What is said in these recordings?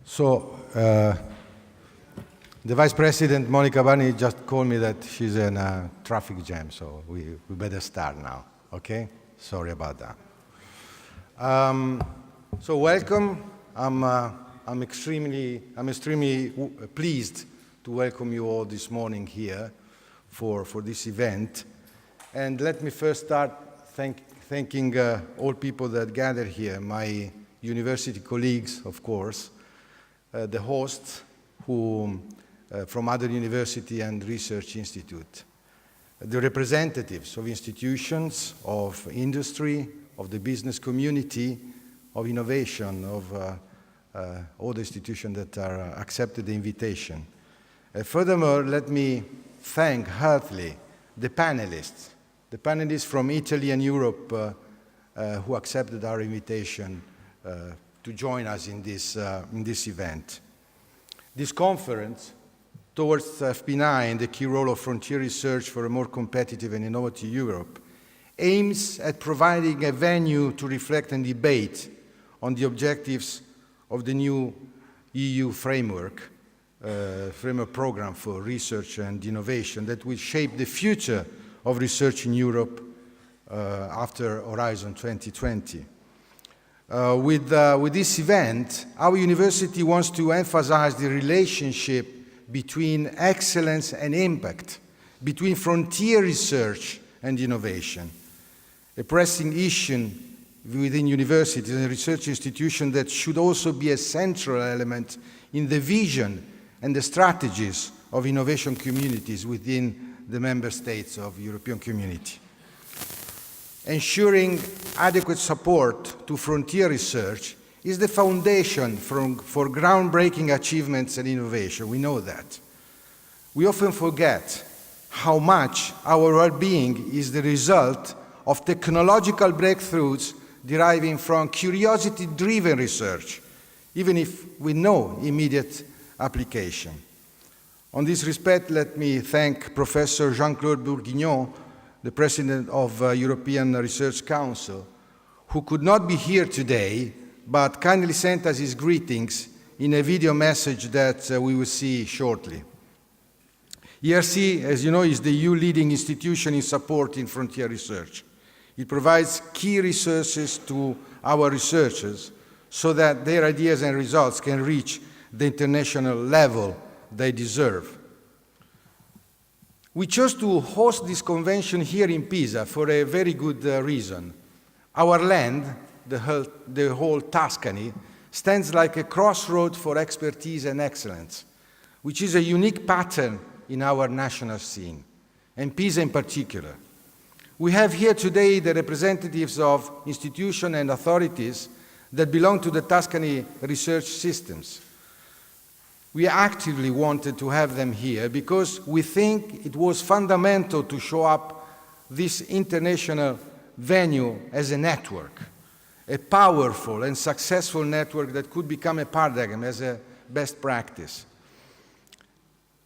So, the Vice President, Monica Barney, just called me that she's in a traffic jam, so we better start now, okay? Sorry about that. So welcome. I'm extremely pleased to welcome you all this morning here for this event. And let me first start thanking all people that gather here, my university colleagues, of course, the hosts who from other university and research institute, the representatives of institutions, of industry, of the business community, of innovation, of all the institutions that are accepted the invitation. Furthermore, let me thank heartily the panelists from Italy and Europe who accepted our invitation to join us in this event. This conference, towards FP9, the key role of frontier research for a more competitive and innovative Europe, aims at providing a venue to reflect and debate on the objectives of the new EU framework program for research and innovation that will shape the future of research in Europe after Horizon 2020. With this event, our university wants to emphasize the relationship between excellence and impact, between frontier research and innovation, a pressing issue within universities and research institutions that should also be a central element in the vision and the strategies of innovation communities within the member states of the European Community. Ensuring adequate support to frontier research is the foundation for groundbreaking achievements and innovation. We know that. We often forget how much our well-being is the result of technological breakthroughs deriving from curiosity-driven research, even if with no immediate application. On this respect, let me thank Professor Jean-Claude Bourguignon, the President of European Research Council, who could not be here today, but kindly sent us his greetings in a video message that we will see shortly. ERC, as you know, is the EU leading institution in supporting frontier research. It provides key resources to our researchers so that their ideas and results can reach the international level they deserve. We chose to host this convention here in Pisa for a very good reason. Our land, the whole Tuscany, stands like a crossroad for expertise and excellence, which is a unique pattern in our national scene, and Pisa in particular. We have here today the representatives of institutions and authorities that belong to the Tuscany research systems. We actively wanted to have them here because we think it was fundamental to show up this international venue as a network, a powerful and successful network that could become a paradigm as a best practice.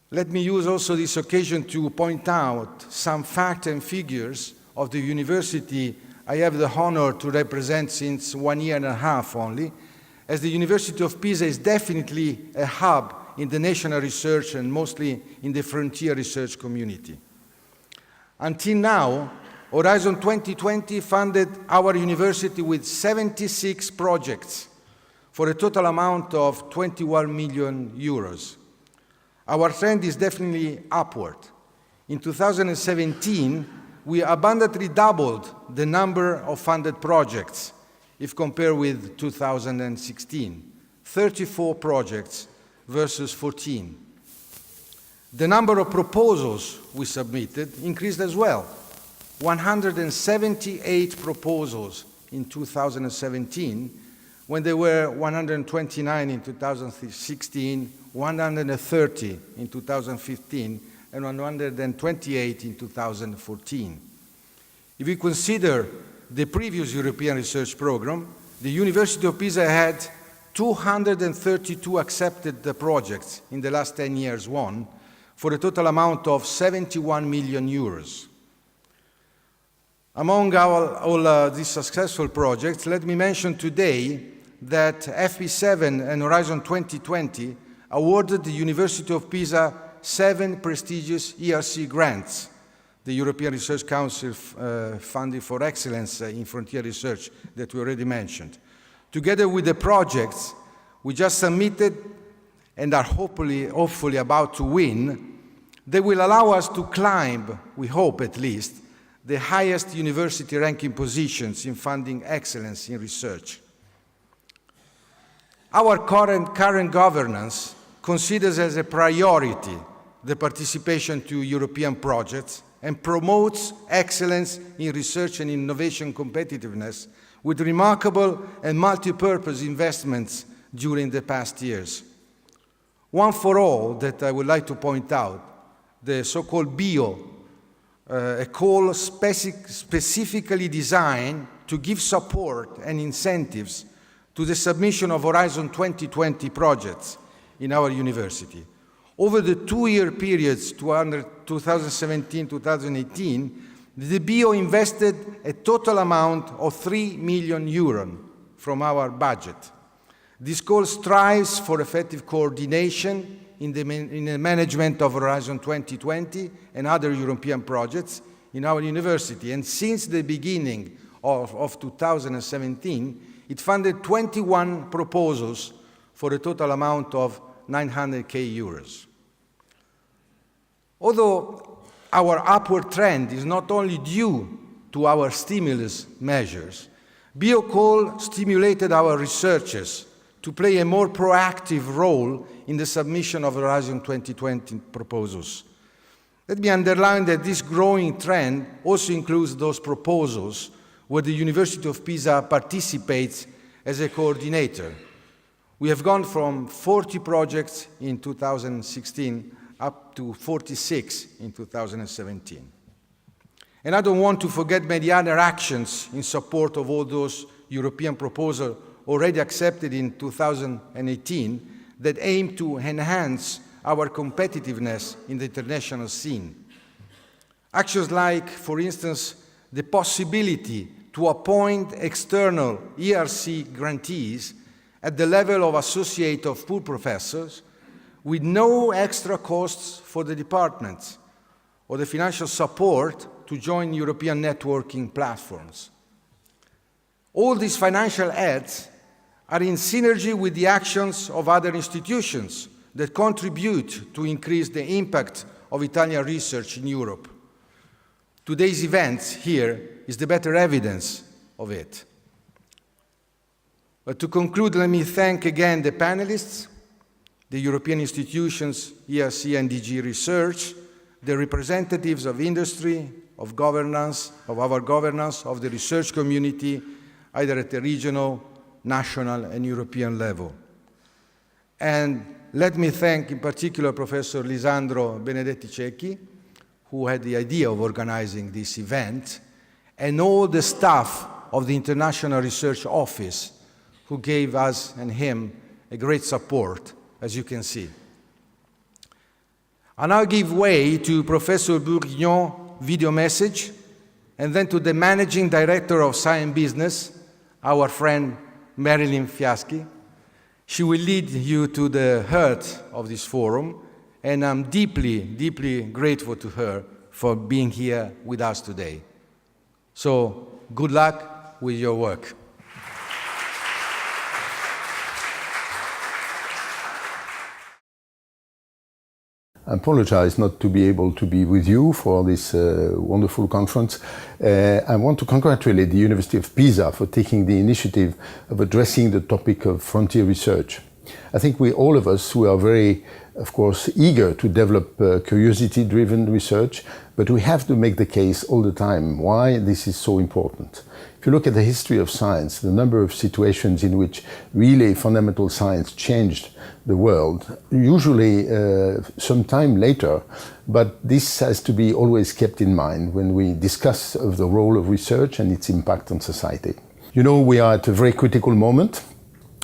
Let me use also this occasion to point out some facts and figures of the university I have the honor to represent since 1 year and a half only, as the University of Pisa is definitely a hub in the national research and mostly in the frontier research community. Until now, Horizon 2020 funded our university with 76 projects for a total amount of 21 million euros. Our trend is definitely upward. In 2017, we abundantly doubled the number of funded projects if compared with 2016, 34 projects versus 14. The number of proposals we submitted increased as well. 178 proposals in 2017, when there were 129 in 2016, 130 in 2015, and 128 in 2014. If we consider the previous European research program, the University of Pisa had 232 accepted projects in the last 10 years won, for a total amount of 71 million euros. Among all these successful projects, let me mention today that FP7 and Horizon 2020 awarded the University of Pisa 7 prestigious ERC grants, the European Research Council Funding for Excellence in Frontier Research that we already mentioned. Together with the projects we just submitted and are hopefully about to win, they will allow us to climb, we hope at least, the highest university ranking positions in funding excellence in research. Our current governance considers as a priority the participation to European projects and promotes excellence in research and innovation competitiveness with remarkable and multi-purpose investments during the past years. One for all that I would like to point out, the so-called BIO, a call specifically designed to give support and incentives to the submission of Horizon 2020 projects in our university. Over the 2-year periods, 2017-2018, the BIO invested a total amount of 3 million euros from our budget. This call strives for effective coordination in the management of Horizon 2020 and other European projects in our university. And since the beginning of 2017, it funded 21 proposals for a total amount of 900,000 euros. Although our upward trend is not only due to our stimulus measures, BioCall stimulated our researchers to play a more proactive role in the submission of Horizon 2020 proposals. Let me underline that this growing trend also includes those proposals where the University of Pisa participates as a coordinator. We have gone from 40 projects in 2016 up to 46 in 2017. And I don't want to forget many other actions in support of all those European proposals already accepted in 2018 that aim to enhance our competitiveness in the international scene. Actions like, for instance, the possibility to appoint external ERC grantees at the level of associate of full professors with no extra costs for the departments, or the financial support to join European networking platforms. All these financial aids are in synergy with the actions of other institutions that contribute to increase the impact of Italian research in Europe. Today's events here is the better evidence of it. But to conclude, let me thank again the panelists, the European institutions, ERC and DG Research, the representatives of industry, of governance, of our governance, of the research community, either at the regional, national, and European level. And let me thank in particular Professor Lisandro Benedetti Cecchi, who had the idea of organizing this event, and all the staff of the International Research Office, who gave us and him a great support, as you can see. I now give way to Professor Bourguignon's video message, and then to the Managing Director of Science Business, our friend Marilyn Fiaschi. She will lead you to the heart of this forum, and I'm deeply, deeply grateful to her for being here with us today. So, good luck with your work. I apologize not to be able to be with you for this wonderful conference. I want to congratulate the University of Pisa for taking the initiative of addressing the topic of frontier research. I think all of us, we are very, of course, eager to develop curiosity-driven research, but we have to make the case all the time why this is so important. If you look at the history of science, the number of situations in which really fundamental science changed the world, usually some time later, but this has to be always kept in mind when we discuss of the role of research and its impact on society. You know, we are at a very critical moment,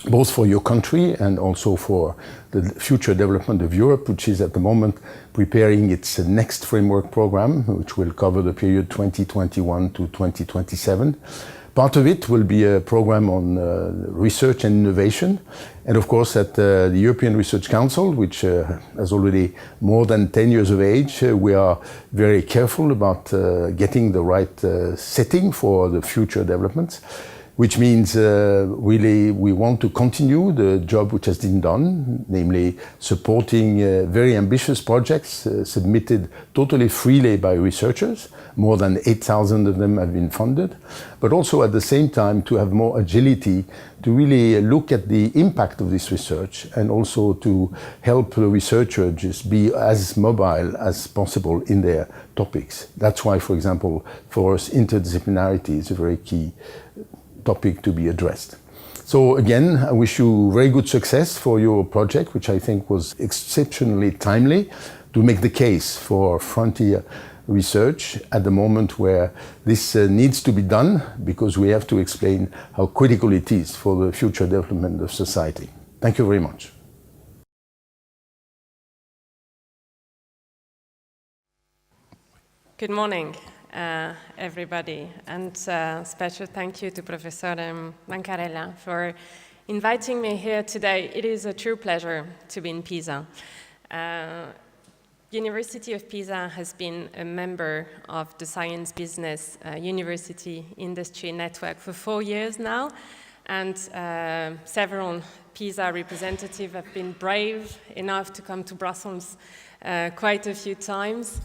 both for your country and also for the future development of Europe, which is at the moment preparing its next framework program, which will cover the period 2021 to 2027. Part of it will be a program on research and innovation. And of course, at the European Research Council, which has already more than 10 years of age, we are very careful about getting the right setting for the future developments, which means really we want to continue the job which has been done, namely supporting very ambitious projects submitted totally freely by researchers. More than 8,000 of them have been funded, but also at the same time to have more agility to really look at the impact of this research and also to help the researchers just be as mobile as possible in their topics. That's why, for example, for us, interdisciplinarity is a very key topic to be addressed. So again, I wish you very good success for your project, which I think was exceptionally timely to make the case for frontier research at the moment where this needs to be done, because we have to explain how critical it is for the future development of society. Thank you very much. Good morning, everybody, and special thank you to Professor Mancarella for inviting me here today. It is a true pleasure to be in Pisa. University of Pisa has been a member of the Science Business University Industry Network for 4 years now, and several Pisa representatives have been brave enough to come to Brussels quite a few times.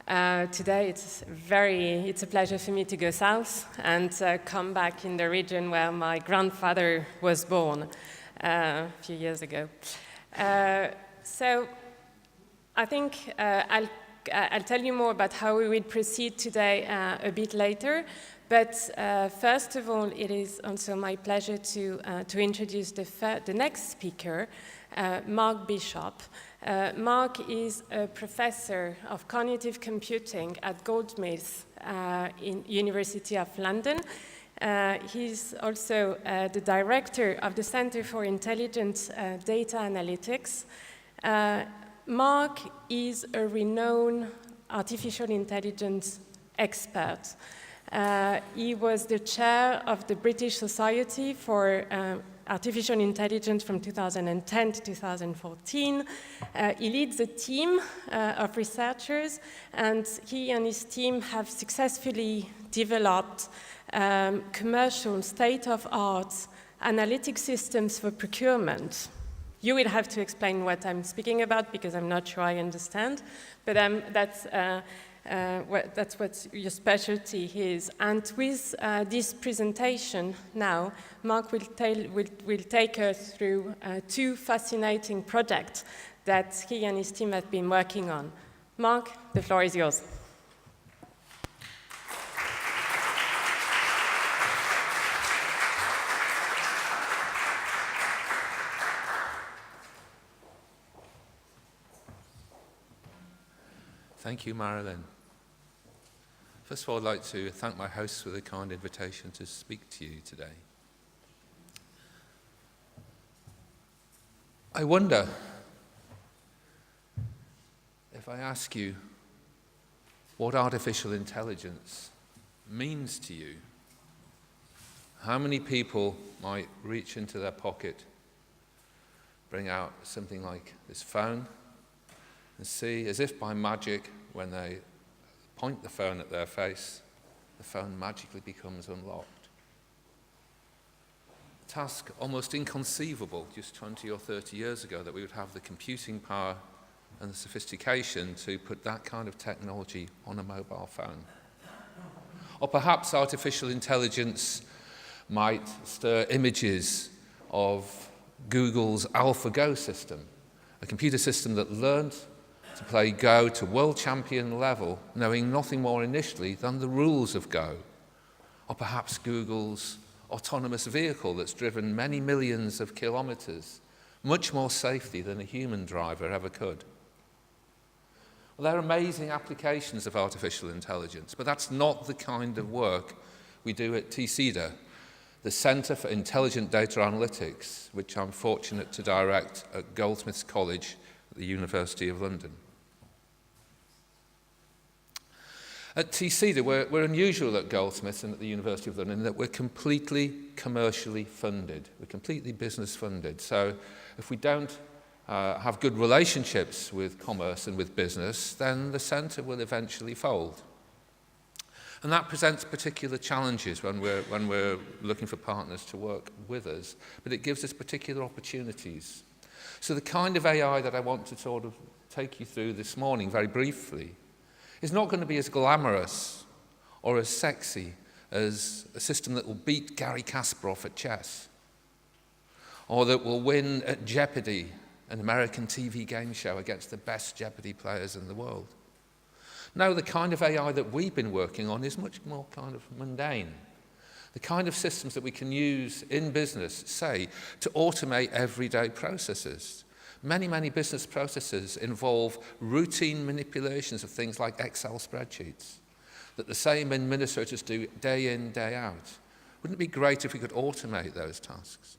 Today it's a pleasure for me to go south and come back in the region where my grandfather was born a few years ago. So I think I'll tell you more about how we will proceed today a bit later. But first of all, it is also my pleasure to introduce the next speaker, Mark Bishop. Mark is a professor of cognitive computing at Goldsmiths in University of London. He's also the director of the Center for Intelligent Data Analytics. Mark is a renowned artificial intelligence expert. He was the chair of the British Society for Artificial Intelligence from 2010 to 2014. He leads a team of researchers, and he and his team have successfully developed commercial state-of-art analytic systems for procurement. You will have to explain what I'm speaking about, because I'm not sure I understand, but that's what your specialty is. And with this presentation now, Mark will take us through 2 fascinating projects that he and his team have been working on. Mark, the floor is yours. Thank you, Marilyn. First of all, I'd like to thank my hosts for the kind invitation to speak to you today. I wonder if I ask you what artificial intelligence means to you, how many people might reach into their pocket, bring out something like this phone, and see, as if by magic, when they point the phone at their face, the phone magically becomes unlocked. A task almost inconceivable just 20 or 30 years ago, that we would have the computing power and the sophistication to put that kind of technology on a mobile phone. Or perhaps artificial intelligence might stir images of Google's AlphaGo system, a computer system that learned to play Go to world champion level, knowing nothing more initially than the rules of Go. Or perhaps Google's autonomous vehicle that's driven many millions of kilometers, much more safely than a human driver ever could. Well, there are amazing applications of artificial intelligence, but that's not the kind of work we do at TCIDA, the Center for Intelligent Data Analytics, which I'm fortunate to direct at Goldsmiths College at the University of London. At TCEDA, we're unusual at Goldsmiths and at the University of London in that we're completely commercially funded. We're completely business funded. So if we don't have good relationships with commerce and with business, then the centre will eventually fold. And that presents particular challenges when we're looking for partners to work with us, but it gives us particular opportunities. So the kind of AI that I want to sort of take you through this morning very briefly is not going to be as glamorous or as sexy as a system that will beat Gary Kasparov at chess, or that will win at Jeopardy, an American TV game show, against the best Jeopardy players in the world. No, the kind of AI that we've been working on is much more kind of mundane. The kind of systems that we can use in business, say, to automate everyday processes. Many business processes involve routine manipulations of things like Excel spreadsheets that the same administrators do day in, day out. Wouldn't it be great if we could automate those tasks?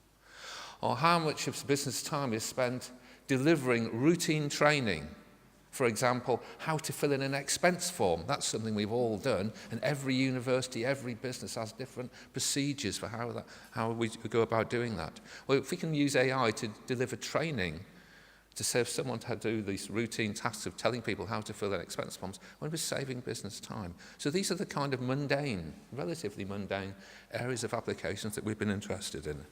Or how much of business time is spent delivering routine training? For example, how to fill in an expense form. That's something we've all done, and every university, every business has different procedures for how we go about doing that. Well, if we can use AI to deliver training to save someone to do these routine tasks of telling people how to fill in expense forms, when we're saving business time. So these are the kind of mundane, relatively mundane areas of applications that we've been interested in.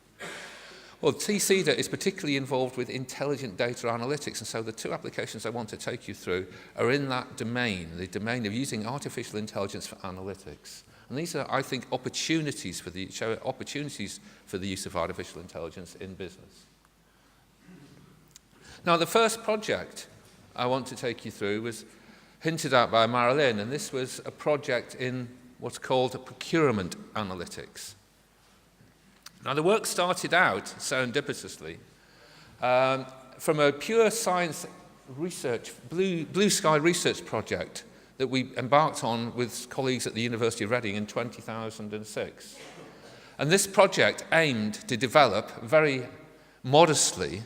Well, TCEDA is particularly involved with intelligent data analytics, and so the two applications I want to take you through are in that domain, the domain of using artificial intelligence for analytics. And these are, I think, opportunities for the use of artificial intelligence in business. Now, the first project I want to take you through was hinted at by Marilyn, and this was a project in what's called procurement analytics. Now, the work started out serendipitously from a pure science research, blue sky research project that we embarked on with colleagues at the University of Reading in 2006. And this project aimed to develop, very modestly,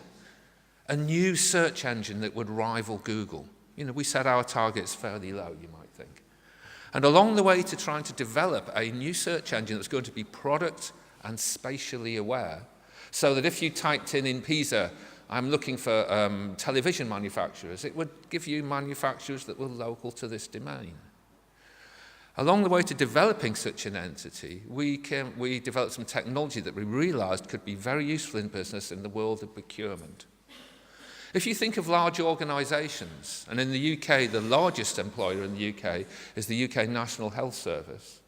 a new search engine that would rival Google. You know, we set our targets fairly low, you might think. And along the way to trying to develop a new search engine that's going to be product and spatially aware, so that if you typed in Pisa, I'm looking for television manufacturers, it would give you manufacturers that were local to this domain. Along the way to developing such an entity, we developed some technology that we realized could be very useful in business in the world of procurement. If you think of large organizations, and in the UK, the largest employer in the UK is the UK National Health Service,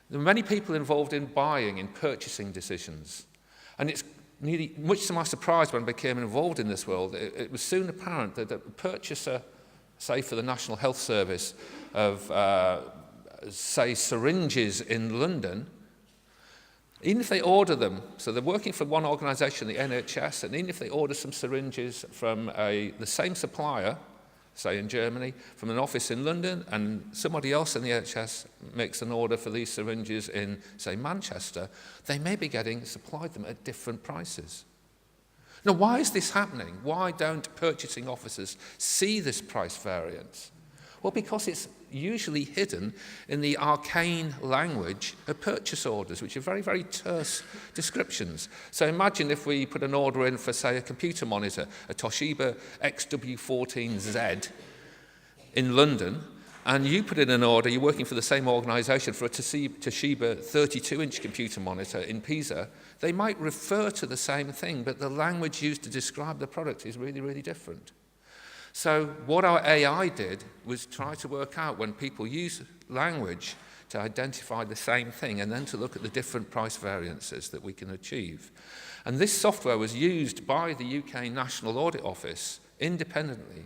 there are many people involved in buying, in purchasing decisions. And it's much to my surprise when I became involved in this world, it was soon apparent that a purchaser, say for the National Health Service, of, say, syringes in London, even if they order them, so they're working for one organisation, the NHS, and even if they order some syringes from the same supplier, say in Germany, from an office in London, and somebody else in the NHS makes an order for these syringes in, say, Manchester, they may be getting supplied them at different prices. Now, why is this happening? Why don't purchasing officers see this price variance? Well, because it's usually hidden in the arcane language of purchase orders, which are very terse descriptions. So imagine if we put an order in for, say, a computer monitor, a Toshiba XW14Z in London, and you put in an order, you're working for the same organisation, for a Toshiba 32-inch computer monitor in Pisa, they might refer to the same thing, but the language used to describe the product is really different. So what our AI did was try to work out when people use language to identify the same thing and then to look at the different price variances that we can achieve. And this software was used by the UK National Audit Office independently,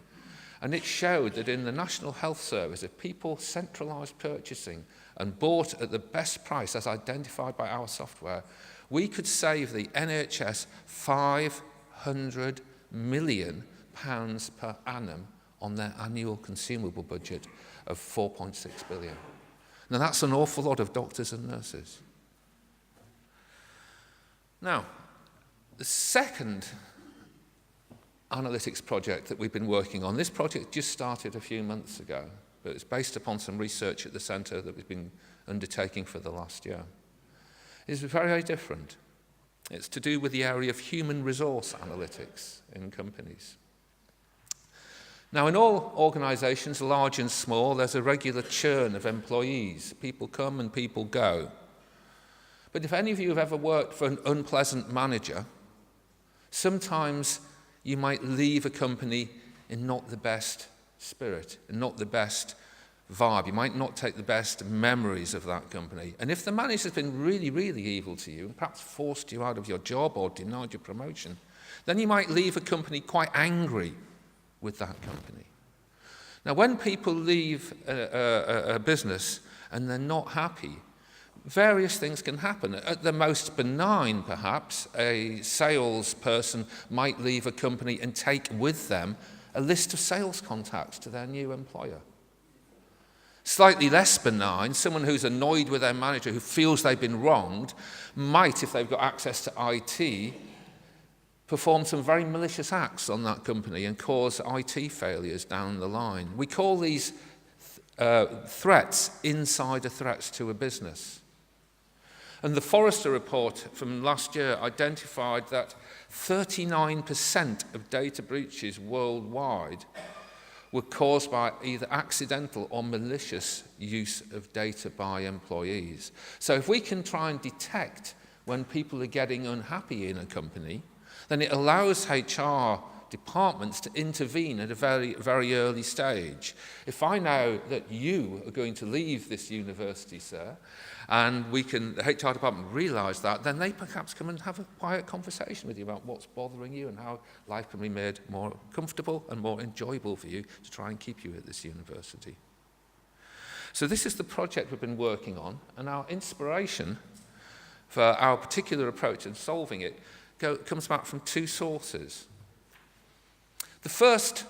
and it showed that in the National Health Service, if people centralised purchasing and bought at the best price as identified by our software, we could save the NHS £500 million per annum on their annual consumable budget of 4.6 billion. Now that's an awful lot of doctors and nurses. Now, the second analytics project that we've been working on, this project just started a few months ago, but it's based upon some research at the centre that we've been undertaking for the last year. It's very, very different. It's to do with the area of human resource analytics in companies. Now, in all organisations, large and small, there's a regular churn of employees. People come and people go. But if any of you have ever worked for an unpleasant manager, sometimes you might leave a company in not the best spirit, and not the best vibe. You might not take the best memories of that company. And if the manager's been really, really evil to you, and perhaps forced you out of your job or denied your promotion, then you might leave a company quite angry with that company. Now, when people leave a business and they're not happy, various things can happen. At the most benign, perhaps, a salesperson might leave a company and take with them a list of sales contacts to their new employer. Slightly less benign, someone who's annoyed with their manager, who feels they've been wronged, might, if they've got access to IT, perform some very malicious acts on that company and cause IT failures down the line. We call these threats insider threats to a business. And the Forrester report from last year identified that 39% of data breaches worldwide were caused by either accidental or malicious use of data by employees. So if we can try and detect when people are getting unhappy in a company, then it allows HR departments to intervene at a very, very early stage. If I know that you are going to leave this university, sir, and the HR department realise that, then they perhaps come and have a quiet conversation with you about what's bothering you and how life can be made more comfortable and more enjoyable for you to try and keep you at this university. So this is the project we've been working on, and our inspiration for our particular approach in solving it comes back from two sources. The first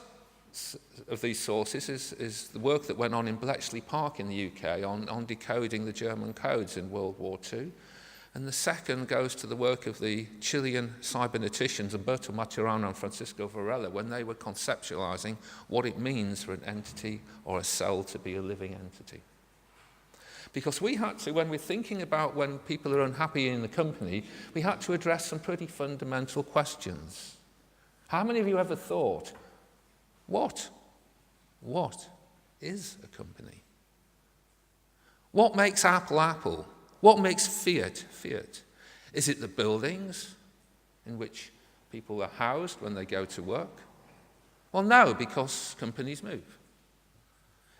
of these sources is the work that went on in Bletchley Park in the UK on decoding the German codes in World War II. And the second goes to the work of the Chilean cyberneticians Umberto Maturana and Francisco Varela when they were conceptualizing what it means for an entity or a cell to be a living entity. Because we had to, when we're thinking about when people are unhappy in the company, we had to address some pretty fundamental questions. How many of you ever thought, what is a company? What makes Apple Apple? What makes Fiat Fiat? Is it the buildings in which people are housed when they go to work? Well, no, because companies move.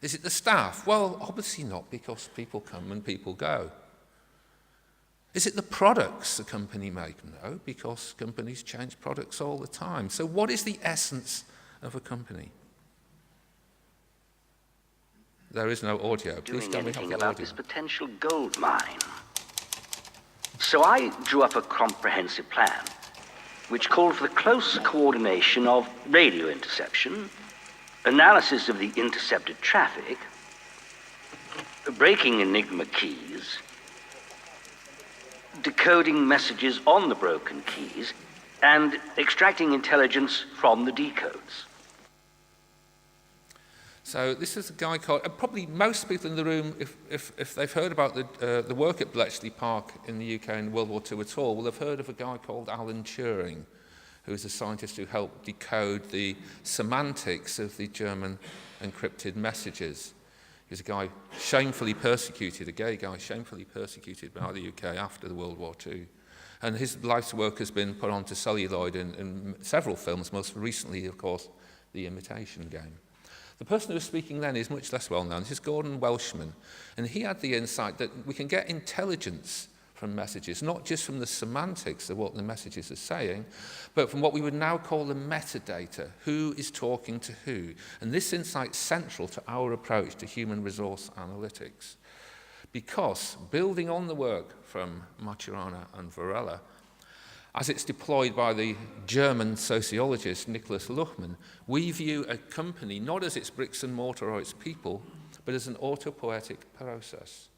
Is it the staff? Well, obviously not, because people come and people go. Is it the products the company make? No, because companies change products all the time. So what is the essence of a company? There is no audio. Please tell me anything about this potential gold mine. So I drew up a comprehensive plan, which called for the close coordination of radio interception, analysis of the intercepted traffic, breaking Enigma keys, decoding messages on the broken keys, and extracting intelligence from the decodes. So this is a guy called, probably most people in the room, if they've heard about the work at Bletchley Park in the UK in World War II at all, will have heard of a guy called Alan Turing, who is a scientist who helped decode the semantics of the German encrypted messages. He was a guy shamefully persecuted, a gay guy shamefully persecuted by the UK after the World War II. And his life's work has been put onto celluloid in several films, most recently, of course, The Imitation Game. The person who was speaking then is much less well known. This is Gordon Welshman. And he had the insight that we can get intelligence from messages, not just from the semantics of what the messages are saying, but from what we would now call the metadata, who is talking to who. And this insight is central to our approach to human resource analytics. Because, building on the work from Maturana and Varela, as it's deployed by the German sociologist Niklas Luhmann, we view a company not as its bricks and mortar or its people, but as an autopoietic process.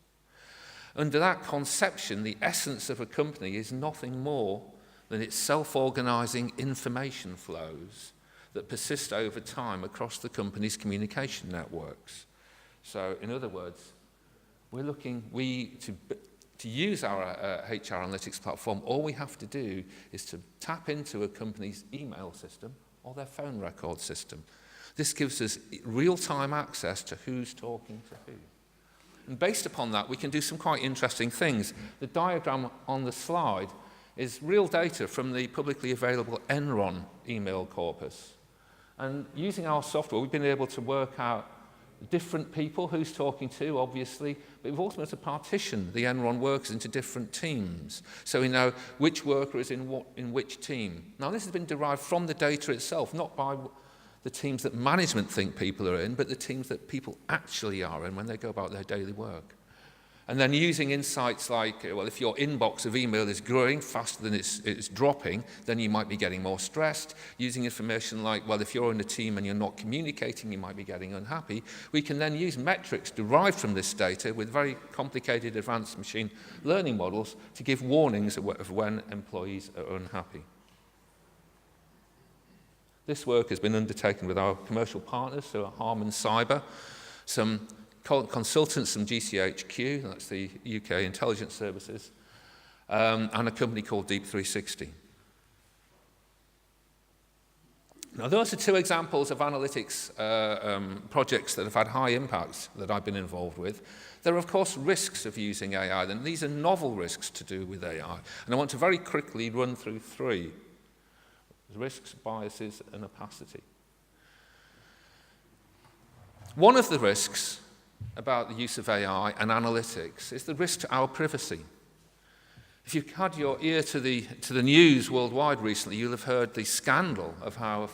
Under that conception, the essence of a company is nothing more than its self-organizing information flows that persist over time across the company's communication networks. So in other words, we're looking, to use our HR analytics platform, all we have to do is to tap into a company's email system or their phone record system. This gives us real-time access to who's talking to who. And based upon that, we can do some quite interesting things. The diagram on the slide is real data from the publicly available Enron email corpus. And using our software, we've been able to work out different people who's talking to, obviously, but we've also been able to partition the Enron workers into different teams. So we know which worker is in which team. Now, this has been derived from the data itself, not by the teams that management think people are in, but the teams that people actually are in when they go about their daily work. And then using insights like, well, if your inbox of email is growing faster than it's dropping, then you might be getting more stressed. Using information like, well, if you're in a team and you're not communicating, you might be getting unhappy. We can then use metrics derived from this data with very complicated advanced machine learning models to give warnings of when employees are unhappy. This work has been undertaken with our commercial partners, so Harman Cyber, some consultants from GCHQ, that's the UK intelligence services, and a company called Deep 360. Now, those are two examples of analytics projects that have had high impacts that I've been involved with. There are, of course, risks of using AI, and these are novel risks to do with AI. And I want to very quickly run through three: risks, biases, and opacity. One of the risks about the use of AI and analytics is the risk to our privacy. If you've had your ear to the news worldwide recently, you'll have heard the scandal of how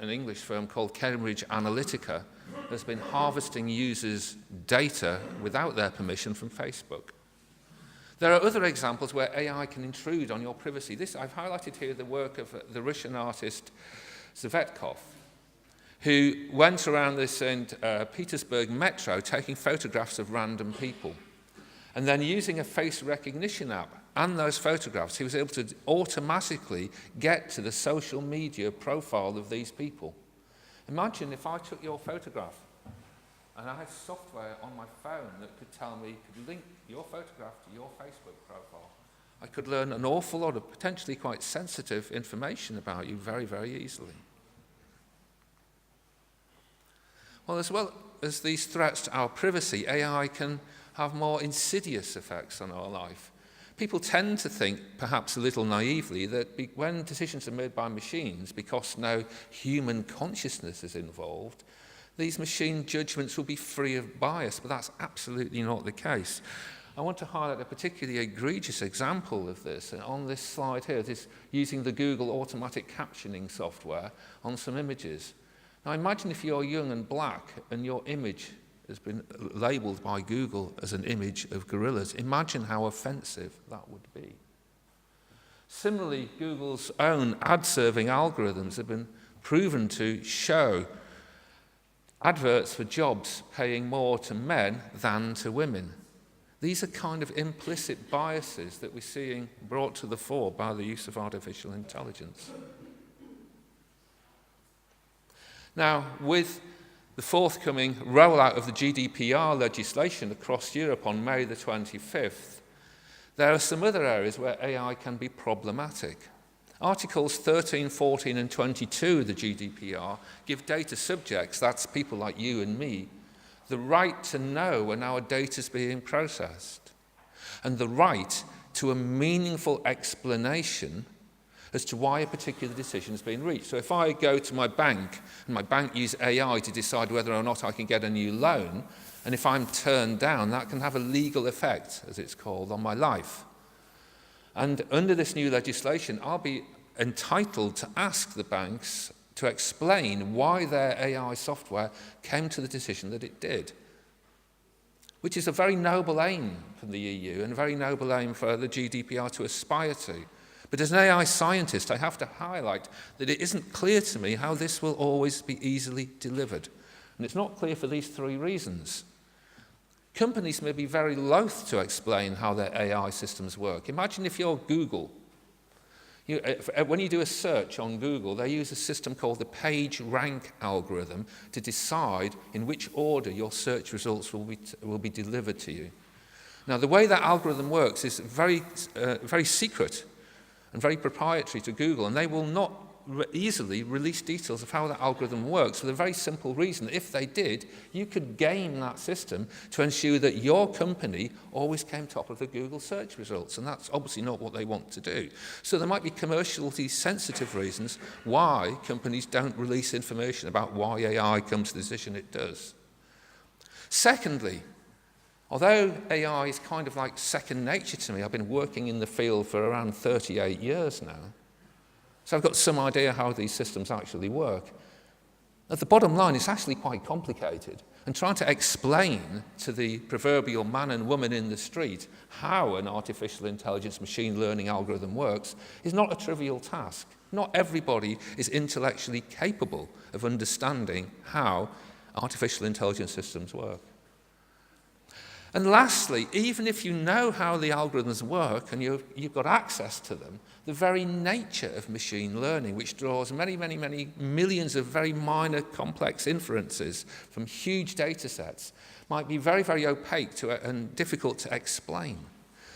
an English firm called Cambridge Analytica has been harvesting users' data without their permission from Facebook. There are other examples where AI can intrude on your privacy. I've highlighted here the work of the Russian artist Zvetkov, who went around the St. Petersburg metro taking photographs of random people. And then using a face recognition app and those photographs, he was able to automatically get to the social media profile of these people. Imagine if I took your photograph and I had software on my phone that could link your photograph to your Facebook profile. I could learn an awful lot of potentially quite sensitive information about you very, very easily. Well, as these threats to our privacy, AI can have more insidious effects on our life. People tend to think, perhaps a little naively, that when decisions are made by machines, because no human consciousness is involved, these machine judgments will be free of bias, but that's absolutely not the case. I want to highlight a particularly egregious example of this, and on this slide here, this using the Google automatic captioning software on some images. Now imagine if you're young and black and your image has been labelled by Google as an image of gorillas. Imagine how offensive that would be. Similarly, Google's own ad-serving algorithms have been proven to show adverts for jobs paying more to men than to women. These are kind of implicit biases that we're seeing brought to the fore by the use of artificial intelligence. Now, with the forthcoming rollout of the GDPR legislation across Europe on May the 25th, there are some other areas where AI can be problematic. Articles 13, 14 and 22 of the GDPR give data subjects, that's people like you and me, the right to know when our data is being processed and the right to a meaningful explanation as to why a particular decision has been reached. So if I go to my bank and my bank use AI to decide whether or not I can get a new loan, and if I'm turned down, that can have a legal effect, as it's called, on my life. And under this new legislation, I'll be entitled to ask the banks to explain why their AI software came to the decision that it did, which is a very noble aim from the EU and a very noble aim for the GDPR to aspire to. But as an AI scientist, I have to highlight that it isn't clear to me how this will always be easily delivered. And it's not clear for these three reasons. Companies may be very loath to explain how their AI systems work. Imagine if you're Google. When you do a search on Google, they use a system called the page rank algorithm to decide in which order your search results will be delivered to you. Now, the way that algorithm works is very secret and very proprietary to Google, and they will not easily release details of how that algorithm works for the very simple reason that if they did, you could game that system to ensure that your company always came top of the Google search results, and that's obviously not what they want to do. So there might be commercially sensitive reasons why companies don't release information about why AI comes to the decision it does. Secondly, although AI is kind of like second nature to me, I've been working in the field for around 38 years now, so I've got some idea how these systems actually work. At the bottom line, it's actually quite complicated. And trying to explain to the proverbial man and woman in the street how an artificial intelligence machine learning algorithm works is not a trivial task. Not everybody is intellectually capable of understanding how artificial intelligence systems work. And lastly, even if you know how the algorithms work and you've got access to them, the very nature of machine learning, which draws many, many, many millions of very minor complex inferences from huge data sets, might be very, very opaque and difficult to explain.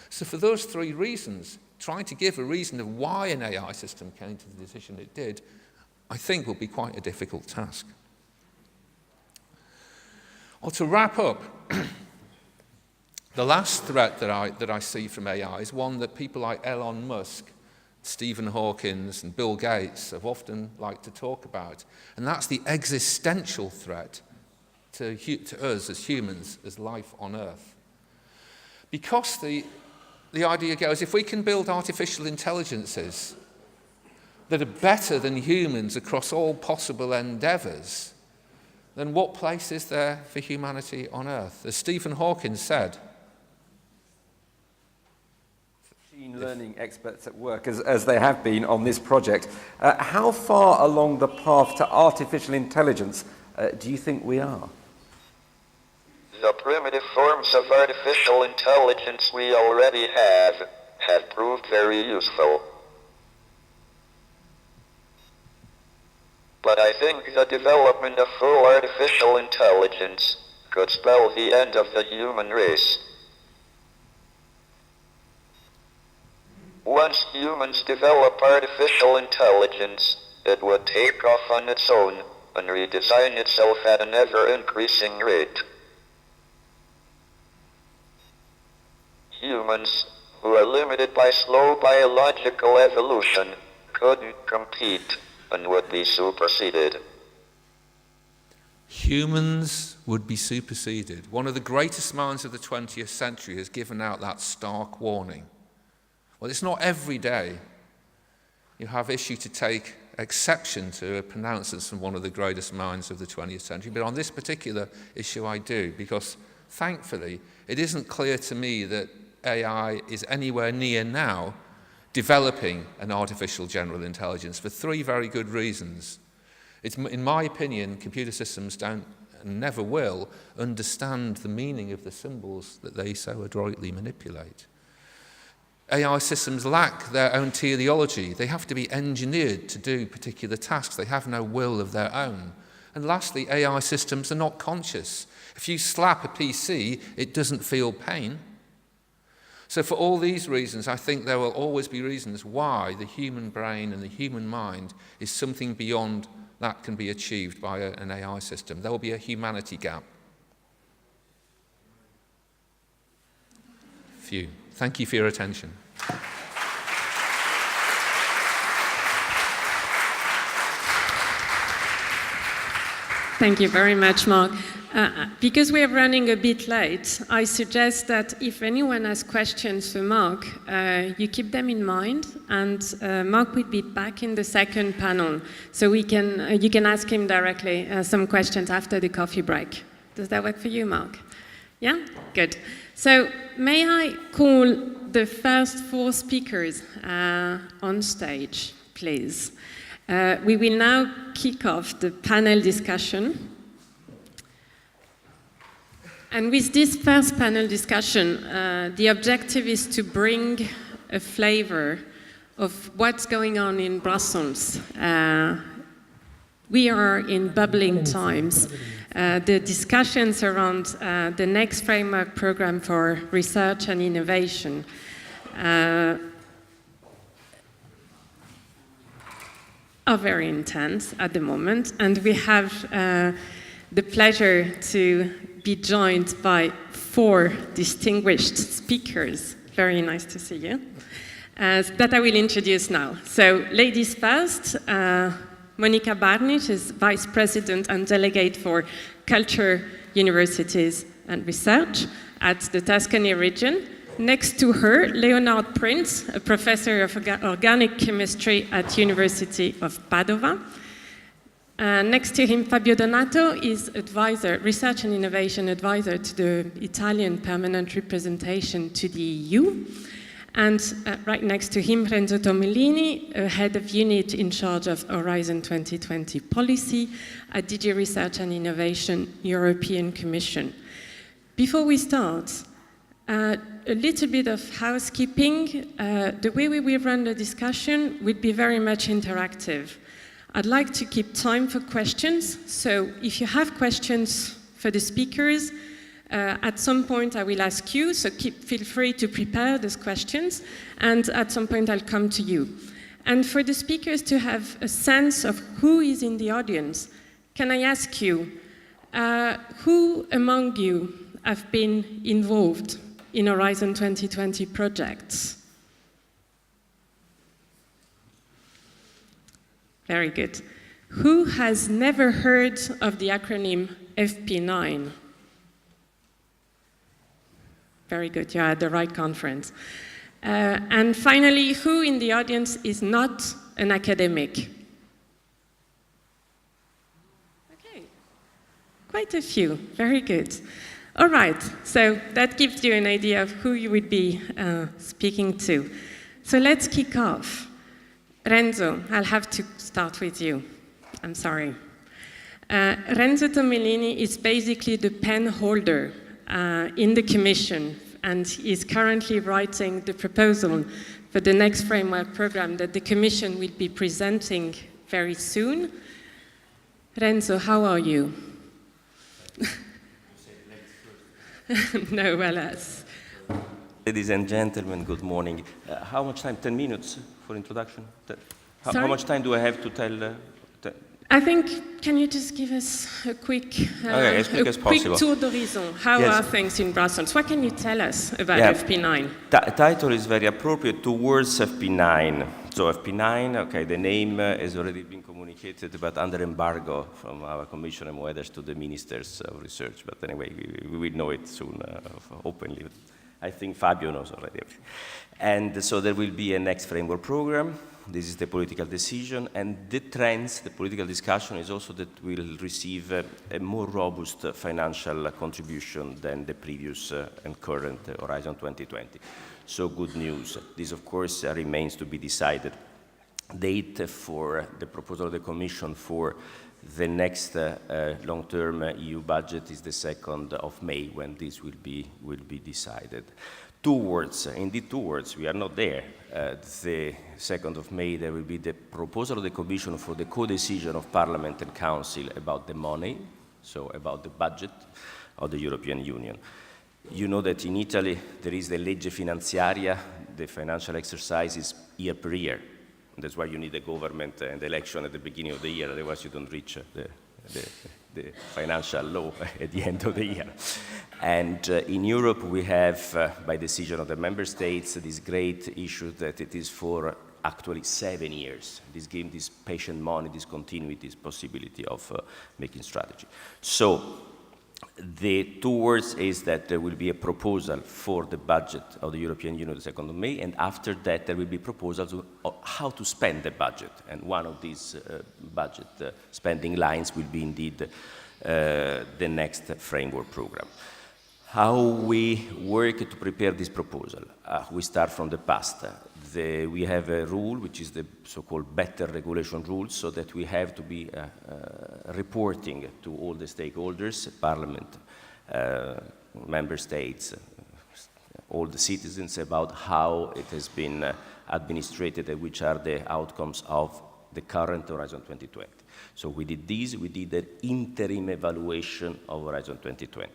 So for those three reasons, trying to give a reason of why an AI system came to the decision it did, I think will be quite a difficult task. Well, to wrap up, the last threat that I see from AI is one that people like Elon Musk, Stephen Hawking, and Bill Gates have often liked to talk about, and that's the existential threat to us as humans, as life on Earth. Because the idea goes, if we can build artificial intelligences that are better than humans across all possible endeavours, then what place is there for humanity on Earth? As Stephen Hawking said, machine learning experts at work, as they have been on this project, how far along the path to artificial intelligence do you think we are? The primitive forms of artificial intelligence we already have proved very useful. But I think the development of full artificial intelligence could spell the end of the human race. Once humans develop artificial intelligence, it would take off on its own and redesign itself at an ever-increasing rate. Humans, who are limited by slow biological evolution, couldn't compete and would be superseded. Humans would be superseded. One of the greatest minds of the 20th century has given out that stark warning. Well, it's not every day you have issue to take exception to a pronouncement from one of the greatest minds of the 20th century, but on this particular issue I do, because thankfully it isn't clear to me that AI is anywhere near now developing an artificial general intelligence for three very good reasons. In my opinion, computer systems don't and never will understand the meaning of the symbols that they so adroitly manipulate. AI systems lack their own teleology. They have to be engineered to do particular tasks. They have no will of their own. And lastly, AI systems are not conscious. If you slap a PC, it doesn't feel pain. So for all these reasons, I think there will always be reasons why the human brain and the human mind is something beyond that can be achieved by an AI system. There will be a humanity gap. Phew. Thank you for your attention. Thank you very much, Mark. Because we are running a bit late, I suggest that if anyone has questions for Mark, you keep them in mind, and Mark will be back in the second panel, so you can ask him directly some questions after the coffee break. Does that work for you, Mark? Yeah? Good. So may I call the first four speakers on stage, please? We will now kick off the panel discussion. And with this first panel discussion, the objective is to bring a flavor of what's going on in Brussels. We are in bubbling times. The discussions around the next framework program for research and innovation are very intense at the moment, and we have the pleasure to be joined by 4 distinguished speakers. Very nice to see you. That I will introduce now. So, ladies first, Monika Barnic is Vice President and Delegate for Culture, Universities and Research at the Tuscany region. Next to her, Leonard Prince, a professor of organic chemistry at University of Padova. Next to him, Fabio Donato is advisor, research and innovation advisor to the Italian permanent representation to the EU. And right next to him, Renzo Tomellini, head of unit in charge of Horizon 2020 policy at DG Research and Innovation, European Commission. Before we start, a little bit of housekeeping. The way we will run the discussion will be very much interactive. I'd like to keep time for questions, so if you have questions for the speakers, at some point I will ask you, so feel free to prepare those questions, and at some point I'll come to you. And for the speakers to have a sense of who is in the audience, can I ask you, who among you have been involved in Horizon 2020 projects? Very good. Who has never heard of the acronym FP9? Very good, you're at the right conference. And finally, who in the audience is not an academic? Okay, quite a few, very good. All right, so that gives you an idea of who you would be speaking to. So let's kick off. Renzo, I'll have to start with you. I'm sorry. Renzo Tomellini is basically the pen holder in the Commission, and is currently writing the proposal for the next framework program that the Commission will be presenting very soon. Renzo, how are you? No, well, Ladies and gentlemen, good morning. How much time? 10 minutes for introduction? How much time do I have to tell? I think, can you just give us a quick, as quick as possible. Tour d'horizon? How Yes. are things in Brussels? What can you tell us about FP9? Title is very appropriate, Towards FP9. So FP9, okay, the name has already been communicated, but under embargo from our Commissioner Moedas to the Ministers of Research. But anyway, we will know it soon, openly. I think Fabio knows already. And so there will be a next framework program. This is the political decision, and the trends, the political discussion is also that we'll receive a more robust financial contribution than the previous and current Horizon 2020. So good news. This, of course, remains to be decided. Date for the proposal of the Commission for the next long-term EU budget is the 2nd of May, when this will be decided. Indeed towards, we are not there. The 2nd of May, there will be the proposal of the Commission for the co-decision of Parliament and Council about the money, so about the budget of the European Union. You know that in Italy there is the legge finanziaria, the financial exercise is year per year. That's why you need a government and election at the beginning of the year, otherwise you don't reach the financial law at the end of the year. And in Europe we have, by decision of the member states, this great issue that it is for actually 7 years. This gives this patient money, this continuity, this possibility of making strategy. So the towards is that there will be a proposal for the budget of the European Union the 2nd of May, and after that there will be proposals of how to spend the budget. And one of these budget spending lines will be indeed the next framework program. How we work to prepare this proposal? We start from the past. We have a rule, which is the so-called better regulation rule, so that we have to be reporting to all the stakeholders, Parliament, member states, all the citizens, about how it has been administrated and which are the outcomes of the current Horizon 2020. So we did this, we did an interim evaluation of Horizon 2020.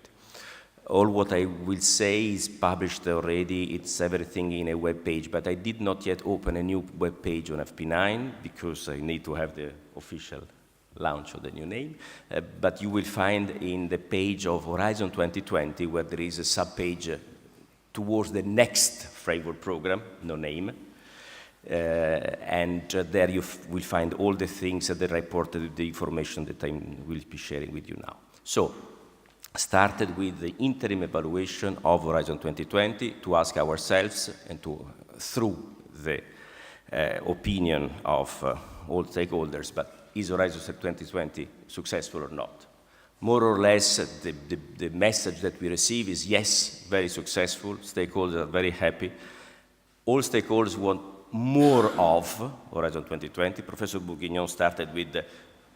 All what I will say is published already, it's everything in a web page, but I did not yet open a new web page on FP9 because I need to have the official launch of the new name. But you will find in the page of Horizon 2020 where there is a sub-page towards the next framework program, no name. And there you will find all the things that are reported, the information that I will be sharing with you now. So, started with the interim evaluation of Horizon 2020 to ask ourselves and through the opinion of all stakeholders, but is Horizon 2020 successful or not? More or less, the message that we receive is yes, very successful, stakeholders are very happy. All stakeholders want more of Horizon 2020. Professor Bourguignon started with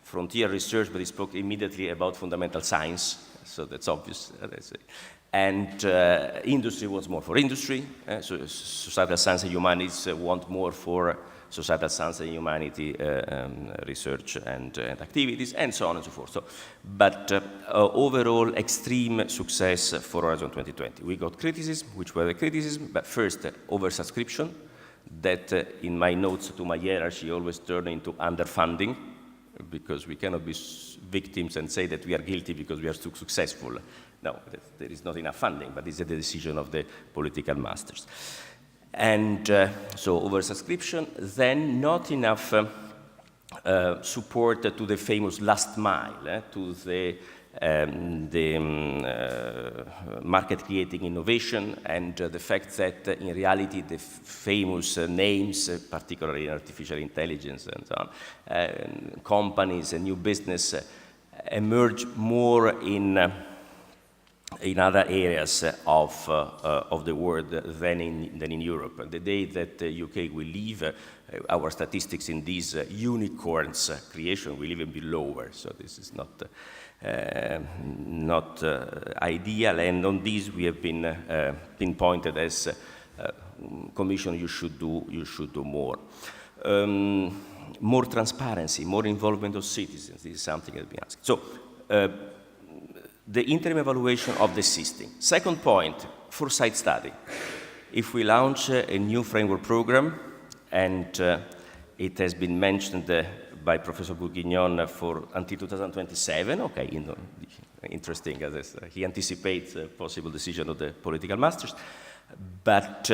frontier research, but he spoke immediately about fundamental science, so that's obvious. And industry wants more for industry, so societal science and humanities want more for societal science and humanity research and activities, and so on and so forth. So, but overall, extreme success for Horizon 2020. We got criticism, which were the criticism, but first, oversubscription, that in my notes to my hierarchy always turn into underfunding, because we cannot be victims and say that we are guilty because we are too successful. No, there is not enough funding, but it's a decision of the political masters. And so oversubscription, then not enough support to the famous last mile, to the market creating innovation, and the fact that in reality the famous names, particularly in artificial intelligence and so on, companies and new business emerge more in other areas of the world than in Europe. The day that the UK will leave, our statistics in these unicorns creation will even be lower. So this is not ideal. And on this we have been pinpointed as Commission. You should do more. More transparency, more involvement of citizens. This is something that has been asked. So. The interim evaluation of the system. Second point, foresight study. If we launch a new framework program, and it has been mentioned by Professor Bourguignon for until 2027, okay, interesting, as he anticipates a possible decision of the political masters. But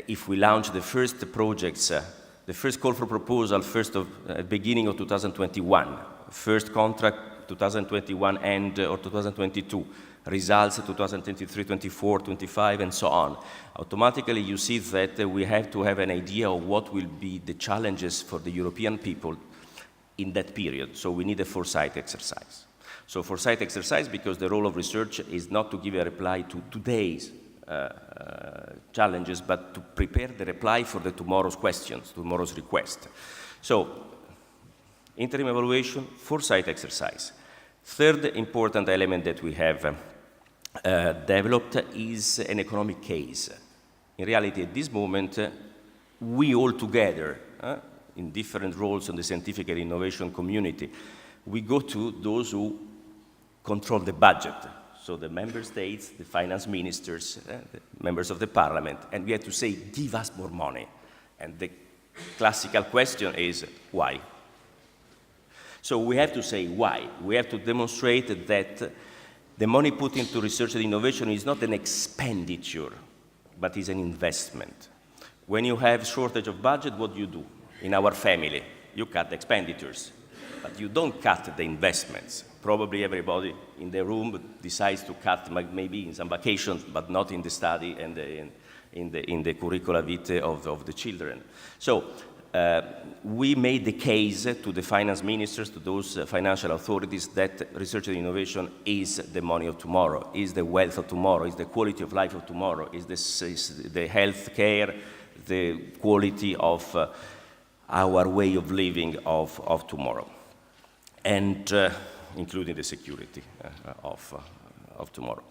if we launch the first projects, the first call for proposal, beginning of 2021, first contract 2021 end or 2022, results 2023, 24, 25, and so on. Automatically you see that we have to have an idea of what will be the challenges for the European people in that period. So we need a foresight exercise. So foresight exercise, because the role of research is not to give a reply to today's challenges, but to prepare the reply for the tomorrow's questions, tomorrow's request. So interim evaluation, foresight exercise. Third important element that we have developed is an economic case. In reality, at this moment, we all together, in different roles in the scientific and innovation community, we go to those who control the budget. So the member states, the finance ministers, the members of the parliament, and we have to say, give us more money. And the classical question is, why? So we have to say why. We have to demonstrate that the money put into research and innovation is not an expenditure, but is an investment. When you have shortage of budget, what do you do? In our family, you cut the expenditures, but you don't cut the investments. Probably everybody in the room decides to cut maybe in some vacations, but not in the study and in the curricula vitae of the children. So we made the case to the finance ministers, to those financial authorities, that research and innovation is the money of tomorrow, is the wealth of tomorrow, is the quality of life of tomorrow, is the health care, the quality of our way of living of tomorrow, and including the security of tomorrow.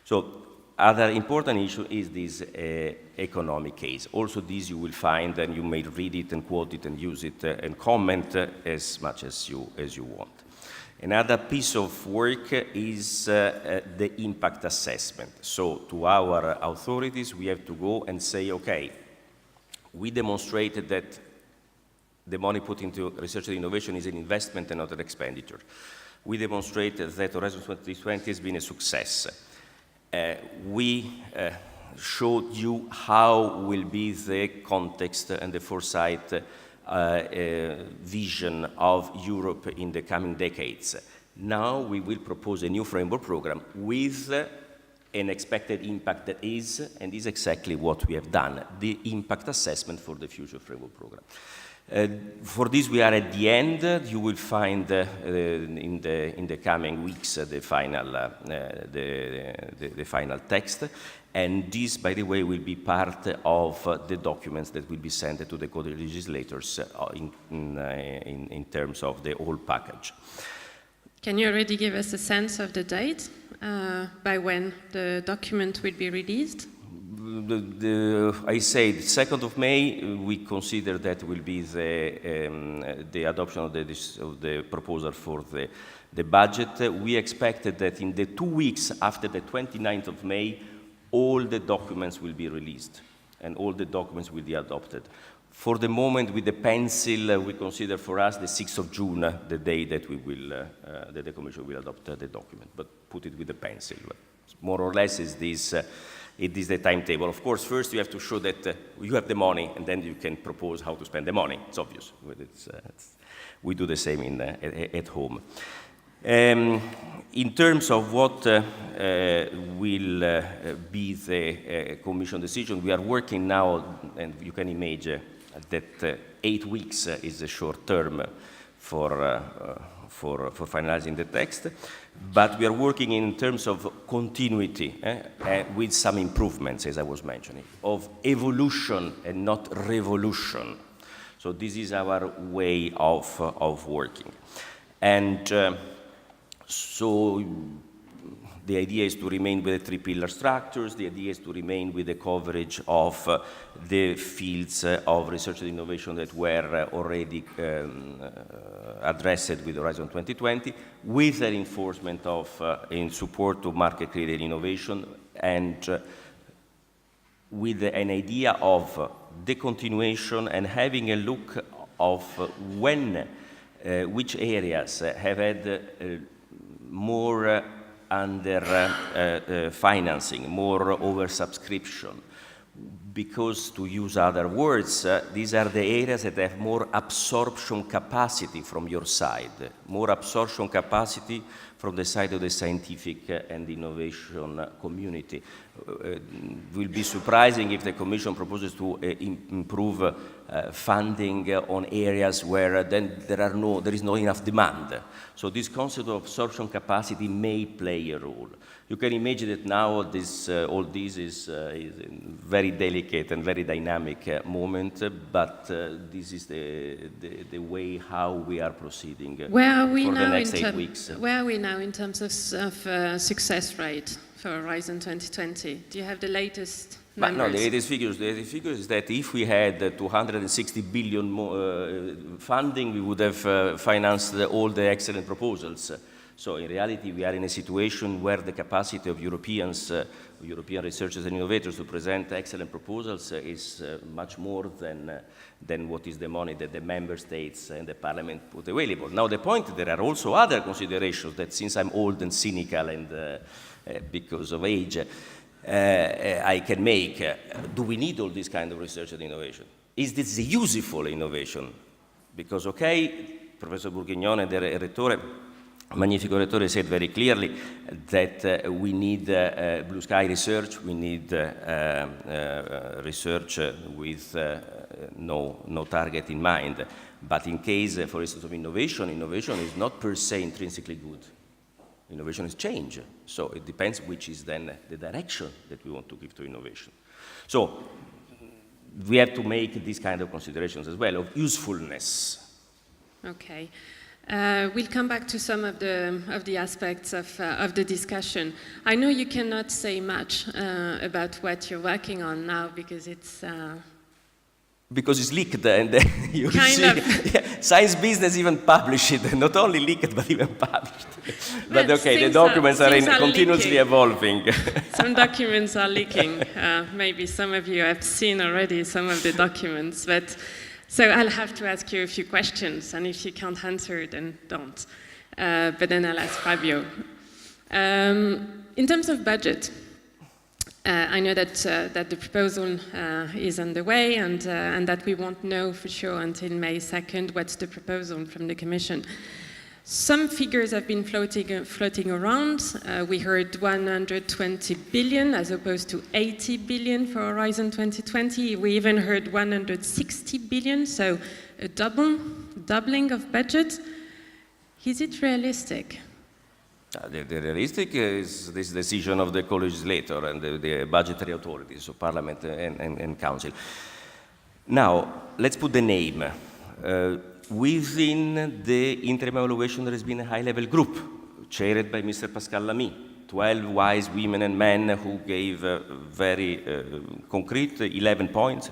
So other important issue is this economic case. Also this you will find, and you may read it and quote it and use it and comment as much as you want. Another piece of work is the impact assessment. So to our authorities, we have to go and say, okay, we demonstrated that the money put into research and innovation is an investment and not an expenditure. We demonstrated that Horizon 2020 has been a success. We showed you how will be the context and the foresight vision of Europe in the coming decades. Now we will propose a new framework program with an expected impact that is, and is exactly what we have done, the impact assessment for the future framework program. For this, we are at the end. You will find in the coming weeks the final text, and this, by the way, will be part of the documents that will be sent to the co-legislators in terms of the whole package. Can you already give us a sense of the date by when the document will be released? I said 2nd of May, we consider that will be the adoption of the proposal for the budget. We expected that in the 2 weeks after the 29th of May, all the documents will be released and all the documents will be adopted. For the moment, with the pencil, we consider for us the 6th of June, the day that we will, that the Commission will adopt the document, but put it with the pencil. More or less is this. It is the timetable. Of course, first you have to show that you have the money, and then you can propose how to spend the money. It's obvious. We do the same at home. In terms of what will be the Commission decision, we are working now, and you can imagine that 8 weeks is a short term for finalizing the text, but we are working in terms of continuity with some improvements, as I was mentioning, of evolution and not revolution. So this is our way of working. And so the idea is to remain with the 3-pillar structures. The idea is to remain with the coverage of the fields of research and innovation that were already addressed with Horizon 2020, with the reinforcement of in support of market-created innovation, and with an idea of the continuation and having a look of when, which areas have had more under financing, more oversubscription, because, to use other words, these are the areas that have more absorption capacity from your side, more absorption capacity from the side of the scientific and innovation community. It will be surprising if the Commission proposes to improve funding on areas where then there is not enough demand. So this concept of absorption capacity may play a role. You can imagine that now all this is a very delicate and very dynamic moment, but this is the way how we are proceeding for the next 8 weeks. Where are we now in terms of success rate for Horizon 2020? Do you have the latest numbers? No, the latest figures is that if we had 260 billion more, funding, we would have financed all the excellent proposals. So in reality, we are in a situation where the capacity of European researchers and innovators to present excellent proposals is much more than what is the money that the member states and the parliament put available. Now the point, there are also other considerations that, since I'm old and cynical and because of age, I can make. Do we need all this kind of research and innovation? Is this a useful innovation? Because, okay, Professor Burghignone, the rettore, Magnifico Rettore, said very clearly that we need blue sky research, we need research with no target in mind. But in case, for instance, of innovation is not per se intrinsically good. Innovation is change. So it depends which is then the direction that we want to give to innovation. So we have to make these kind of considerations as well, of usefulness. Okay. We'll come back to some of the aspects of the discussion. I know you cannot say much about what you're working on now because it's leaked, and you kind see, of. Science Business even published it, not only leaked, but even published. But Well, okay, the things documents are continuously leaking. evolving. Some documents are leaking. Maybe some of you have seen already some of the documents, but so I'll have to ask you a few questions, and if you can't answer, then don't. But then I'll ask Fabio. In terms of budget, I know that the proposal is underway and that we won't know for sure until May 2nd what's the proposal from the Commission. Some figures have been floating around. We heard 120 billion as opposed to 80 billion for Horizon 2020. We even heard 160 billion, so a doubling of budget. Is it realistic? The realistic is this decision of the co-legislator and the budgetary authorities, so Parliament and Council. Now, let's put the name. Within the interim evaluation, there has been a high-level group, chaired by Mr. Pascal Lamy, 12 wise women and men who gave very concrete 11 points,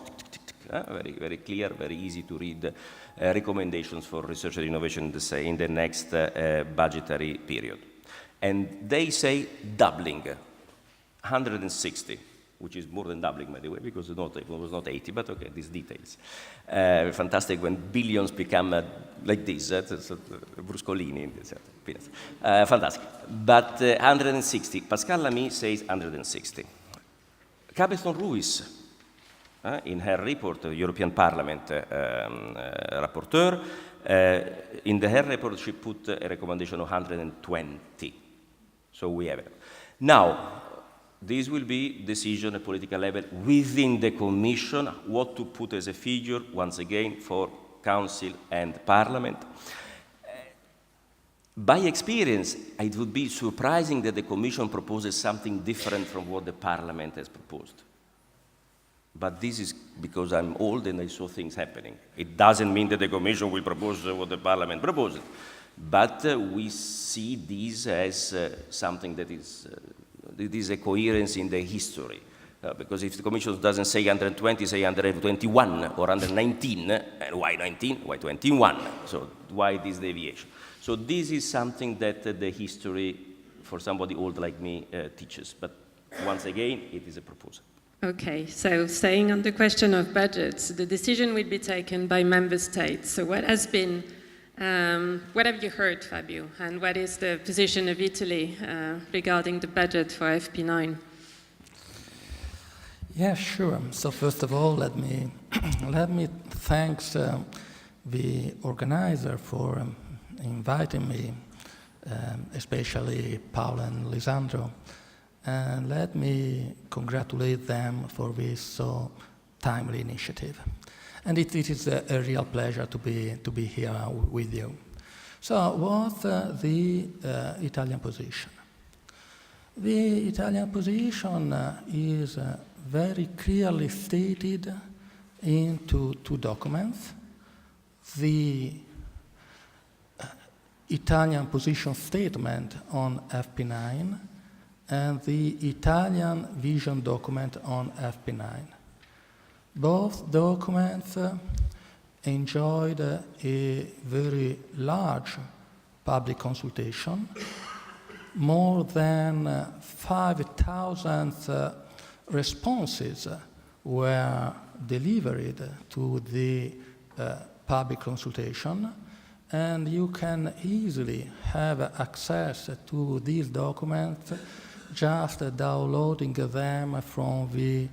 very, very clear, very easy to read recommendations for research and innovation in the next budgetary period. And they say doubling, 160, which is more than doubling, by the way, because it was not 80, but okay, these details. Fantastic when billions become like this, bruscolini, fantastic. But 160, Pascal Lamy says 160. Cabezón Ruiz, in her report, European Parliament rapporteur, in her report she put a recommendation of 120. So we have it. Now, this will be decision at political level within the Commission, what to put as a figure, once again, for Council and Parliament. By experience, it would be surprising that the Commission proposes something different from what the Parliament has proposed. But this is because I'm old and I saw things happening. It doesn't mean that the Commission will propose what the Parliament proposes. But we see this as something that is a coherence in the history. Because if the Commission doesn't say 120, say 121 or 119, and why 19? Why 21? So why this deviation? So this is something that the history, for somebody old like me, teaches. But once again, it is a proposal. Okay, so staying on the question of budgets, the decision will be taken by member states. So what have you heard, Fabio, and what is the position of Italy regarding the budget for FP9? Yeah, sure. So first of all, let me thank the organizer for inviting me, especially Paolo and Lisandro. And let me congratulate them for this so timely initiative. And it is a real pleasure to be here with you. So what's the Italian position? The Italian position is very clearly stated in two documents. The Italian position statement on FP9 and the Italian vision document on FP9. Both documents enjoyed a very large public consultation. More than 5,000 responses were delivered to the public consultation, and you can easily have access to these documents just downloading them from the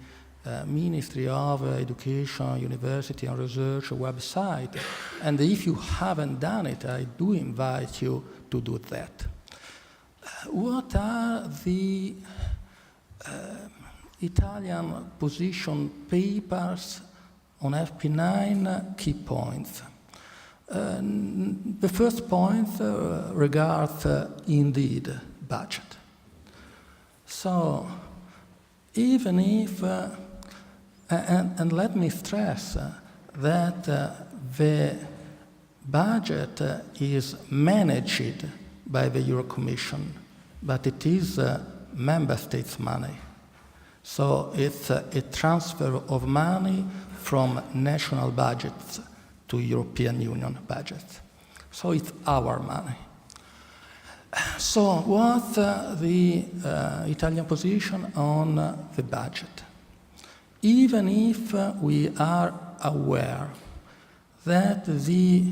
Ministry of Education, University and Research website. And if you haven't done it, I do invite you to do that. What are the Italian position papers on FP9 key points? The first point regards indeed budget. So even if, and let me stress that the budget is managed by the Euro Commission, but it is member states' money. So it's a transfer of money from national budgets to European Union budgets. So it's our money. So what's the Italian position on the budget? Even if we are aware that the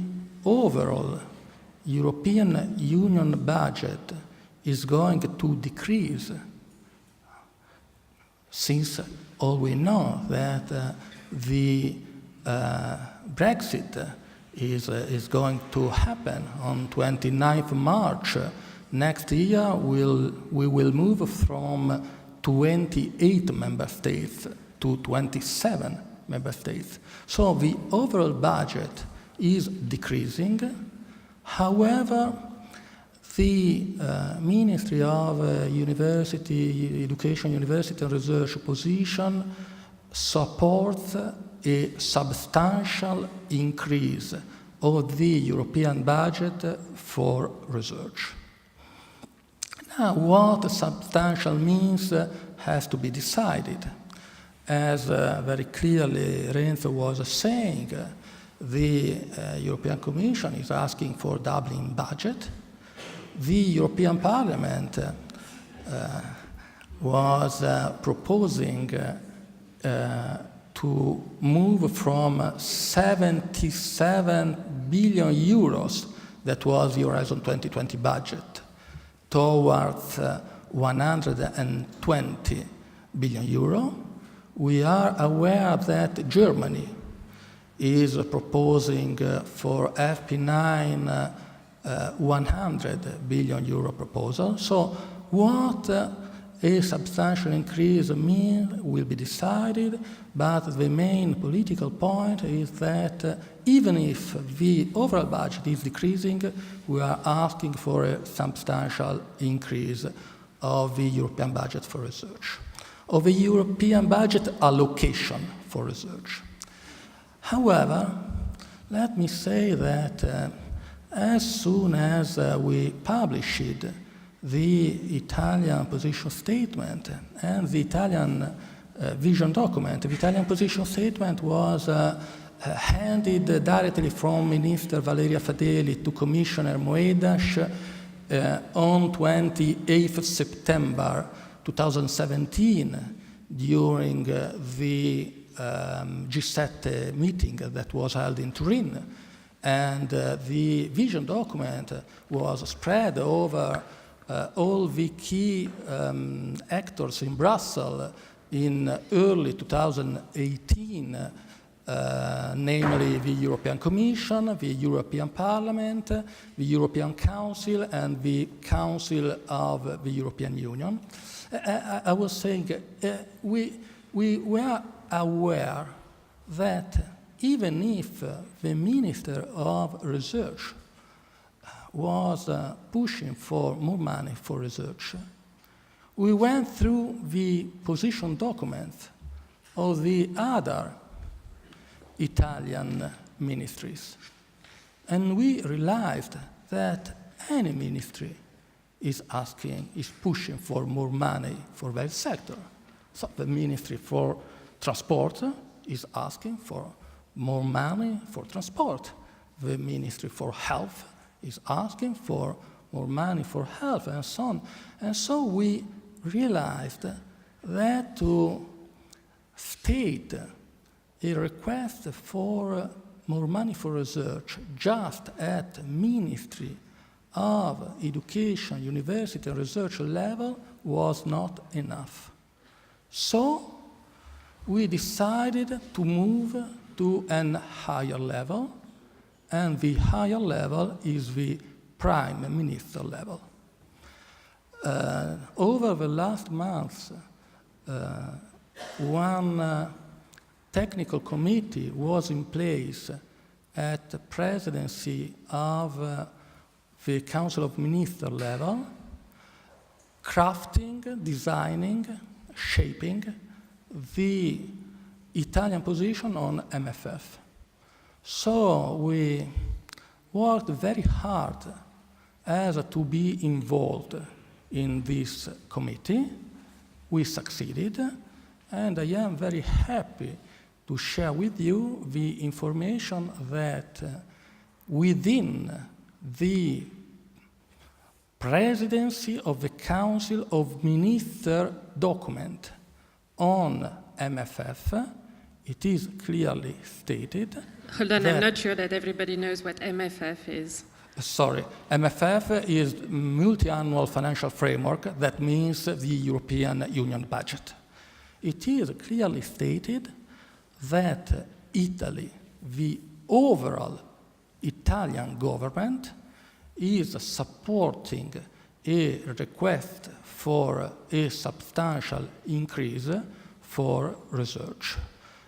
overall European Union budget is going to decrease, since all we know that the Brexit is going to happen on 29th March. Next year, we will move from 28 member states to 27 member states. So the overall budget is decreasing. However, the Ministry of Education, University and Research position supports a substantial increase of the European budget for research. Now, what substantial means has to be decided. As very clearly Renzo was saying, the European Commission is asking for doubling budget. The European Parliament was proposing to move from 77 billion euros, that was the Horizon 2020 budget, towards 120 billion euro. We are aware that Germany is proposing for FP9 100 billion euro proposal. So what a substantial increase means will be decided, but the main political point is that even if the overall budget is decreasing, we are asking for a substantial increase of the European budget for research, of the European budget allocation for research. However, let me say that as soon as we published the Italian position statement and the Italian vision document, the Italian position statement was handed directly from Minister Valeria Fedeli to Commissioner Moedas on 28th September 2017 during the G7 meeting that was held in Turin. And the vision document was spread over all the key actors in Brussels in early 2018, namely the European Commission, the European Parliament, the European Council, and the Council of the European Union. I was saying we were aware that even if the Minister of Research was pushing for more money for research, we went through the position documents of the other Italian ministries, and we realized that any ministry is pushing for more money for their sector. So the Ministry for Transport is asking for more money for transport. The Ministry for Health is asking for more money for health, and so on. And so we realized that to state a request for more money for research just at Ministry of Education, University and Research level was not enough. So we decided to move to a higher level, and the higher level is the Prime Minister level. Over the last months, one technical committee was in place at the presidency of the Council of Ministers level, crafting, designing, shaping the Italian position on MFF. So we worked very hard as to be involved in this committee. We succeeded, and I am very happy to share with you the information that within the presidency of the Council of Ministers document on MFF, it is clearly stated. Hold on, I'm not sure that everybody knows what MFF is. Sorry, MFF is multi-annual financial framework. That means the European Union budget. It is clearly stated that Italy, the overall Italian government, is supporting a request for a substantial increase for research.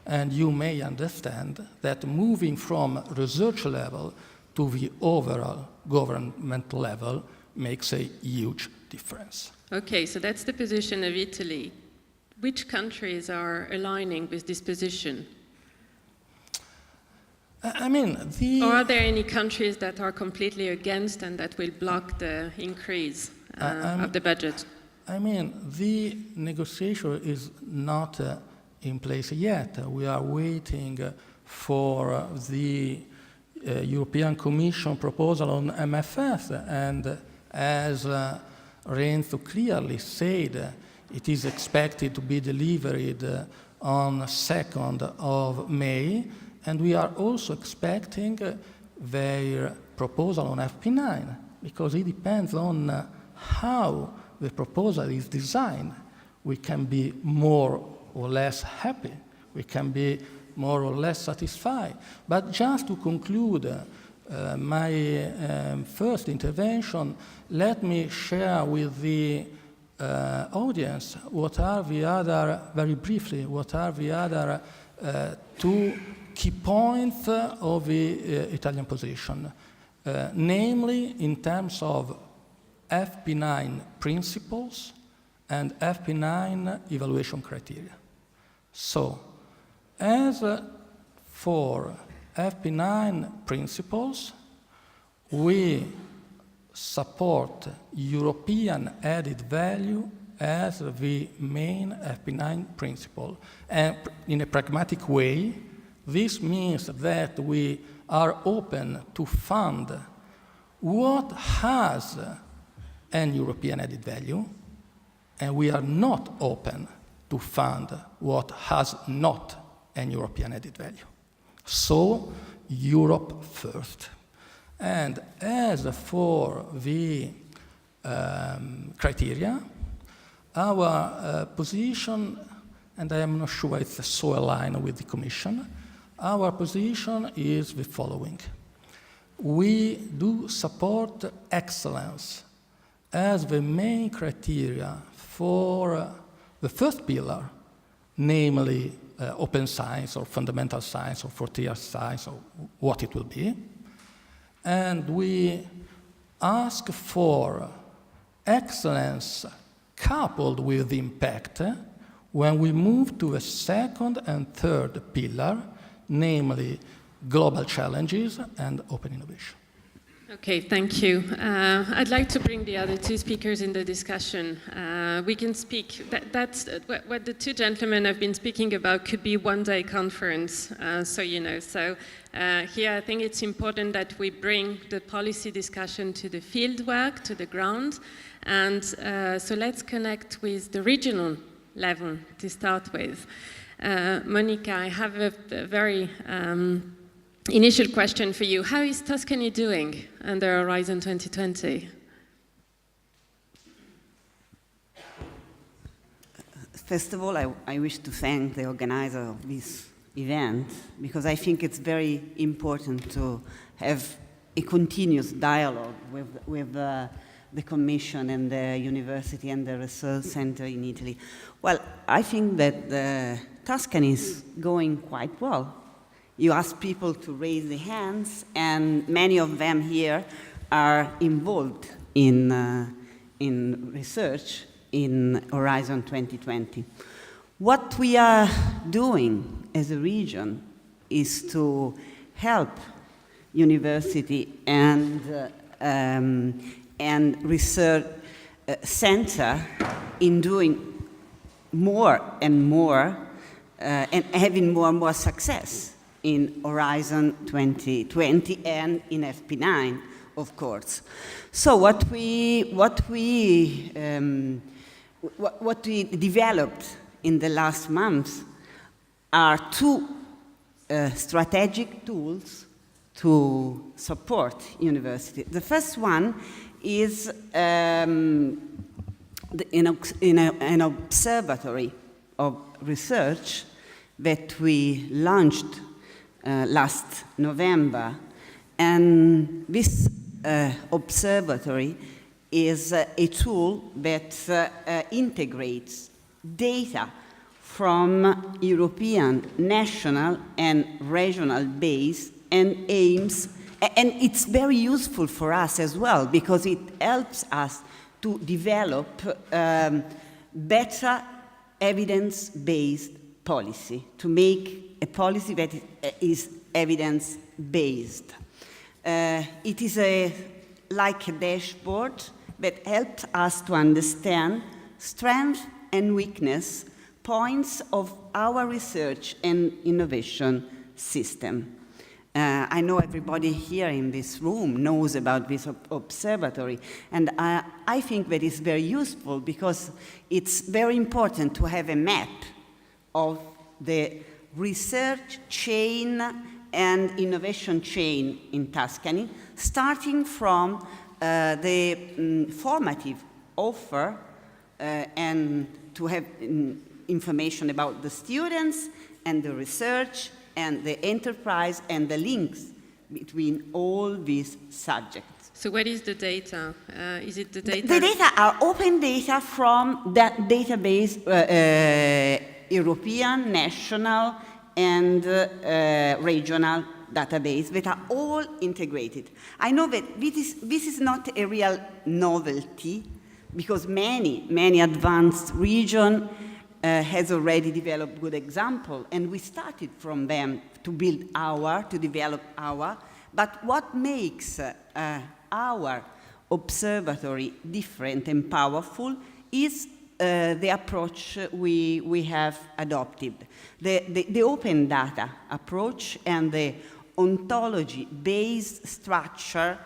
And you may understand that moving from research level to the overall government level makes a huge difference. Okay, so that's the position of Italy. Which countries are aligning with this position? Or are there any countries that are completely against and that will block the increase of the budget? The negotiation is not in place yet. We are waiting for the European Commission proposal on MFF, and as Renzo clearly said, it is expected to be delivered on 2nd of May, and we are also expecting their proposal on FP9, because it depends on how the proposal is designed. We can be more or less happy. We can be more or less satisfied. But just to conclude my first intervention, let me share with the audience very briefly, what are the other two key points of the Italian position, namely in terms of FP9 principles and FP9 evaluation criteria. So, as for FP9 principles, we support European added value as the main FP9 principle. And in a pragmatic way, this means that we are open to fund what has an European added value, and we are not open to fund what has not an European added value. So, Europe first. And as for the criteria, our position, and I am not sure it's so aligned with the Commission, our position is the following. We do support excellence as the main criteria for the first pillar, namely open science or fundamental science or frontier science or what it will be. And we ask for excellence coupled with impact when we move to the second and third pillar, namely global challenges and open innovation. Okay, thank you. I'd like to bring the other two speakers in the discussion. We can speak, that's what the two gentlemen have been speaking about could be one-day conference, so you know. So here I think it's important that we bring the policy discussion to the field work, to the ground, and so let's connect with the regional level to start with. Monica, I have a very initial question for you. How is Tuscany doing under Horizon 2020? First of all, I wish to thank the organizer of this event, because I think it's very important to have a continuous dialogue with the Commission and the university and the research center in Italy. Well, I think that Tuscany is going quite well. You ask people to raise their hands, and many of them here are involved in research in Horizon 2020. What we are doing as a region is to help university and research center in doing more and more and having more and more success in Horizon 2020 and in FP9, of course. So what we developed in the last months are two strategic tools to support university. The first one is an observatory of research that we launched last November, and this observatory is a tool that integrates data from European, national, and regional base and aims, and it's very useful for us as well because it helps us to develop better evidence-based policy, to make a policy that is evidence-based. It is like a dashboard that helps us to understand strength and weakness points of our research and innovation system. I know everybody here in this room knows about this observatory, and I think that it's very useful because it's very important to have a map of the research chain and innovation chain in Tuscany, starting from the formative offer and to have information about the students and the research and the enterprise and the links between all these subjects. So what is the data? Is it the data? The data are open data from that database, European, national, and regional database that are all integrated. I know that this is not a real novelty because many advanced regions has already developed good example, and we started from them to develop our. But what makes our observatory different and powerful is the approach we have adopted. The open data approach and the ontology-based structure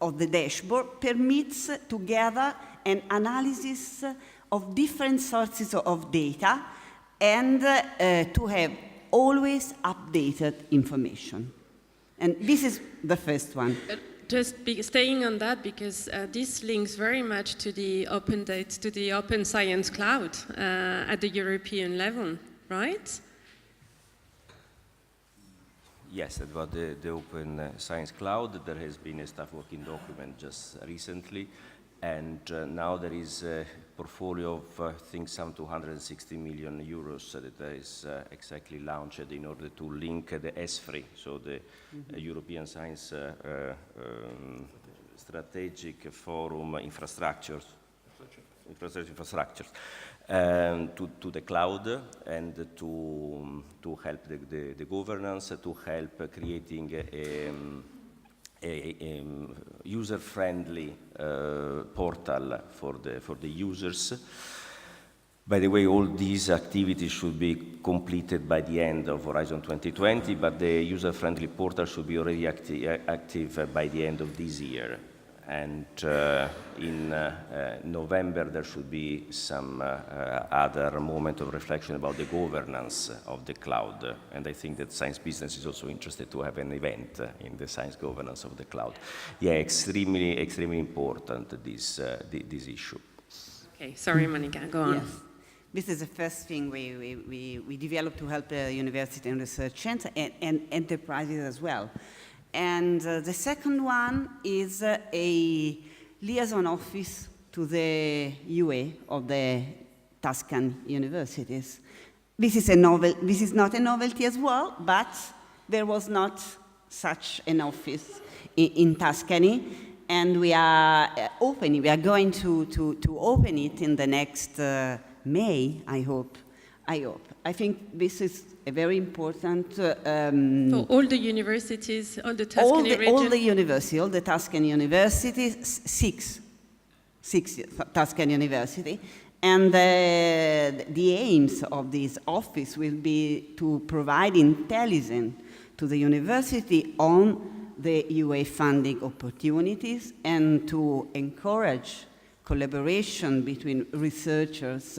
of the dashboard permits to gather an analysis of different sources of data and to have always updated information. And this is the first one. Staying on that, because this links very much to the open data, to the open science cloud at the European level, right? Yes, about the Open Science Cloud, there has been a staff working document just recently, and now there is a portfolio of, I think, some 260 million euros that is exactly launched in order to link the ESFRI, so the European Science Strategic Forum infrastructures, to the cloud, and to help the governance, to help creating a user-friendly portal for the users. By the way, all these activities should be completed by the end of Horizon 2020, but the user-friendly portal should be already active by the end of this year. And in November, there should be some other moment of reflection about the governance of the cloud. And I think that science business is also interested to have an event in the science governance of the cloud. Yeah, extremely important, this issue. Okay, sorry, Monica, go on. Yes. This is the first thing we developed to help the university and research center and enterprises as well. And the second one is a liaison office to the UA of the Tuscan universities. This is not a novelty as well, but there was not such an office in Tuscany, and we are going to open it in the next May, I hope, I hope. I think this is a very important... For all the universities, all the Tuscany region? All the Tuscany universities, six Tuscany university. And the aims of this office will be to provide intelligence to the university on the UA funding opportunities and to encourage collaboration between researchers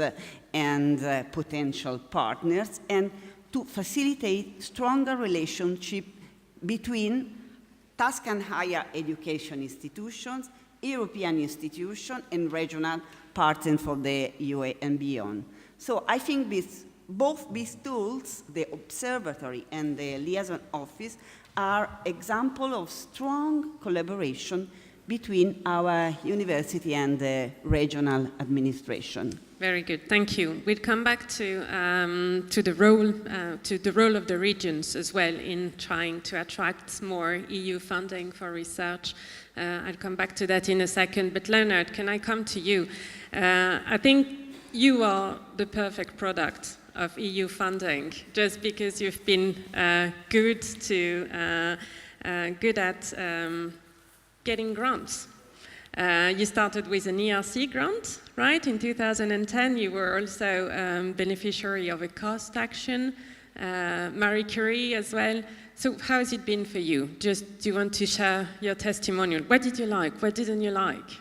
and potential partners, and to facilitate stronger relationship between Tuscan higher education institutions, European institutions, and regional partners for the UA and beyond. So I think both these tools, the observatory and the liaison office, are examples of strong collaboration between our university and the regional administration. Very good, thank you. We'll come back to the role of the regions as well in trying to attract more EU funding for research. I'll come back to that in a second. But Leonard, can I come to you? I think you are the perfect product of EU funding, just because you've been good at getting grants. You started with an ERC grant, right? In 2010, you were also beneficiary of a cost action, Marie Curie as well. So how has it been for you? Just, do you want to share your testimonial? What did you like? What didn't you like?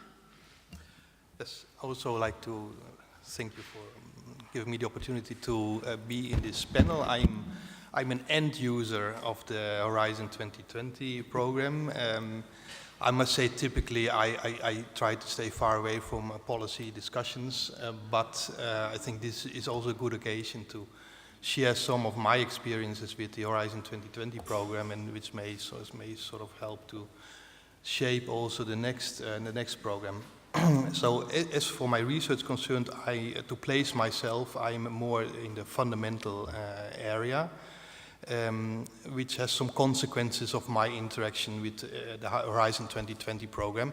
Yes, I also like to thank you for giving me the opportunity to be in this panel. I'm an end user of the Horizon 2020 program. I must say, typically, I try to stay far away from policy discussions, but I think this is also a good occasion to share some of my experiences with the Horizon 2020 program, and which may sort of help to shape also the next program. So, as for my research concerned, to place myself, I'm more in the fundamental area. Which has some consequences of my interaction with the Horizon 2020 program,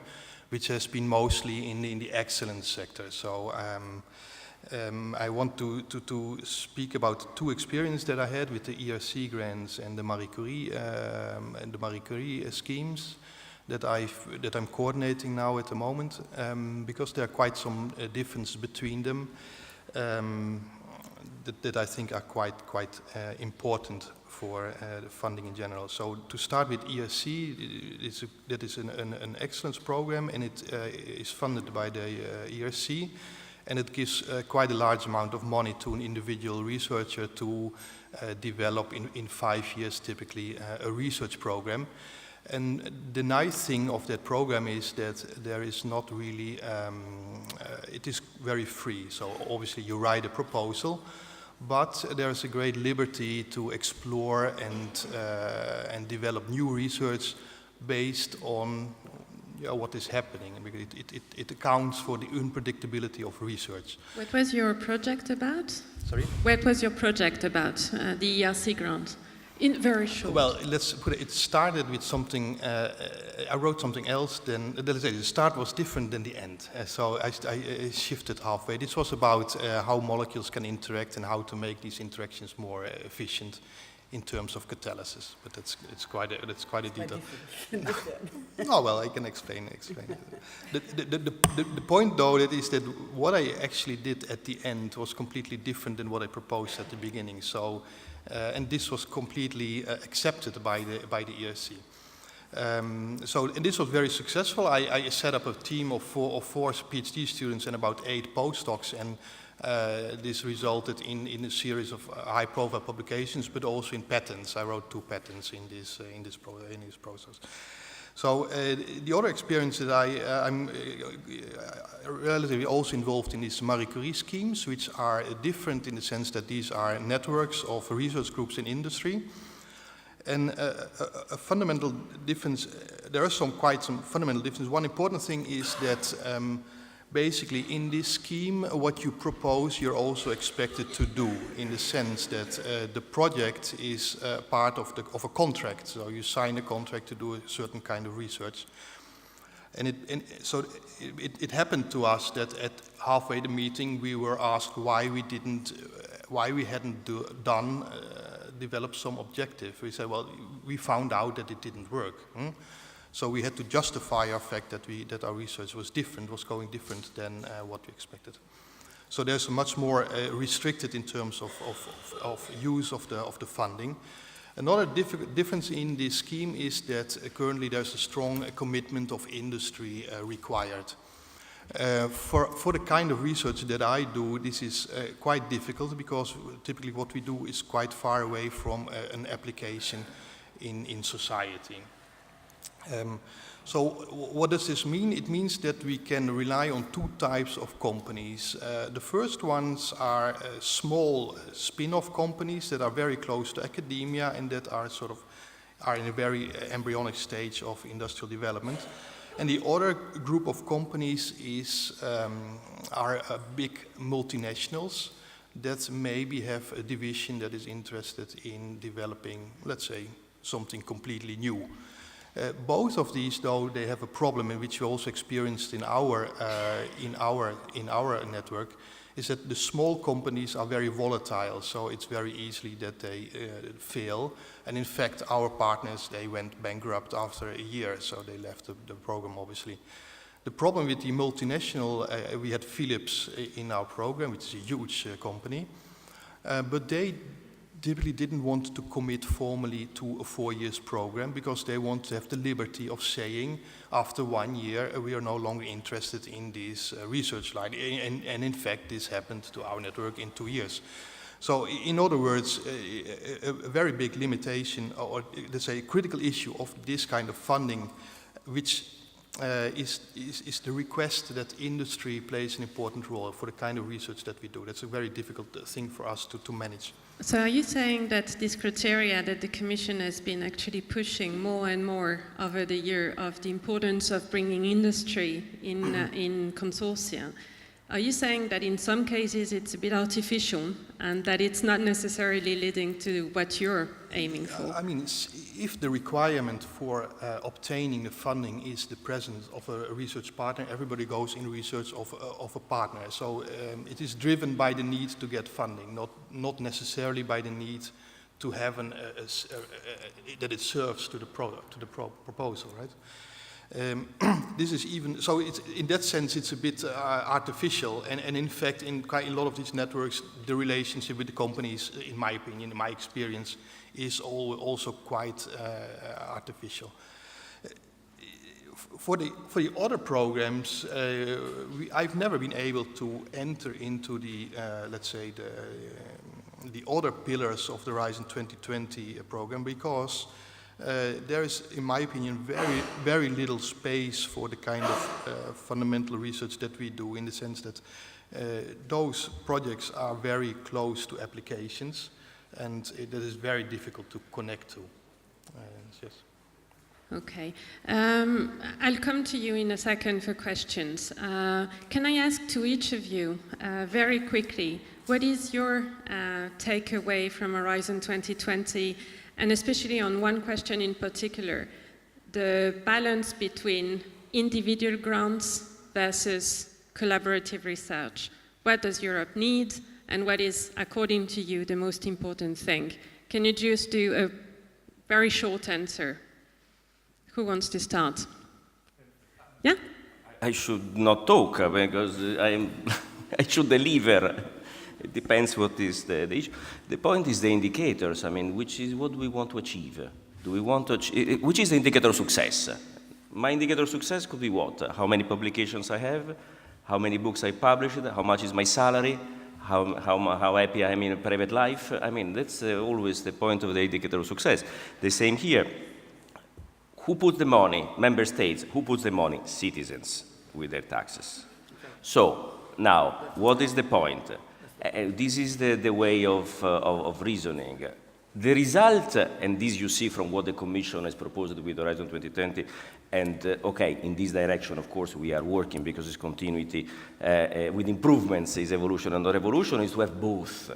which has been mostly in the excellence sector. So I want to speak about two experiences that I had with the ERC grants and the Marie Curie schemes that I'm coordinating now at the moment, because there are quite some differences between them that I think are quite important for the funding in general. So to start with ERC, that is an excellence program, and it is funded by the ERC, and it gives quite a large amount of money to an individual researcher to develop in 5 years typically a research program. And the nice thing of that program is that there is not really, it is very free. So obviously you write a proposal, but there is a great liberty to explore and develop new research based on what is happening, because it accounts for the unpredictability of research. What was your project about? Sorry? What was your project about, the ERC grant? In very short. Well, let's put it, it started with something, I wrote something else, then let's say the start was different than the end. So I shifted halfway. This was about how molecules can interact and how to make these interactions more efficient in terms of catalysis. But that's quite a detail. Oh, well, I can explain it. The point, though, that is that what I actually did at the end was completely different than what I proposed at the beginning. So. And this was completely accepted by the ERC. So and this was very successful. I set up a team of four PhD students and about 8 postdocs, and this resulted in a series of high-profile publications, but also in patents. I wrote 2 patents in this process. So the other experience that I'm relatively also involved in these Marie Curie schemes, which are different in the sense that these are networks of research groups in industry. And a fundamental difference, there are quite some fundamental differences. One important thing is that basically in this scheme, what you propose, you're also expected to do, in the sense that the project is part of a contract. So you sign a contract to do a certain kind of research. And so it happened to us that at halfway the meeting we were asked why why we hadn't developed some objective. We said, well, we found out that it didn't work. So we had to justify our fact that our research was going different than what we expected. So there's much more restricted in terms of use of the funding. Another difference in this scheme is that currently there's a strong commitment of industry required. For the kind of research that I do, this is quite difficult because typically what we do is quite far away from an application in society. So what does this mean? It means that we can rely on two types of companies. The first ones are small spin-off companies that are very close to academia and that are in a very embryonic stage of industrial development. And the other group of companies are big multinationals that maybe have a division that is interested in developing, let's say, something completely new. Both of these, though, they have a problem, in which we also experienced in our network, is that the small companies are very volatile, so it's very easily that they fail. And in fact, our partners, they went bankrupt after a year, so they left the program, obviously. The problem with the multinational, we had Philips in our program, which is a huge company, but they typically didn't want to commit formally to a 4-year program because they want to have the liberty of saying after 1 year we are no longer interested in this research line. And in fact this happened to our network in 2 years. So in other words, a very big limitation, or let's say a critical issue of this kind of funding, which is the request that industry plays an important role for the kind of research that we do. That's a very difficult thing for us to manage. So are you saying that this criteria that the Commission has been actually pushing more and more over the year of the importance of bringing industry in consortia, are you saying that in some cases it's a bit artificial and that it's not necessarily leading to what you're aiming for? I mean, if the requirement for obtaining the funding is the presence of a research partner, everybody goes in research of a partner. So it is driven by the need to get funding, not necessarily by the need to have that it serves to the proposal, right? This is even so. In that sense, it's a bit artificial, and in fact, in a lot of these networks, the relationship with the companies, in my opinion, in my experience, is also quite artificial. For the other programs, I've never been able to enter into the let's say the other pillars of the Horizon 2020 program because. There is, in my opinion, very little space for the kind of fundamental research that we do, in the sense that those projects are very close to applications, and that is very difficult to connect to. Yes. Okay. I'll come to you in a second for questions. Can I ask to each of you, very quickly, what is your takeaway from Horizon 2020? And especially on one question in particular, the balance between individual grants versus collaborative research. What does Europe need, and what is, according to you, the most important thing? Can you just do a very short answer? Who wants to start? Yeah? I should not talk because I should deliver. It depends what is the issue. The point is the indicators, I mean, which is what we want to achieve. Do we want to achieve, which is the indicator of success? My indicator of success could be what? How many publications I have, how many books I published, how much is my salary, how happy I am in a private life. I mean, that's always the point of the indicator of success. The same here. Who puts the money? Member states. Who puts the money? Citizens with their taxes. So, now, what is the point? This is the way of reasoning. The result, and this you see from what the Commission has proposed with Horizon 2020, and okay, in this direction, of course, we are working because it's continuity with improvements, is evolution and not revolution, is to have both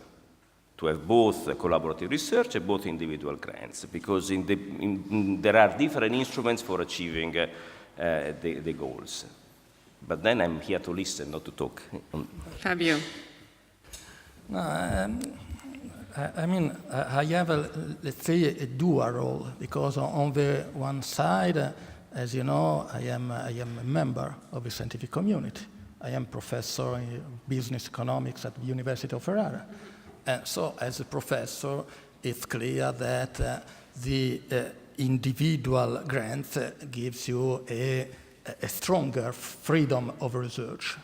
collaborative research and both individual grants, because there are different instruments for achieving the goals. But then I'm here to listen, not to talk. Fabio. No, I mean, I have, let's say, a dual role, because on the one side, as you know, I am a member of the scientific community. I am professor in business economics at the University of Ferrara. And so, as a professor, it's clear that the individual grant gives you a stronger freedom of research.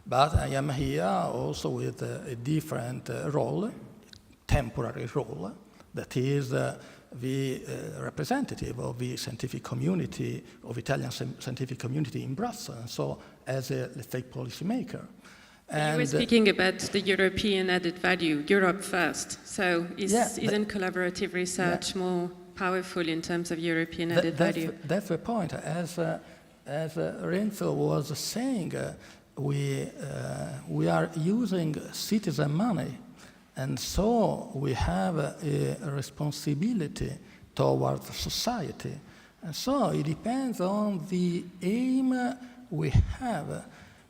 But I am here also with a different role, temporary role, that is the representative of the scientific community, of Italian scientific community in Brussels, and so as a, let's say, policymaker. You were speaking about the European added value, Europe first. So isn't collaborative research more powerful in terms of European added value? That's the point. As Renzo was saying, we are using citizen money, and so we have a responsibility towards society. And so it depends on the aim we have.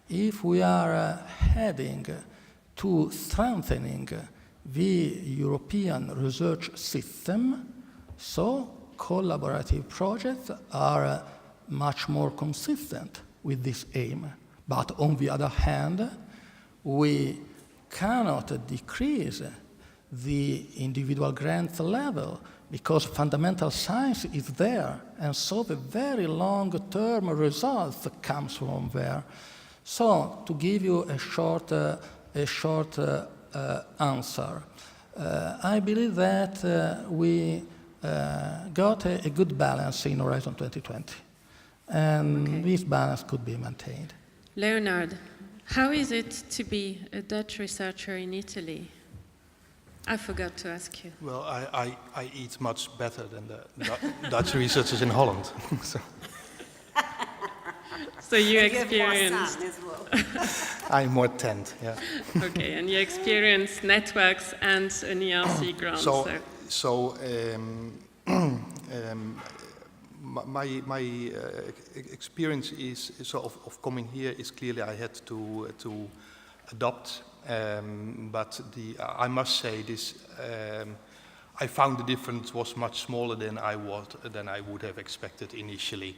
If we are heading to strengthening the European research system, so collaborative projects are much more consistent with this aim. But on the other hand, we cannot decrease the individual grant level, because fundamental science is there, and so the very long-term results comes from there. So, to give you a short answer, I believe that we got a good balance in Horizon 2020, and this balance could be maintained. Leonard, how is it to be a Dutch researcher in Italy? I forgot to ask you. Well, I eat much better than the Dutch researchers in Holland. So you experienced... I'm more tanned, yeah. Okay, and you experienced networks and an ERC grant. My experience is of coming here is clearly I had to adopt, but I must say this. I found the difference was much smaller than I would have expected initially.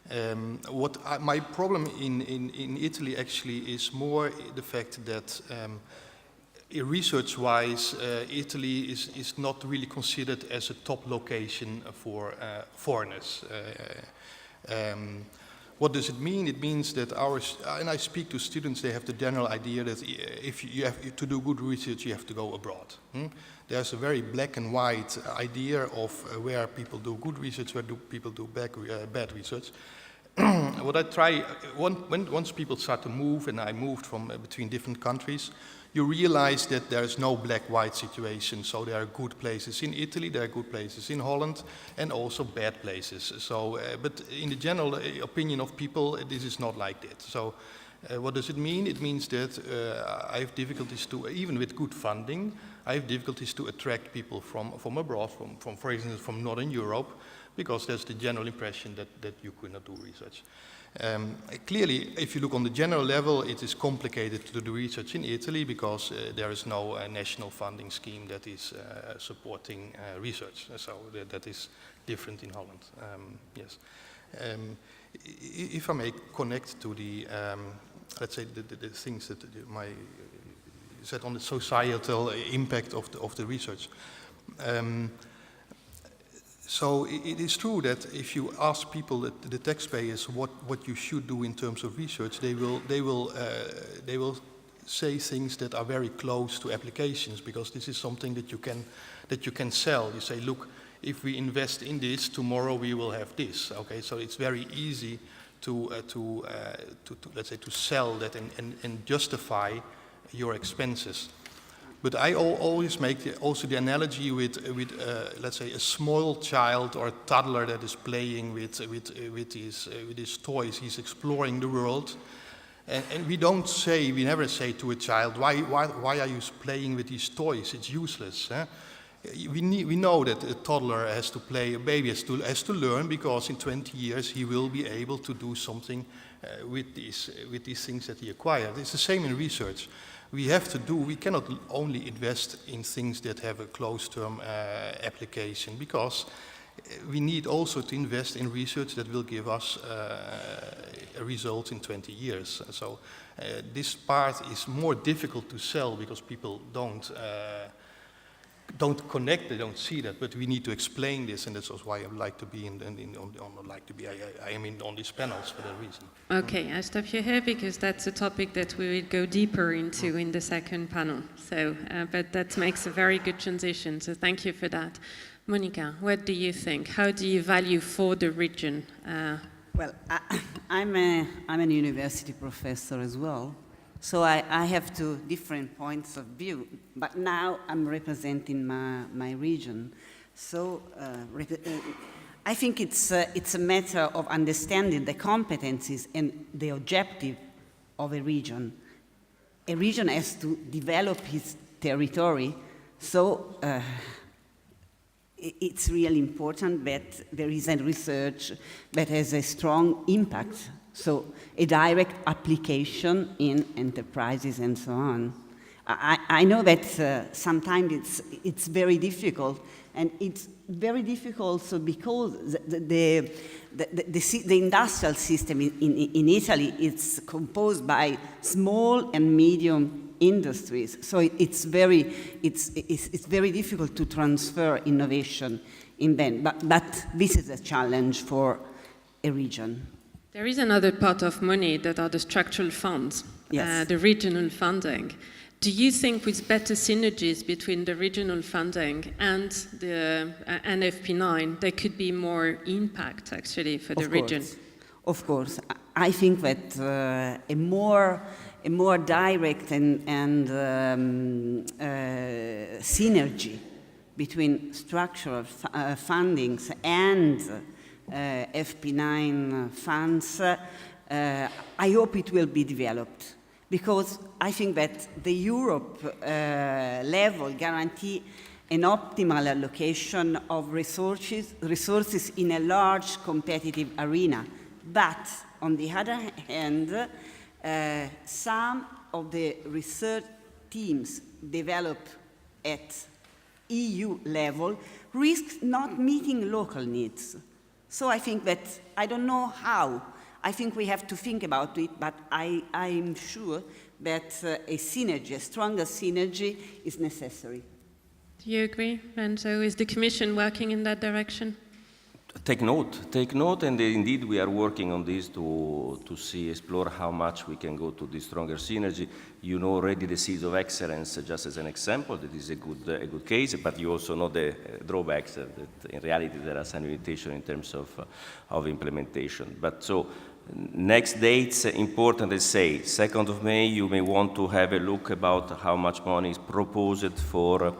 My problem in Italy actually is more the fact that research-wise, Italy is not really considered as a top location for foreigners. What does it mean? It means that and I speak to students, they have the general idea that if you have to do good research, you have to go abroad. There's a very black and white idea of where people do good research, where do people do bad research. What I try, once people start to move, and I moved from between different countries, you realize that there is no black-white situation. So there are good places in Italy, there are good places in Holland, and also bad places. So, but in the general opinion of people, this is not like that. So what does it mean? It means that I have difficulties to, even with good funding, I have difficulties to attract people from abroad, from for instance, from Northern Europe, because there's the general impression that you could not do research. Clearly, if you look on the general level, it is complicated to do research in Italy because there is no national funding scheme that is supporting research. So that is different in Holland. Yes. If I may connect to the, let's say, the things that you said on the societal impact of the research. So it is true that if you ask people, the taxpayers, what you should do in terms of research, they will say things that are very close to applications, because this is something that you can sell. You say, look, if we invest in this, tomorrow we will have this. Okay, so it's very easy to let's say to sell that and justify your expenses. But I always make also the analogy with let's say, a small child or a toddler that is playing with his toys. He's exploring the world, and we never say to a child, why are you playing with these toys? It's useless. Eh? We know that a toddler has to play, a baby has to learn, because in 20 years he will be able to do something with these things that he acquired. It's the same in research. we cannot only invest in things that have a close-term application, because we need also to invest in research that will give us a result in 20 years. So this part is more difficult to sell because people don't connect, they don't see that. But we need to explain this, and that's also why I would like to be I am on these panels for that reason. Okay, I stop you here because that's a topic that we will go deeper into in the second panel. So, but that makes a very good transition. So thank you for that. Monica, what do you think? How do you value for the region? Well, I'm a university professor as well, so I have two different points of view, but now I'm representing my region. So I think it's a matter of understanding the competencies and the objective of a region. A region has to develop its territory, so it's really important that there is a research that has a strong impact, so a direct application in enterprises and so on. I know that sometimes it's very difficult, and it's very difficult also because the industrial system in Italy is composed by small and medium industries, so it's very difficult to transfer innovation in them. But this is a challenge for a region. There is another pot of money that are the structural funds, yes. The regional funding. Do you think with better synergies between the regional funding and the NFP9, there could be more impact actually for the region? Of course. I think that a more direct and synergy between structural fundings and FP9 funds, I hope it will be developed, because I think that the Europe level guarantee an optimal allocation of resources in a large competitive arena. But on the other hand, some of the research teams developed at EU level risk not meeting local needs. So I think that, I don't know how, I think we have to think about it, but I'm sure that a stronger synergy is necessary. Do you agree, Renzo? Is the Commission working in that direction? Take note, and indeed we are working on this to explore how much we can go to this stronger synergy. You know already the Seeds of Excellence, just as an example, that is a good case, but you also know the drawbacks, that in reality there are some limitations in terms of implementation. But so, next dates, important to say, 2nd of May, you may want to have a look about how much money is proposed for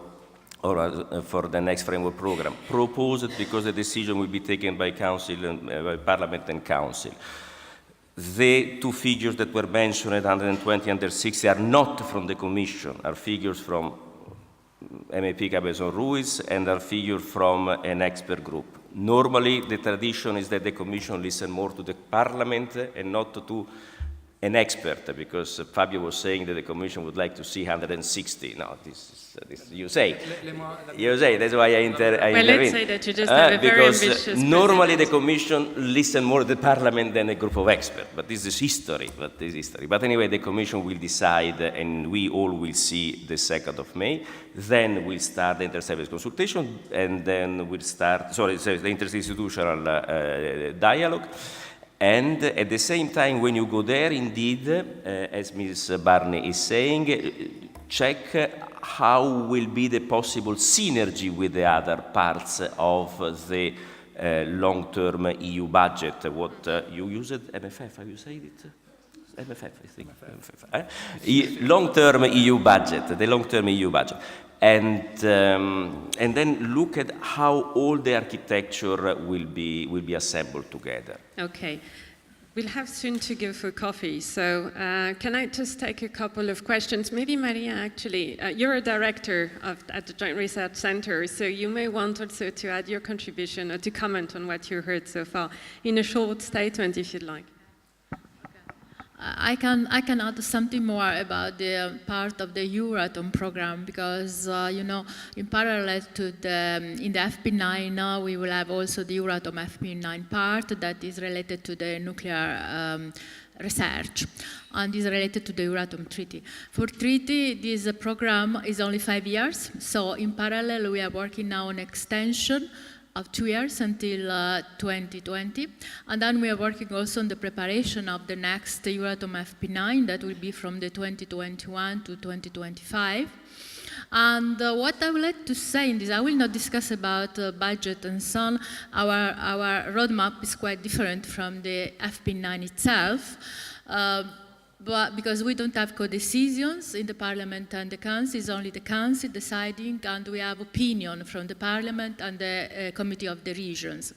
the next framework program. Proposed because the decision will be taken by Council and by Parliament and Council. The two figures that were mentioned, 120 and 160, are not from the Commission, are figures from MEP Cabezon Ruiz and are figures from an expert group. Normally, the tradition is that the Commission listens more to the Parliament and not to an expert, because Fabio was saying that the Commission would like to see 160. No, this you say, that's why I intervene. Well, let's say that you just have a very ambitious because normally president. the Commission listens more to the Parliament than a group of experts, but this is history. But anyway, the Commission will decide, and we all will see the 2nd of May. Then we'll start the inter-service consultation, and then we'll start, the interinstitutional dialogue. And at the same time, when you go there, indeed, as Ms. Barney is saying, check how will be the possible synergy with the other parts of the long-term EU budget. What you used, MFF, have you said it? MFF, I think. MFF, long-term EU budget, the long-term EU budget. And then look at how all the architecture will be assembled together. Okay. We'll have soon to go for coffee, so can I just take a couple of questions? Maybe Maria, actually, you're a director at the Joint Research Center, so you may want also to add your contribution or to comment on what you heard so far in a short statement, if you'd like. I can add something more about the part of the Euratom program, because in parallel to in the FP9 now we will have also the Euratom FP9 part that is related to the nuclear research and is related to the Euratom Treaty. For Treaty, this program is only 5 years, so in parallel we are working now on extension of 2 years until 2020, and then we are working also on the preparation of the next Euratom FP9 that will be from the 2021 to 2025. And what I would like to say in this, I will not discuss about budget and so on. Our roadmap is quite different from the FP9 itself, but because we don't have co-decisions in the Parliament and the Council, it's only the Council deciding, and we have opinion from the Parliament and the Committee of the Regions.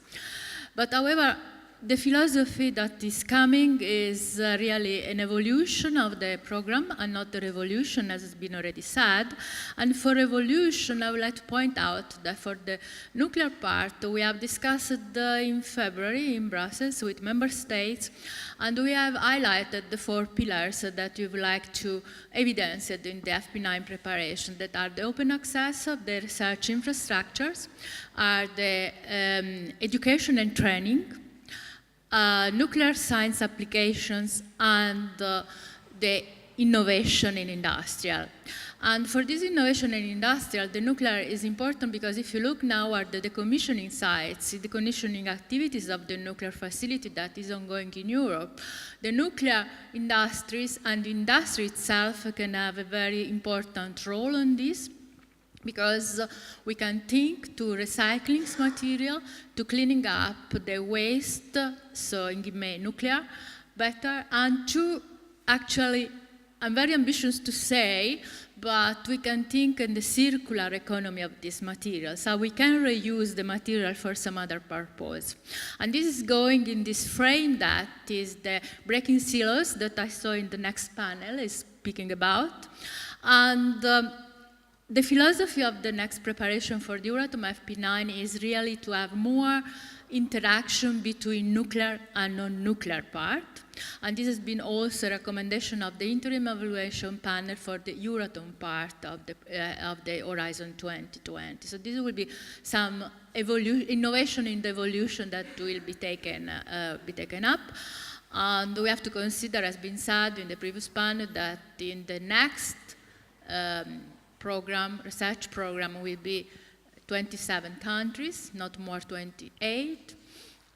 But however, the philosophy that is coming is really an evolution of the program and not a revolution, as has been already said. And for evolution, I would like to point out that for the nuclear part, we have discussed in February in Brussels with member states, and we have highlighted the 4 pillars that we would like to evidence in the FP9 preparation, that are the open access of the research infrastructures, are the education and training, nuclear science applications, and the innovation in industrial. And for this innovation in industrial, the nuclear is important because if you look now at the decommissioning sites, the decommissioning activities of the nuclear facility that is ongoing in Europe, the nuclear industries and the industry itself can have a very important role in this, because we can think to recycling material, to cleaning up the waste, so in nuclear, better, and to actually, I'm very ambitious to say, but we can think in the circular economy of this material, so we can reuse the material for some other purpose. And this is going in this frame that is the breaking silos that I saw in the next panel is speaking about. And the philosophy of the next preparation for the Euratom FP9 is really to have more interaction between nuclear and non-nuclear part. And this has been also a recommendation of the interim evaluation panel for the Euratom part of the Horizon 2020. So this will be some innovation in the evolution that will be taken up. And we have to consider, as been said in the previous panel, that in the next research program will be 27 countries, not more 28.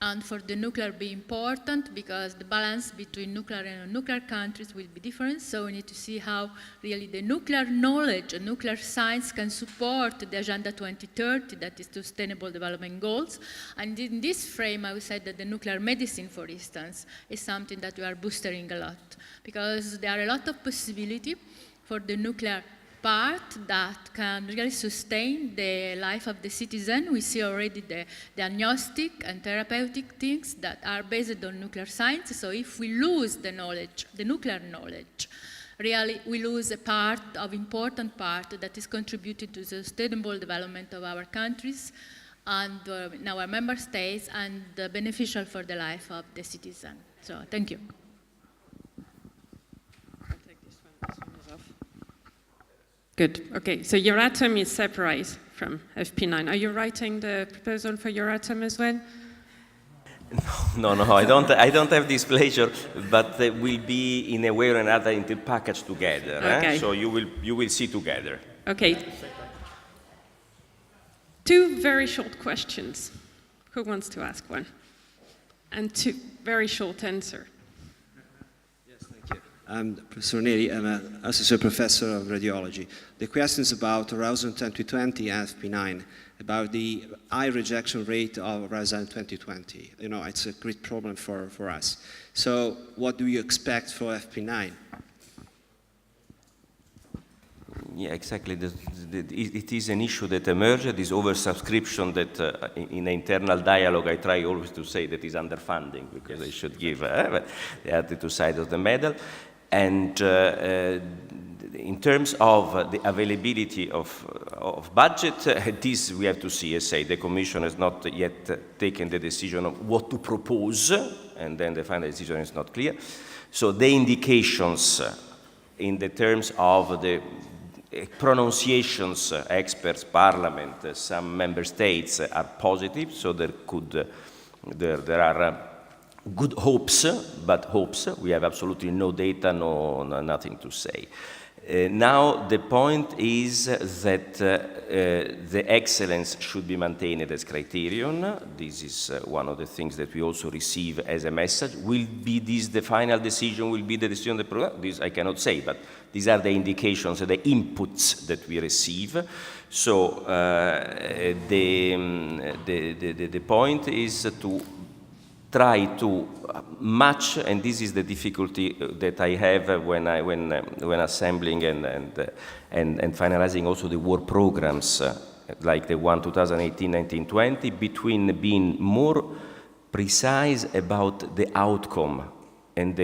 And for the nuclear be important because the balance between nuclear and non-nuclear countries will be different. So we need to see how really the nuclear knowledge and nuclear science can support the Agenda 2030, that is Sustainable Development Goals. And in this frame, I would say that the nuclear medicine, for instance, is something that we are boosting a lot, because there are a lot of possibility for the nuclear part that can really sustain the life of the citizen. We see already the diagnostic and therapeutic things that are based on nuclear science. So if we lose the knowledge, the nuclear knowledge, really we lose a important part that is contributing to the sustainable development of our countries and in our member states, and beneficial for the life of the citizen. So thank you. Good. Okay, so Euratom is separate from FP9. Are you writing the proposal for Euratom as well? No, I don't have this pleasure, but they will be in a way or another in the package together. Okay. So you will see together. Okay. 2 very short questions. Who wants to ask one? And 2 very short answer. I'm Professor Neri, I'm an associate professor of radiology. The question is about Horizon 2020 and FP9, about the high rejection rate of Horizon 2020. You know, it's a great problem for us. So what do you expect for FP9? Yeah, exactly. It is an issue that emerged, this oversubscription that in the internal dialogue I try always to say that is underfunding, because I should give the other 2 sides of the medal. And in terms of the availability of budget, this we have to see. As I say, the Commission has not yet taken the decision of what to propose, and then the final decision is not clear. So the indications in the terms of the pronunciations, experts, parliament, some member states are positive, so there are good hopes, but hopes. We have absolutely no data, nothing to say. Now the point is that the excellence should be maintained as criterion. This is one of the things that we also receive as a message. Will be this the final decision, will be the decision of the program? This I cannot say, but these are the indications, the inputs that we receive. So the point is to try to match, and this is the difficulty that I have when assembling and finalizing also the work programs, like the one 2018-19-20, between being more precise about the outcome and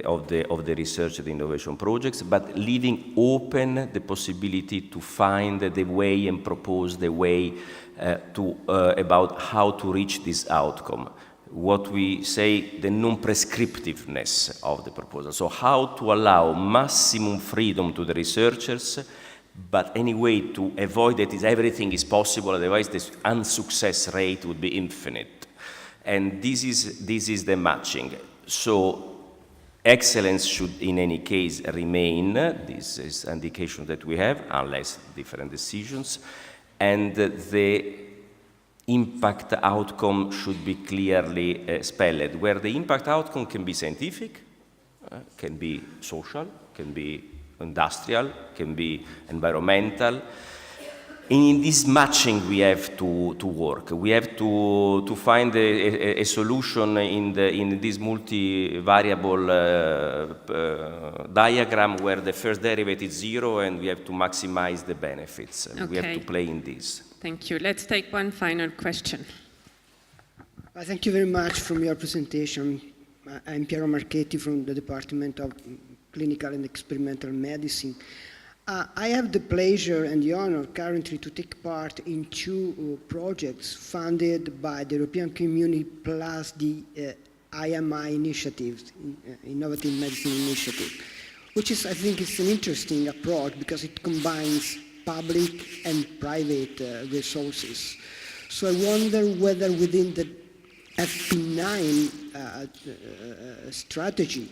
of the research and innovation projects, but leaving open the possibility to find the way and propose the way about how to reach this outcome. What we say, the non-prescriptiveness of the proposal. So how to allow maximum freedom to the researchers, but anyway to avoid that everything is possible, otherwise the unsuccess rate would be infinite. And this is the matching. So excellence should in any case remain, this is an indication that we have, unless different decisions, and the impact outcome should be clearly spelled, where the impact outcome can be scientific, can be social, can be industrial, can be environmental. In this matching we have to work. We have to find a solution in this multivariable diagram where the first derivative is 0 and we have to maximize the benefits. Okay. We have to play in this. Thank you. Let's take one final question. Thank you very much for your presentation. I'm Piero Marchetti from the Department of Clinical and Experimental Medicine. I have the pleasure and the honor currently to take part in 2 projects funded by the European Community plus the IMI initiative, Innovative Medicine Initiative, which is, I think, it's an interesting approach because it combines public and private resources. So I wonder whether within the FP9 strategy,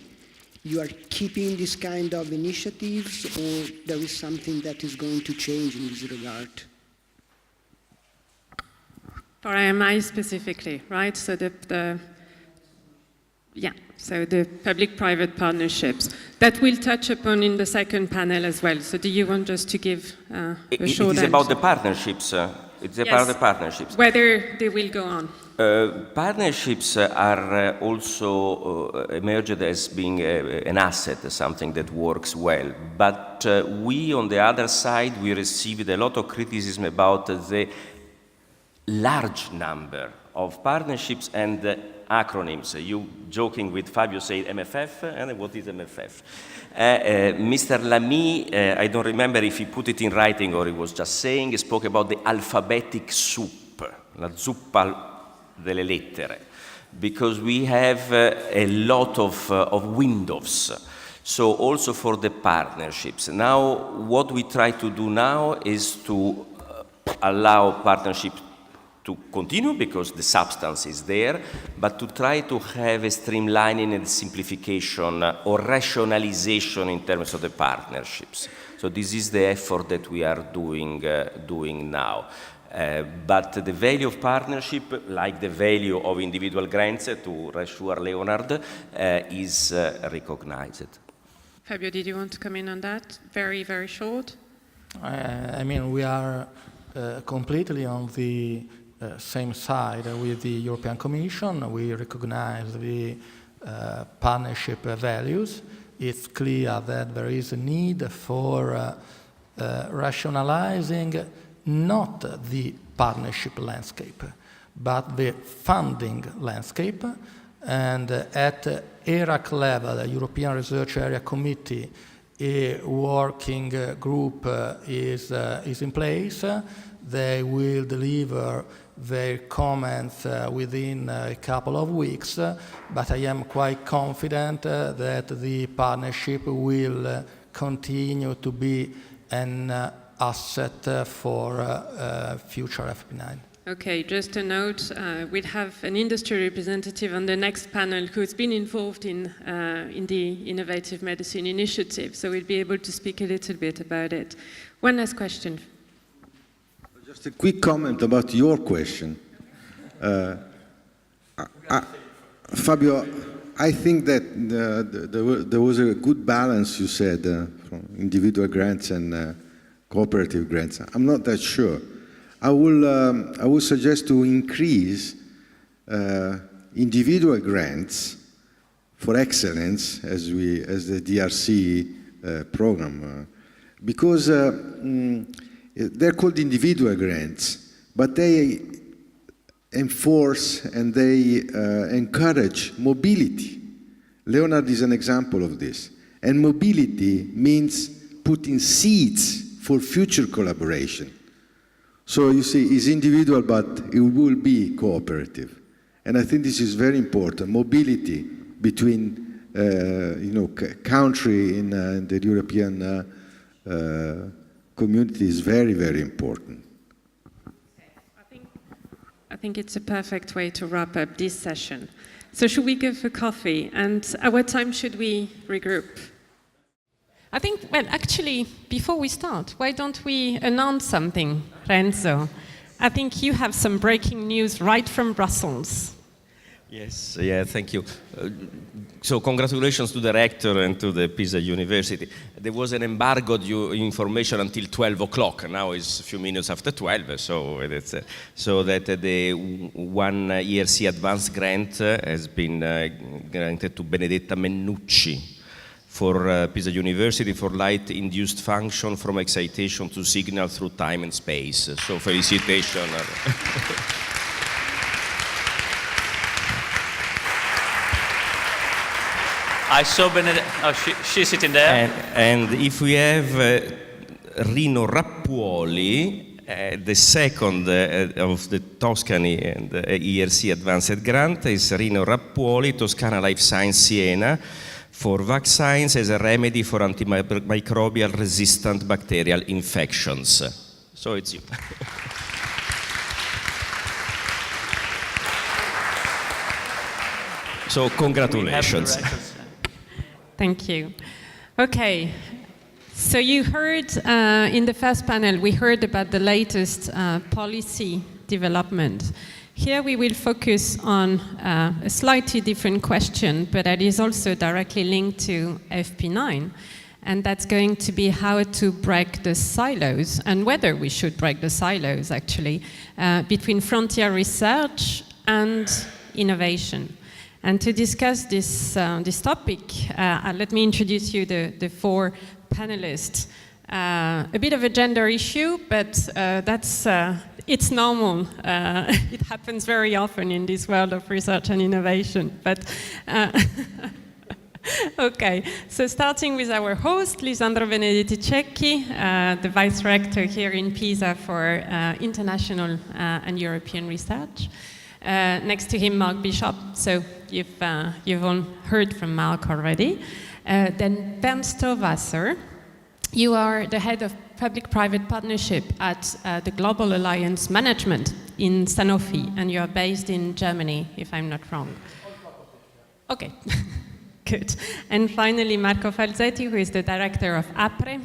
you are keeping this kind of initiatives, or there is something that is going to change in this regard? For IMI specifically, right? So the public-private partnerships that we'll touch upon in the second panel as well. So do you want just to give a short It is about the partnerships. It's about the partnerships. Whether they will go on. Partnerships are also emerged as being an asset, something that works well. But we, on the other side, we received a lot of criticism about the large number of partnerships and acronyms. You joking with Fabio said MFF, and what is MFF? Mr. Lamy, I don't remember if he put it in writing or he was just saying, he spoke about the alphabetic soup, la zuppa delle lettere, because we have a lot of windows. So also for the partnerships. Now, what we try to do now is to allow partnerships to continue because the substance is there, but to try to have a streamlining and simplification or rationalization in terms of the partnerships. So this is the effort that we are doing now. But the value of partnership, like the value of individual grants, to reassure Leonard, is recognized. Fabio, did you want to come in on that? Very, very short. I mean, we are completely on the same side with the European Commission. We recognize the partnership values. It's clear that there is a need for rationalizing not the partnership landscape, but the funding landscape. And at ERAC level, the European Research Area Committee, a working group is in place. They will deliver their comments within a couple of weeks, but I am quite confident that the partnership will continue to be an asset for future FP9. Okay, just a note, we'll have an industry representative on the next panel who's been involved in the Innovative Medicine Initiative, so we'll be able to speak a little bit about it. One last question. Just a quick comment about your question. Fabio, I think that there was a good balance, you said, from individual grants and cooperative grants. I'm not that sure. I will suggest to increase individual grants for excellence as the DRC program, because they're called individual grants, but they enforce and they encourage mobility. Leonard is an example of this. And mobility means putting seeds for future collaboration. So you see, it's individual, but it will be cooperative. And I think this is very important. Mobility between, country in the European community is very, very important. I think it's a perfect way to wrap up this session. So should we go for coffee? And at what time should we regroup? I think, well, actually, before we start, why don't we announce something, Renzo? I think you have some breaking news right from Brussels. Yes, yeah, thank you. So congratulations to the rector and to the Pisa University. There was an embargoed information until 12 o'clock. Now it's a few minutes after 12, so that the 1 ERC advance grant has been granted to Benedetta Mennucci for Pisa University for light-induced function from excitation to signal through time and space. So felicitations. I saw Benedetta. Oh, she's sitting there. And if we have Rino Rappuoli, the second of the Toscany and ERC Advanced Grant is Rino Rappuoli, Toscana Life Science Siena, for vaccines as a remedy for antimicrobial resistant bacterial infections. So it's you. So congratulations. Thank you. Okay, so you heard in the first panel, we heard about the latest policy development. Here we will focus on a slightly different question, but that is also directly linked to FP9. And that's going to be how to break the silos, and whether we should break the silos, actually, between frontier research and innovation. And to discuss this topic, let me introduce you the four panelists. A bit of a gender issue, but it's normal. It happens very often in this world of research and innovation. But okay, so starting with our host, Lisandro Benedetti Cecchi, the Vice Rector here in Pisa for International and European Research. Next to him, Mark Bishop. So you've all heard from Mark already. Then Bernd Stovasser. You are the head of public-private partnership at the Global Alliance Management in Sanofi, and you are based in Germany, if I'm not wrong. Okay, good. And finally, Marco Falzetti, who is the director of Aprile,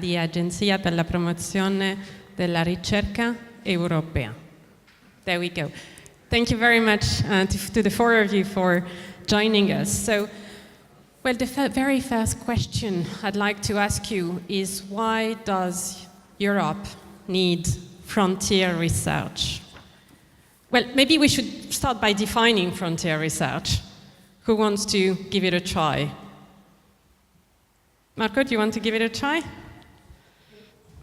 the Agenzia per la Promozione della Ricerca Europea. There we go. Thank you very much to the four of you for joining us. So, well, the very first question I'd like to ask you is, why does Europe need frontier research? Well, maybe we should start by defining frontier research. Who wants to give it a try? Marco, do you want to give it a try?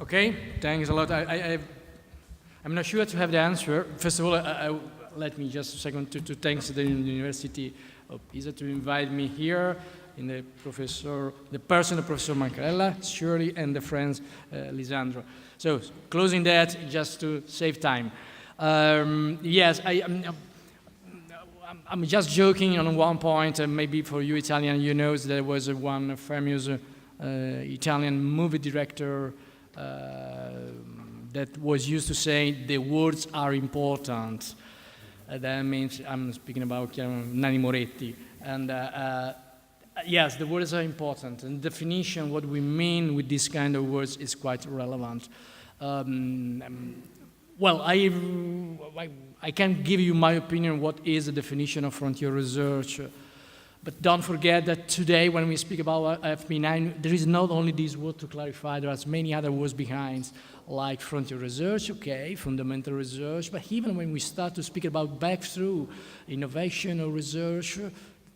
Okay, thanks a lot. I'm not sure to have the answer. First of all, let me just a second to thank the University of Pisa to invite me here, in the person of Professor Mancarella, Shirley, and the friends Lisandro. So, closing that, just to save time. Yes, I'm just joking on one point, maybe for you Italian, you know, there was one famous Italian movie director that was used to say the words are important. That means I'm speaking about Nanni Moretti. And yes, the words are important. And definition, what we mean with this kind of words is quite relevant. Well, I can give you my opinion what is the definition of frontier research. But don't forget that today, when we speak about FP9, there is not only this word to clarify, there are many other words behind, like frontier research, okay, fundamental research, but even when we start to speak about back-through innovation or research,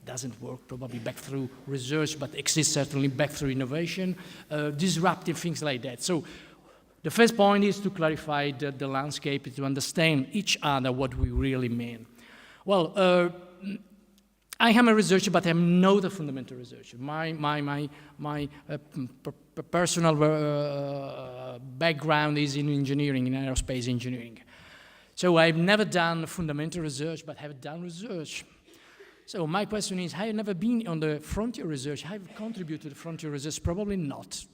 doesn't work probably back-through research, but exists certainly back-through innovation, disruptive things like that. So the first point is to clarify the landscape, to understand each other what we really mean. Well, I am a researcher, but I'm not a fundamental researcher. My personal background is in engineering, in aerospace engineering. So I've never done fundamental research, but have done research. So my question is, have you never been on the frontier research? Have you contributed to frontier research? Probably not.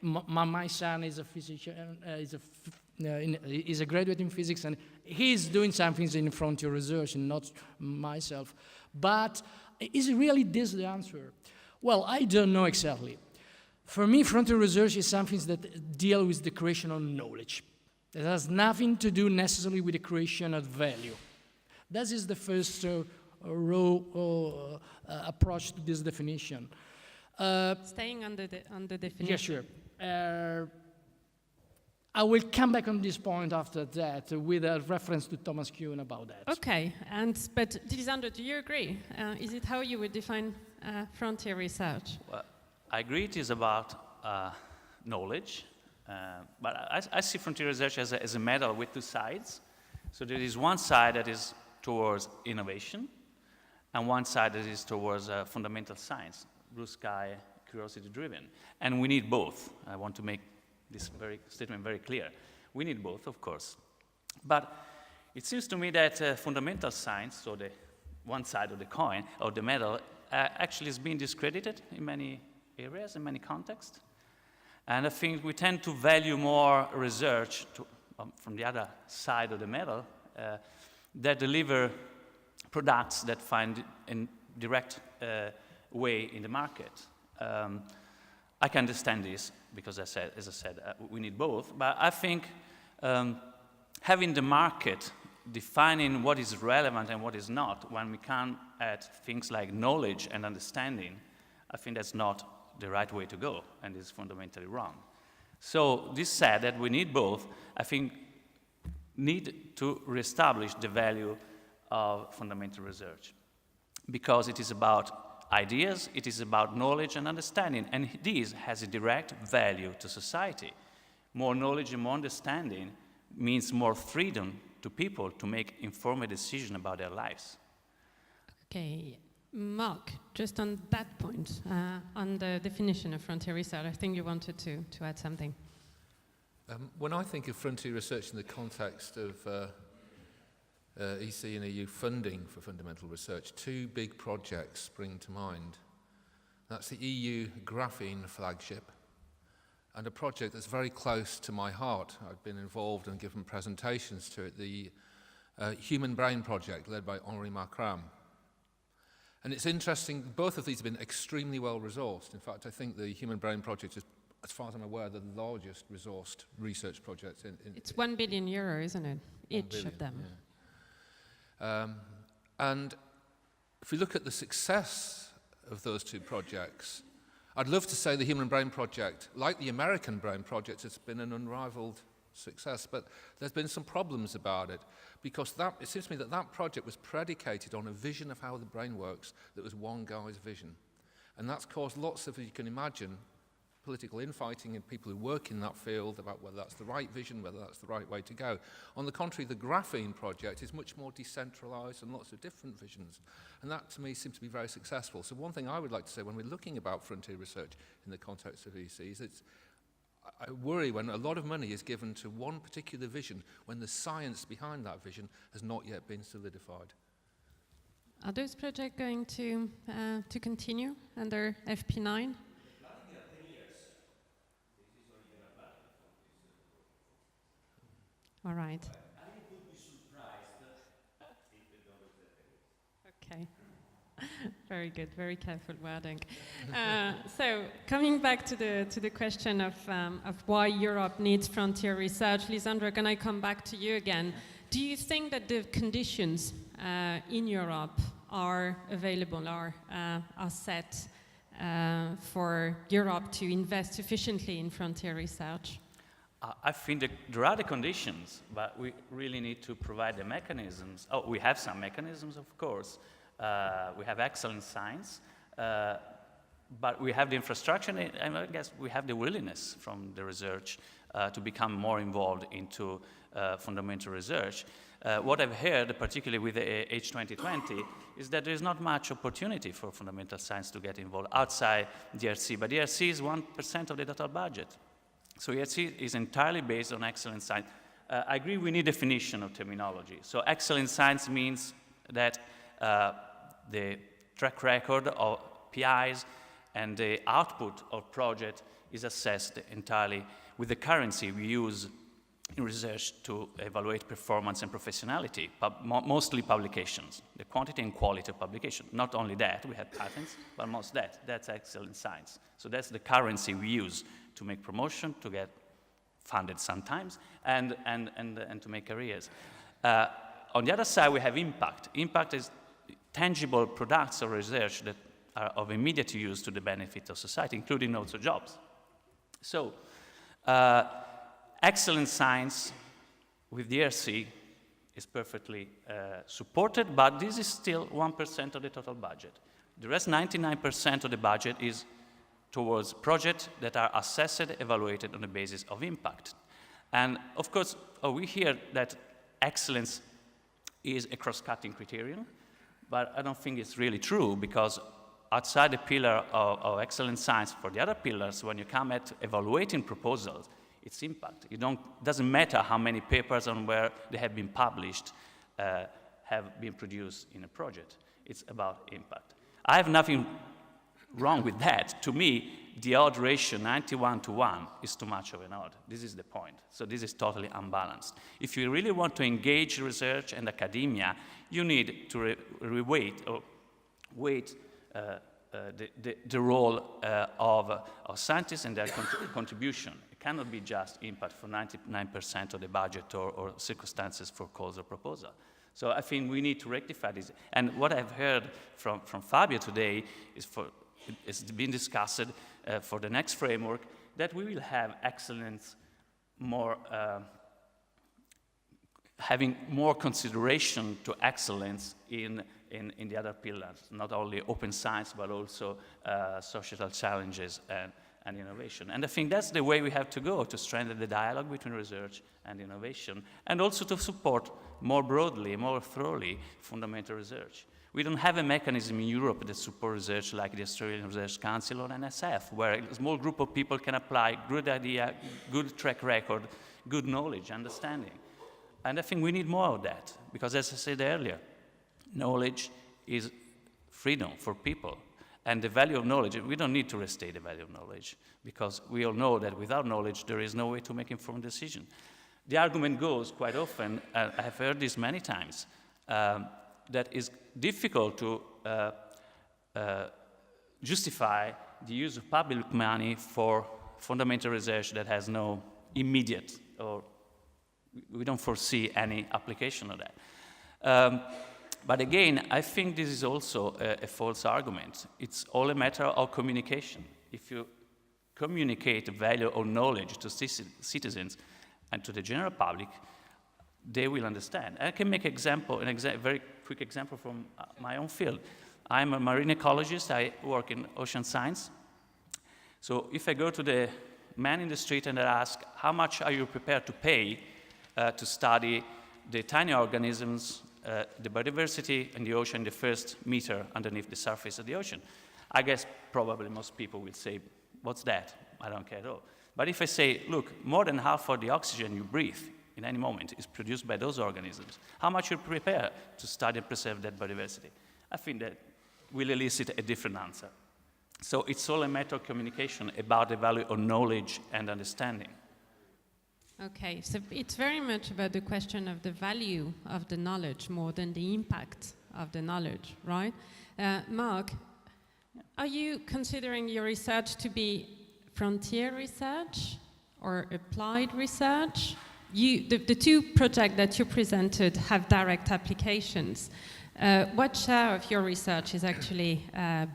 My son is a physician, is a graduate in physics, and he's doing some things in frontier research, and not myself. But is really this the answer? Well, I don't know exactly. For me, frontier research is something that deals with the creation of knowledge. It has nothing to do necessarily with the creation of value. That is the first raw approach to this definition. Staying on the definition. Yeah, sure. I will come back on this point after that with a reference to Thomas Kuhn about that. Okay, but Lisandro, do you agree? Is it how you would define frontier research? Well, I agree it is about knowledge, but I see frontier research as a medal with two sides. So there is one side that is towards innovation, and one side that is towards fundamental science, blue sky, curiosity-driven. And we need both. I want to make this statement very clear. We need both, of course. But it seems to me that fundamental science, so the one side of the coin, or the medal, actually is being discredited in many areas, in many contexts. And I think we tend to value more research from the other side of the medal that deliver products that find a direct way in the market. I can understand this because, as I said, we need both. But I think having the market defining what is relevant and what is not, when we can add things like knowledge and understanding, I think that's not the right way to go, and is fundamentally wrong. So this said that we need both, I think need to reestablish the value of fundamental research, because it is about ideas, it is about knowledge and understanding, and this has a direct value to society. More knowledge and more understanding means more freedom to people to make informed decisions about their lives. Okay, Mark, just on that point, on the definition of frontier research, I think you wanted to add something. When I think of frontier research in the context of EC and EU funding for fundamental research, two big projects spring to mind. That's the EU graphene flagship, and a project that's very close to my heart. I've been involved and given presentations to it, the Human Brain Project, led by Henri Macram. And it's interesting, both of these have been extremely well resourced. In fact, I think the Human Brain Project is, as far as I'm aware, the largest resourced research project in it's €1 billion, isn't it? Each of them. Yeah. And if we look at the success of those two projects, I'd love to say the Human Brain Project, like the American Brain Project, has been an unrivaled success, but there's been some problems about it, because it seems to me that that project was predicated on a vision of how the brain works that was one guy's vision. And that's caused lots of, as you can imagine, political infighting and people who work in that field about whether that's the right vision, whether that's the right way to go. On the contrary, the graphene project is much more decentralized and lots of different visions. And that, to me, seems to be very successful. So one thing I would like to say when we're looking about frontier research in the context of EC is I worry when a lot of money is given to one particular vision when the science behind that vision has not yet been solidified. Are those projects going to continue under FP9? All right. Okay. Very good, very careful wording. So coming back to the question of why Europe needs frontier research, Lisandro, can I come back to you again? Do you think that the conditions in Europe are available, are set for Europe to invest sufficiently in frontier research? I think that there are the conditions, but we really need to provide the mechanisms. Oh, we have some mechanisms, of course. We have excellent science, but we have the infrastructure, and I guess we have the willingness from the research to become more involved into fundamental research. What I've heard, particularly with the H2020, is that there is not much opportunity for fundamental science to get involved outside DRC, but DRC is 1% of the total budget. So DRC is entirely based on excellent science. I agree we need definition of terminology. So excellent science means that the track record of PIs and the output of project is assessed entirely with the currency we use in research to evaluate performance and professionality, mostly publications, the quantity and quality of publication. Not only that, we have patents, but most that's excellent science. So that's the currency we use to make promotion, to get funded sometimes, and to make careers. On the other side, we have impact. Impact is tangible products of research that are of immediate use to the benefit of society, including also jobs. So, excellent science with DRC is perfectly supported, but this is still 1% of the total budget. The rest, 99% of the budget is towards projects that are assessed, evaluated on the basis of impact. And of course, we hear that excellence is a cross-cutting criterion, but I don't think it's really true, because outside the pillar of excellent science, for the other pillars, when you come at evaluating proposals, it's impact. It doesn't matter how many papers and where they have been published have been produced in a project. It's about impact. I have nothing wrong with that. To me, the odd ratio, 91:1, is too much of an odd. This is the point. So this is totally unbalanced. If you really want to engage research and academia, you need to weight the role of scientists and their contribution. It cannot be just impact for 99% of the budget or circumstances for calls or proposal. So I think we need to rectify this. And what I've heard from Fabio today is it's been discussed for the next framework, that we will have excellence more, having more consideration to excellence in the other pillars, not only open science, but also societal challenges and innovation. And I think that's the way we have to go to strengthen the dialogue between research and innovation, and also to support more broadly, more thoroughly, fundamental research. We don't have a mechanism in Europe that supports research like the Australian Research Council or NSF, where a small group of people can apply good idea, good track record, good knowledge, understanding. And I think we need more of that, because as I said earlier, knowledge is freedom for people. And the value of knowledge, we don't need to restate the value of knowledge, because we all know that without knowledge, there is no way to make informed decisions. The argument goes quite often, I have heard this many times, that it's difficult to justify the use of public money for fundamental research that has no immediate, or we don't foresee any application of that. But again, I think this is also a false argument. It's all a matter of communication. If you communicate the value of knowledge to citizens and to the general public, they will understand. I can make a very quick example from my own field. I'm a marine ecologist. I work in ocean science. So if I go to the man in the street and I ask, how much are you prepared to pay to study the tiny organisms, the biodiversity in the ocean, the first meter underneath the surface of the ocean? I guess probably most people will say, what's that? I don't care at all. But if I say, look, more than half of the oxygen you breathe in any moment is produced by those organisms, how much you prepare to study and preserve that biodiversity? I think that will elicit a different answer. So it's all a matter of communication about the value of knowledge and understanding. Okay, so it's very much about the question of the value of the knowledge more than the impact of the knowledge, right? Mark, are you considering your research to be frontier research or applied research? The two projects that you presented have direct applications. What share of your research is actually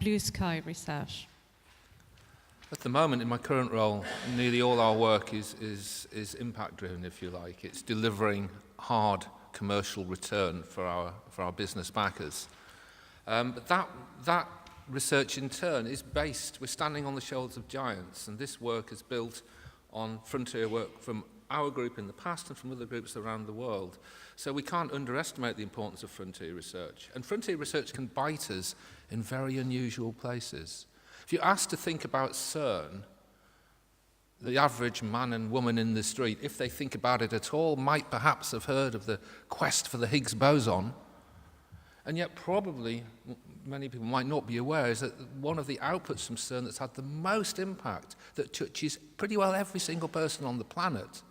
blue sky research? At the moment, in my current role, nearly all our work is impact-driven, if you like. It's delivering hard commercial return for our business backers. But that research, in turn, is based, we're standing on the shoulders of giants, and this work is built on frontier work from our group in the past and from other groups around the world. So we can't underestimate the importance of frontier research. And frontier research can bite us in very unusual places. If you're asked to think about CERN, the average man and woman in the street, if they think about it at all, might perhaps have heard of the quest for the Higgs boson, and yet probably many people might not be aware is that one of the outputs from CERN that's had the most impact, that touches pretty well every single person on the planet,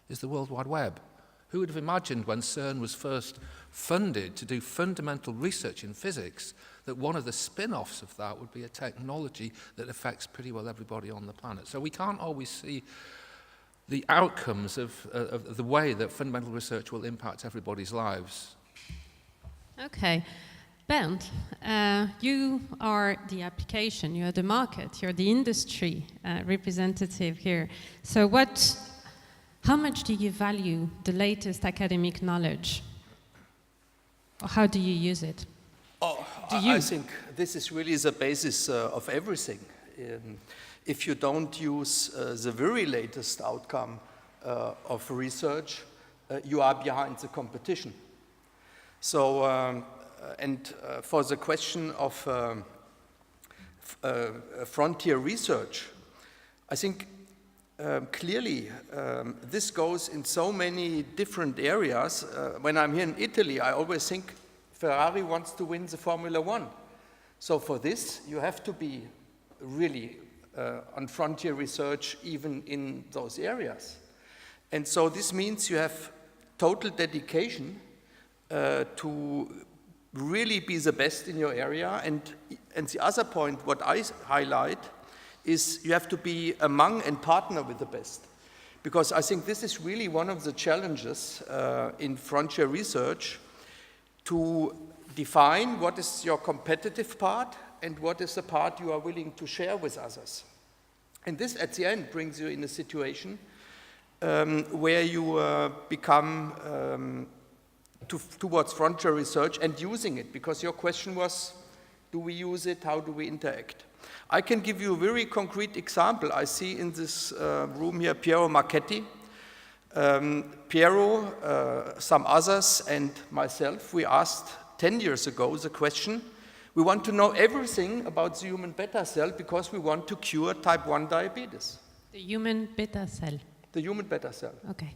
is the World Wide Web. Who would have imagined when CERN was first funded to do fundamental research in physics that one of the spin-offs of that would be a technology that affects pretty well everybody on the planet? So we can't always see the outcomes of the way that fundamental research will impact everybody's lives. Okay. Bernd, you are the application, you are the market, you're the industry representative here. So how much do you value the latest academic knowledge? Or how do you use it? I think this is really the basis of everything. If you don't use the very latest outcome of research, you are behind the competition. So, for the question of frontier research, I think clearly this goes in so many different areas. When I'm here in Italy, I always think Ferrari wants to win the Formula One. So for this, you have to be really on frontier research even in those areas. And so this means you have total dedication to really be the best in your area. And the other point, what I highlight, is you have to be among and partner with the best. Because I think this is really one of the challenges in frontier research, to define what is your competitive part and what is the part you are willing to share with others. And this, at the end, brings you in a situation where you become towards frontier research and using it, because your question was, do we use it, how do we interact? I can give you a very concrete example. I see in this room here Piero Marchetti. Piero, some others, and myself, we asked 10 years ago the question, we want to know everything about the human beta cell because we want to cure type 1 diabetes. The human beta cell. The human beta cell. Okay.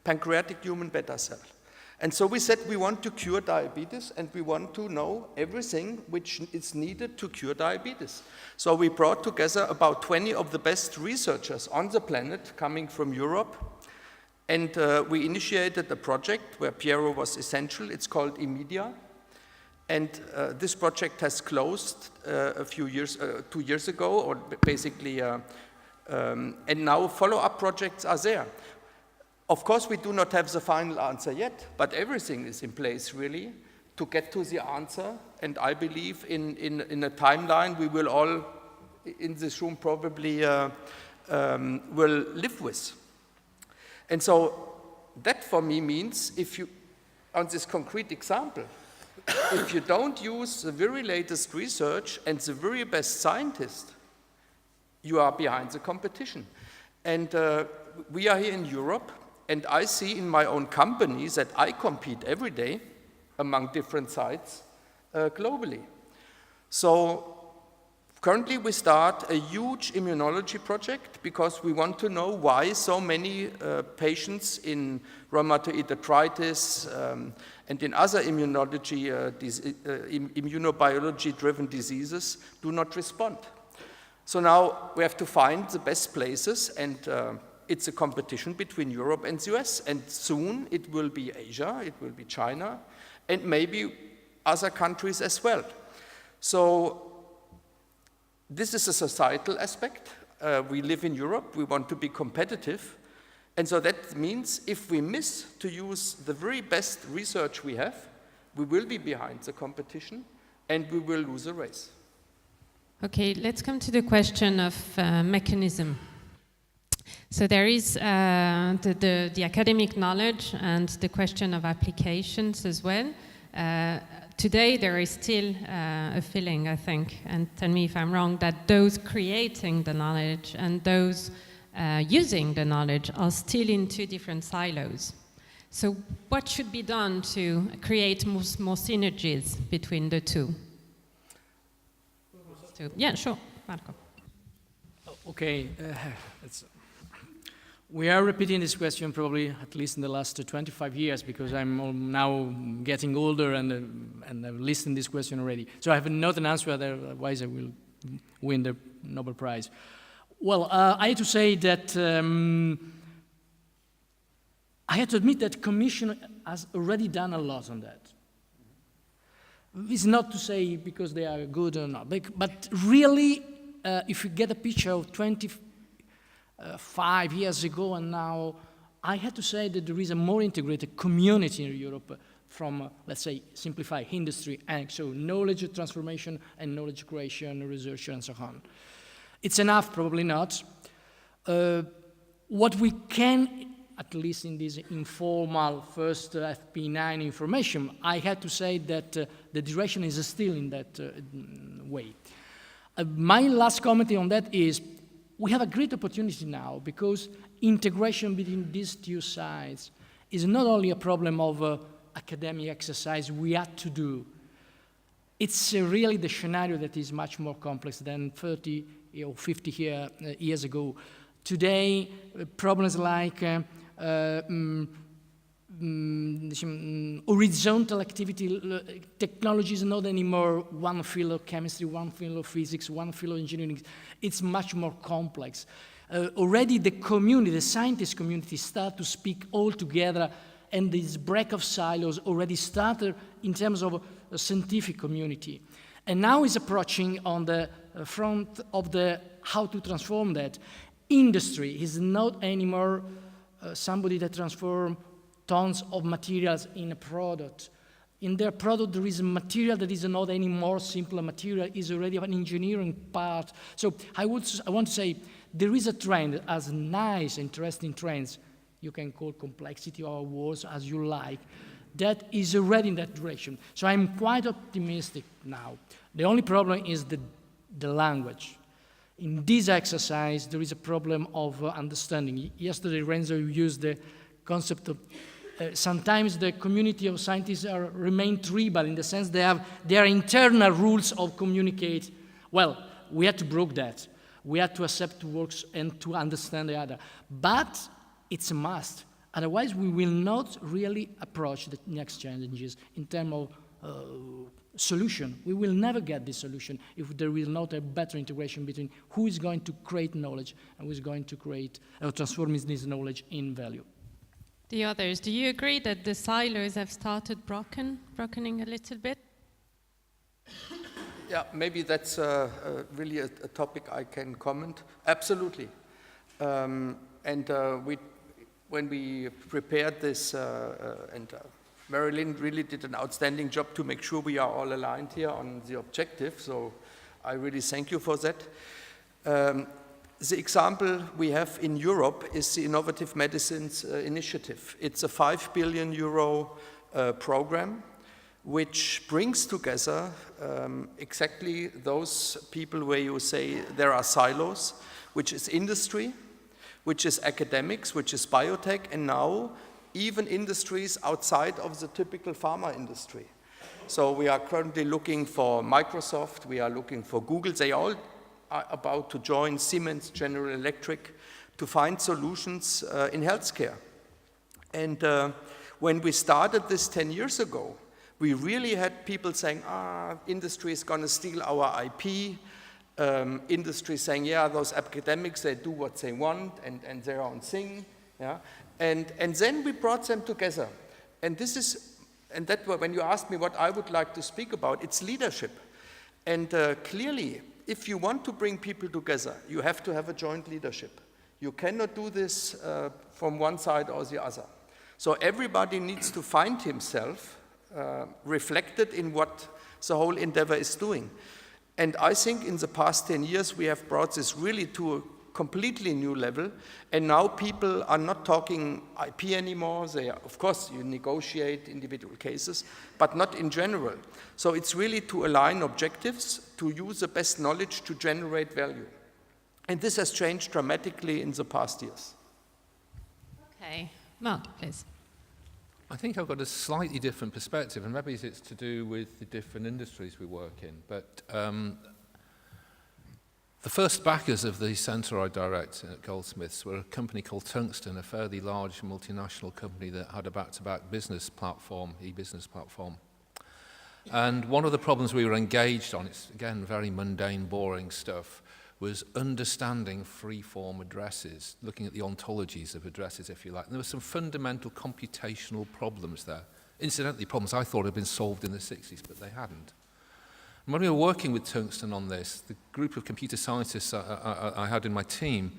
Pancreatic human beta cell. And so we said we want to cure diabetes and we want to know everything which is needed to cure diabetes. So we brought together about 20 of the best researchers on the planet coming from Europe, and we initiated a project where Piero was essential. It's called Imedia. And this project has closed a few years, 2 years ago, or basically, and now follow-up projects are there. Of course, we do not have the final answer yet, but everything is in place, really, to get to the answer. And I believe in a timeline we will all, in this room, probably will live with. And so that, for me, means if you, on this concrete example, if you don't use the very latest research and the very best scientists, you are behind the competition. And we are here in Europe, and I see in my own company that I compete every day among different sites globally. So Currently, we start a huge immunology project because we want to know why so many patients in rheumatoid arthritis and in other immunobiology-driven diseases do not respond. So now we have to find the best places, and it's a competition between Europe and the US, and soon it will be Asia, it will be China, and maybe other countries as well. So this is a societal aspect. We live in Europe, we want to be competitive, and so that means if we miss to use the very best research we have, we will be behind the competition and we will lose a race. Okay, let's come to the question of mechanism. So there is the academic knowledge and the question of applications as well. Today there is still a feeling, I think, and tell me if I'm wrong, that those creating the knowledge and those using the knowledge are still in two different silos. So what should be done to create more synergies between the two? Yeah, sure, Marco. Okay, we are repeating this question probably at least in the last 25 years because I'm now getting older and I've listened to this question already. So I have not an answer, otherwise I will win the Nobel Prize. Well, I have to say that I have to admit that the Commission has already done a lot on that. It's not to say because they are good or not, but really, if you get a picture of 25 years ago and now, I have to say that there is a more integrated community in Europe from, let's say, simplify industry, and so knowledge transformation and knowledge creation, research, and so on. It's enough, probably not. What we can, at least in this informal first FP9 information, I had to say that the direction is still in that way. My last comment on that is we have a great opportunity now because integration between these two sides is not only a problem of academic exercise we had to do. It's really the scenario that is much more complex than 30 or 50 years ago. Today, problems like horizontal activity, technology is not anymore one field of chemistry, one field of physics, one field of engineering. It's much more complex. Already the community, the scientist community, start to speak all together, and this break of silos already started in terms of a scientific community. And now is approaching on the front of the how to transform that. Industry is not anymore somebody that transforms tons of materials in a product. In their product, there is a material that is not any more simple material, is already an engineering part. So I want to say there is a trend, as nice, interesting trends, you can call complexity or words as you like, that is already in that direction. So I'm quite optimistic now. The only problem is the language. In this exercise, there is a problem of understanding. Yesterday, Renzo used the concept of sometimes the community of scientists remain tribal in the sense they have their internal rules of communicate. Well, we had to break that. We had to accept works and to understand the other. But it's a must. Otherwise, we will not really approach the next challenges in terms of solution. We will never get this solution if there is not a better integration between who is going to create knowledge and who is going to create or transform this knowledge in value. The others, do you agree that the silos have started brockening a little bit? Yeah, maybe that's really a topic I can comment. Absolutely. When we prepared this, Marilyn really did an outstanding job to make sure we are all aligned here on the objective, so I really thank you for that. The example we have in Europe is the Innovative Medicines Initiative. It's a €5 billion program which brings together exactly those people where you say there are silos, which is industry, which is academics, which is biotech, and now even industries outside of the typical pharma industry. So we are currently looking for Microsoft, we are looking for Google. They all about to join Siemens, General Electric, to find solutions in healthcare. And when we started this 10 years ago, we really had people saying, industry is going to steal our IP. Industry saying, yeah, those academics, they do what they want and their own thing. Yeah? And then we brought them together. And this is, and that when you asked me what I would like to speak about, it's leadership. And clearly, if you want to bring people together, you have to have a joint leadership. You cannot do this from one side or the other. So everybody needs to find himself reflected in what the whole endeavor is doing. And I think in the past 10 years, we have brought this really to a completely new level. And now people are not talking IP anymore. They are, of course, you negotiate individual cases, but not in general. So it's really to align objectives, to use the best knowledge to generate value. And this has changed dramatically in the past years. Okay. Mark, please. I think I've got a slightly different perspective, and maybe it's to do with the different industries we work in. But the first backers of the centre I direct at Goldsmiths were a company called Tungsten, a fairly large multinational company that had a back-to-back business platform, e-business platform. And one of the problems we were engaged on, it's again very mundane, boring stuff, was understanding free-form addresses, looking at the ontologies of addresses, if you like. And there were some fundamental computational problems there. Incidentally, problems I thought had been solved in the 60s, but they hadn't. And when we were working with Tungsten on this, the group of computer scientists I had in my team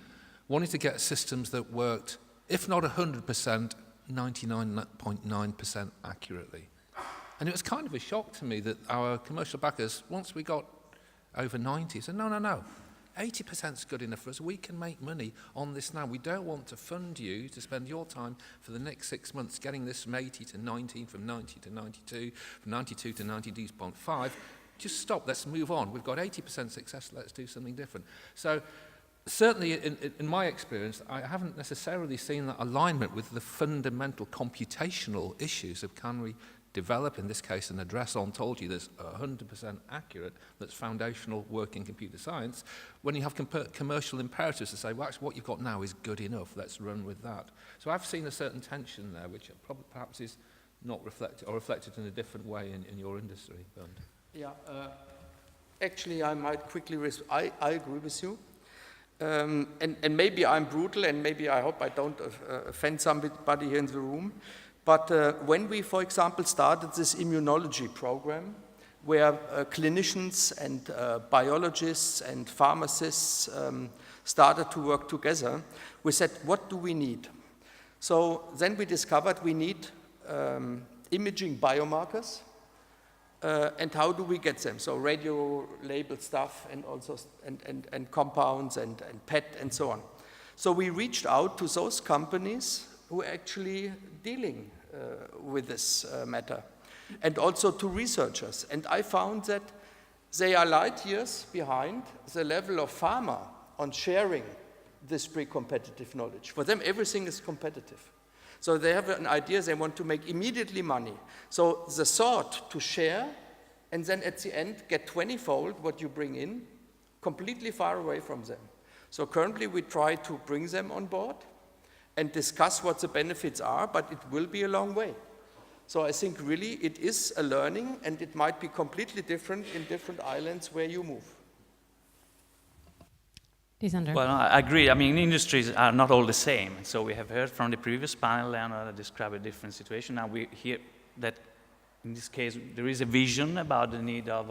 wanted to get systems that worked, if not 100%, 99.9% accurately. And it was kind of a shock to me that our commercial backers, once we got over 90, said, no, 80% is good enough for us. We can make money on this now. We don't want to fund you to spend your time for the next 6 months getting this from 80 to 90, from 90 to 92, from 92 to 92.5. Just stop. Let's move on. We've got 80% success. Let's do something different. So certainly in my experience, I haven't necessarily seen that alignment with the fundamental computational issues of can we develop, in this case, an address ontology that's 100% accurate, that's foundational work in computer science, when you have commercial imperatives to say, well, actually, what you've got now is good enough, let's run with that. So I've seen a certain tension there, which probably perhaps is not reflected, or reflected in a different way in your industry, Bernd. Yeah, actually, I might quickly I agree with you. And maybe I'm brutal, and maybe I hope I don't offend somebody here in the room. But when we, for example, started this immunology program, where clinicians and biologists and pharmacists started to work together, we said, what do we need? So then we discovered we need imaging biomarkers, and how do we get them? So radio-labeled stuff, and also and compounds and PET and so on. So we reached out to those companies who are actually dealing with this matter, and also to researchers. And I found that they are light years behind the level of pharma on sharing this pre-competitive knowledge. For them, everything is competitive. So they have an idea, they want to make immediately money. So the thought to share, and then at the end get 20-fold what you bring in, completely far away from them. So currently we try to bring them on board and discuss what the benefits are, but it will be a long way. So I think really it is a learning, and it might be completely different in different islands where you move. Well, I agree. I mean, industries are not all the same. So we have heard from the previous panel, Leonard described a different situation. Now we hear that in this case there is a vision about the need of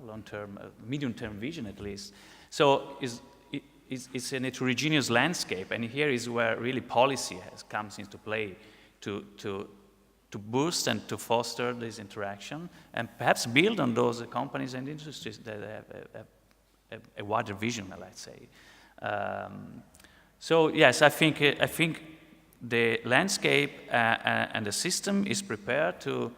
long-term, medium-term vision at least. So it's an heterogeneous landscape, and here is where really policy comes into play to boost and to foster this interaction, and perhaps build on those companies and industries that have a wider vision, let's say. So yes, I think the landscape and the system is prepared to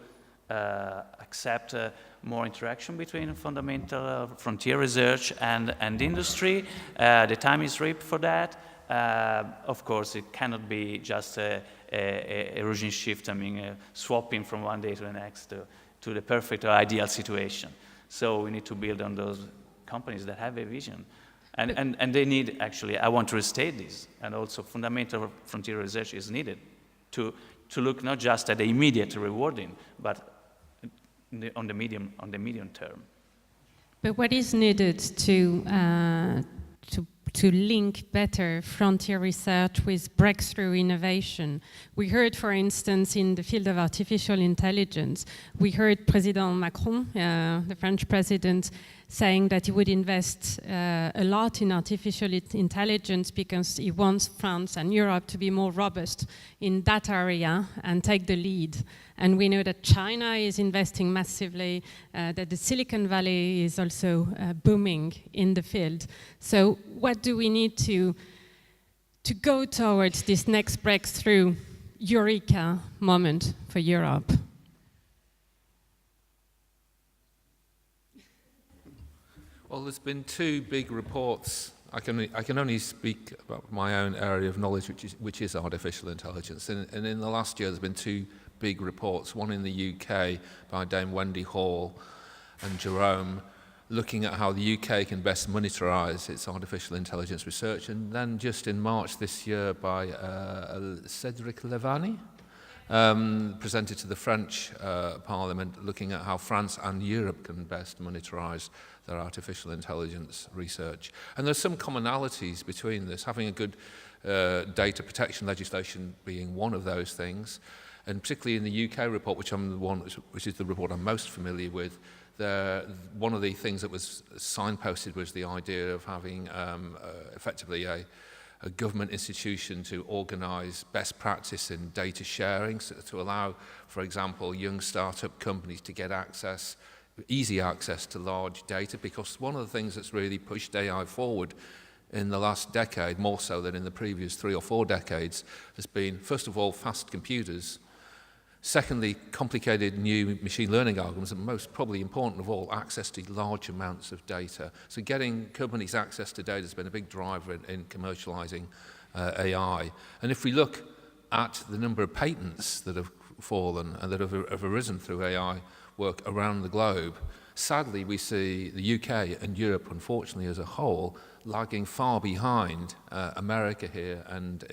accept more interaction between fundamental frontier research and industry. The time is ripe for that. Of course, it cannot be just a regime shift, swapping from one day to the next to the perfect or ideal situation. So we need to build on those companies that have a vision. And they need, actually, I want to restate this, and also fundamental frontier research is needed to look not just at the immediate rewarding, but on the medium term. But what is needed to link better frontier research with breakthrough innovation? We heard, for instance, in the field of artificial intelligence, we heard President Macron, the French president, saying that he would invest a lot in artificial intelligence because he wants France and Europe to be more robust in that area and take the lead. And we know that China is investing massively, that the Silicon Valley is also booming in the field. So what do we need to go towards this next breakthrough eureka moment for Europe? Well, there's been two big reports. I can only speak about my own area of knowledge, which is artificial intelligence. And in the last year, there's been two big reports, one in the UK by Dame Wendy Hall and Jerome, looking at how the UK can best monetize its artificial intelligence research, and then just in March this year by Cédric Levani, presented to the French Parliament, looking at how France and Europe can best monetize their artificial intelligence research. And there's some commonalities between this, having a good data protection legislation being one of those things, and particularly in the UK report, which is the report I'm most familiar with, one of the things that was signposted was the idea of having effectively a government institution to organise best practice in data sharing, so to allow, for example, young startup companies to get easy access to large data, because one of the things that's really pushed AI forward in the last decade, more so than in the previous 3 or 4 decades, has been, first of all, fast computers. Secondly, complicated new machine learning algorithms, and most probably important of all, access to large amounts of data. So getting companies access to data has been a big driver in commercializing AI. And if we look at the number of patents that have fallen and that have arisen through AI work around the globe, sadly we see the UK and Europe, unfortunately as a whole, lagging far behind America here and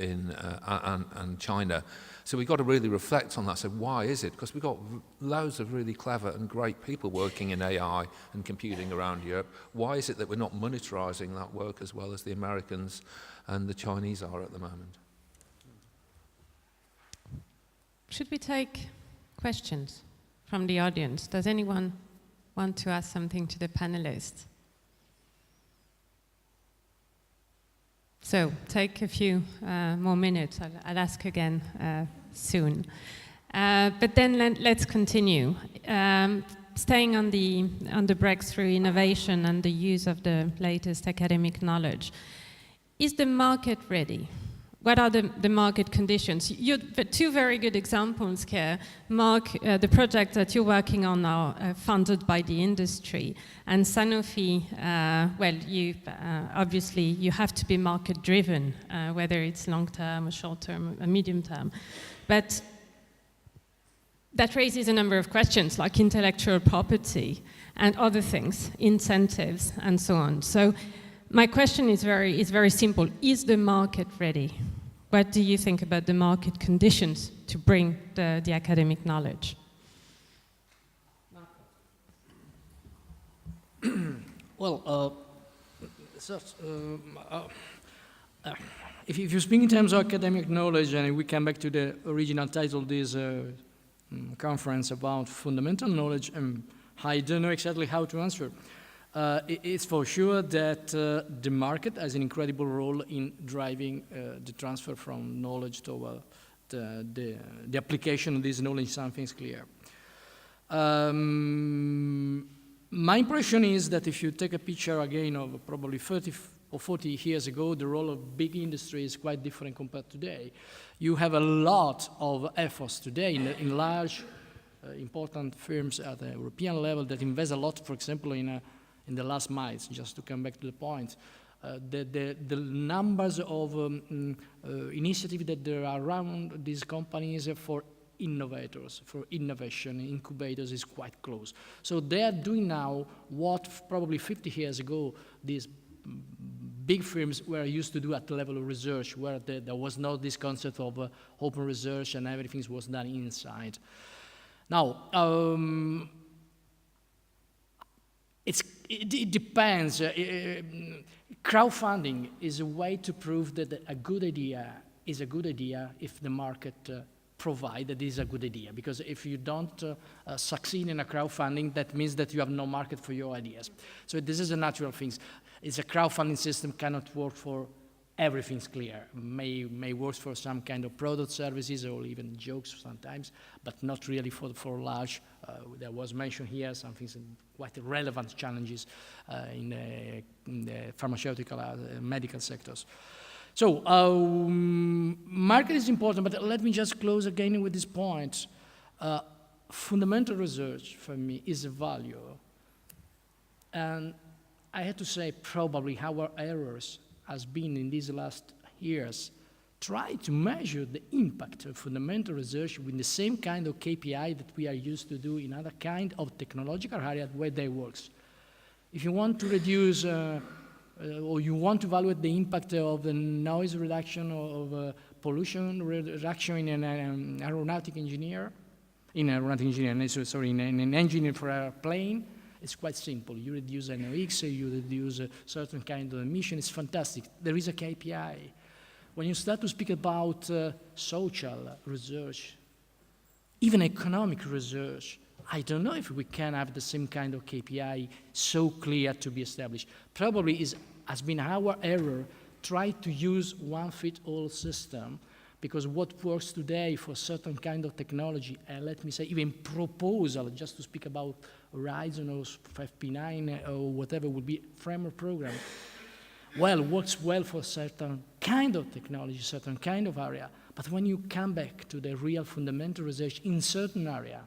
China. So we've got to really reflect on that. So why is it? Because we've got loads of really clever and great people working in AI and computing around Europe. Why is it that we're not monetarizing that work as well as the Americans and the Chinese are at the moment? Should we take questions from the audience? Does anyone want to ask something to the panelists? So take a few more minutes. I'll ask again soon. But then let's continue. Staying on the breakthrough innovation and the use of the latest academic knowledge, is the market ready? What are the market conditions? Two very good examples here. Mark, the projects that you're working on are funded by the industry. And Sanofi, obviously you have to be market driven, whether it's long term or short term or medium term. But that raises a number of questions like intellectual property and other things, incentives and so on. So my question is very simple. Is the market ready? What do you think about the market conditions to bring the academic knowledge? Well, if you speak in terms of academic knowledge, and we come back to the original title of this conference about fundamental knowledge, I don't know exactly how to answer. It's for sure that the market has an incredible role in driving the transfer from knowledge toward the application of this knowledge. Something's clear. My impression is that if you take a picture again of probably 30 or 40 years ago, the role of big industry is quite different compared to today. You have a lot of efforts today in large, important firms at the European level that invest a lot, for example, in the last miles, just to come back to the point. The numbers of initiatives that there are around these companies for innovators, for innovation, incubators is quite close. So they are doing now what probably 50 years ago these big firms were used to do at the level of research, where there was not this concept of open research and everything was done inside. Now, it depends. Crowdfunding is a way to prove that a good idea is a good idea if the market provides that it is a good idea. Because if you don't succeed in a crowdfunding, that means that you have no market for your ideas. So this is a natural thing. It's a crowdfunding system cannot work for everything's clear. May work for some kind of product services or even jokes sometimes, but not really for large. There was mentioned here some things, quite relevant challenges in the pharmaceutical, medical sectors. So market is important, but let me just close again with this point. Fundamental research for me is a value. And I had to say probably our errors has been in these last years, try to measure the impact of fundamental research with the same kind of KPI that we are used to do in other kind of technological areas where they works. If you want to reduce, or you want to evaluate the impact of the noise reduction or of pollution reduction in an aeronautic engineer, in an engineer for a plane, it's quite simple. You reduce NOx, you reduce a certain kind of emission, it's fantastic. There is a KPI. When you start to speak about social research, even economic research, I don't know if we can have the same kind of KPI so clear to be established. Probably has been our error, try to use one-fit-all system, because what works today for certain kind of technology, and let me say even proposal, just to speak about Horizon or FP9 or whatever would be framework program, well, works well for certain kind of technology, certain kind of area, but when you come back to the real fundamental research in certain area,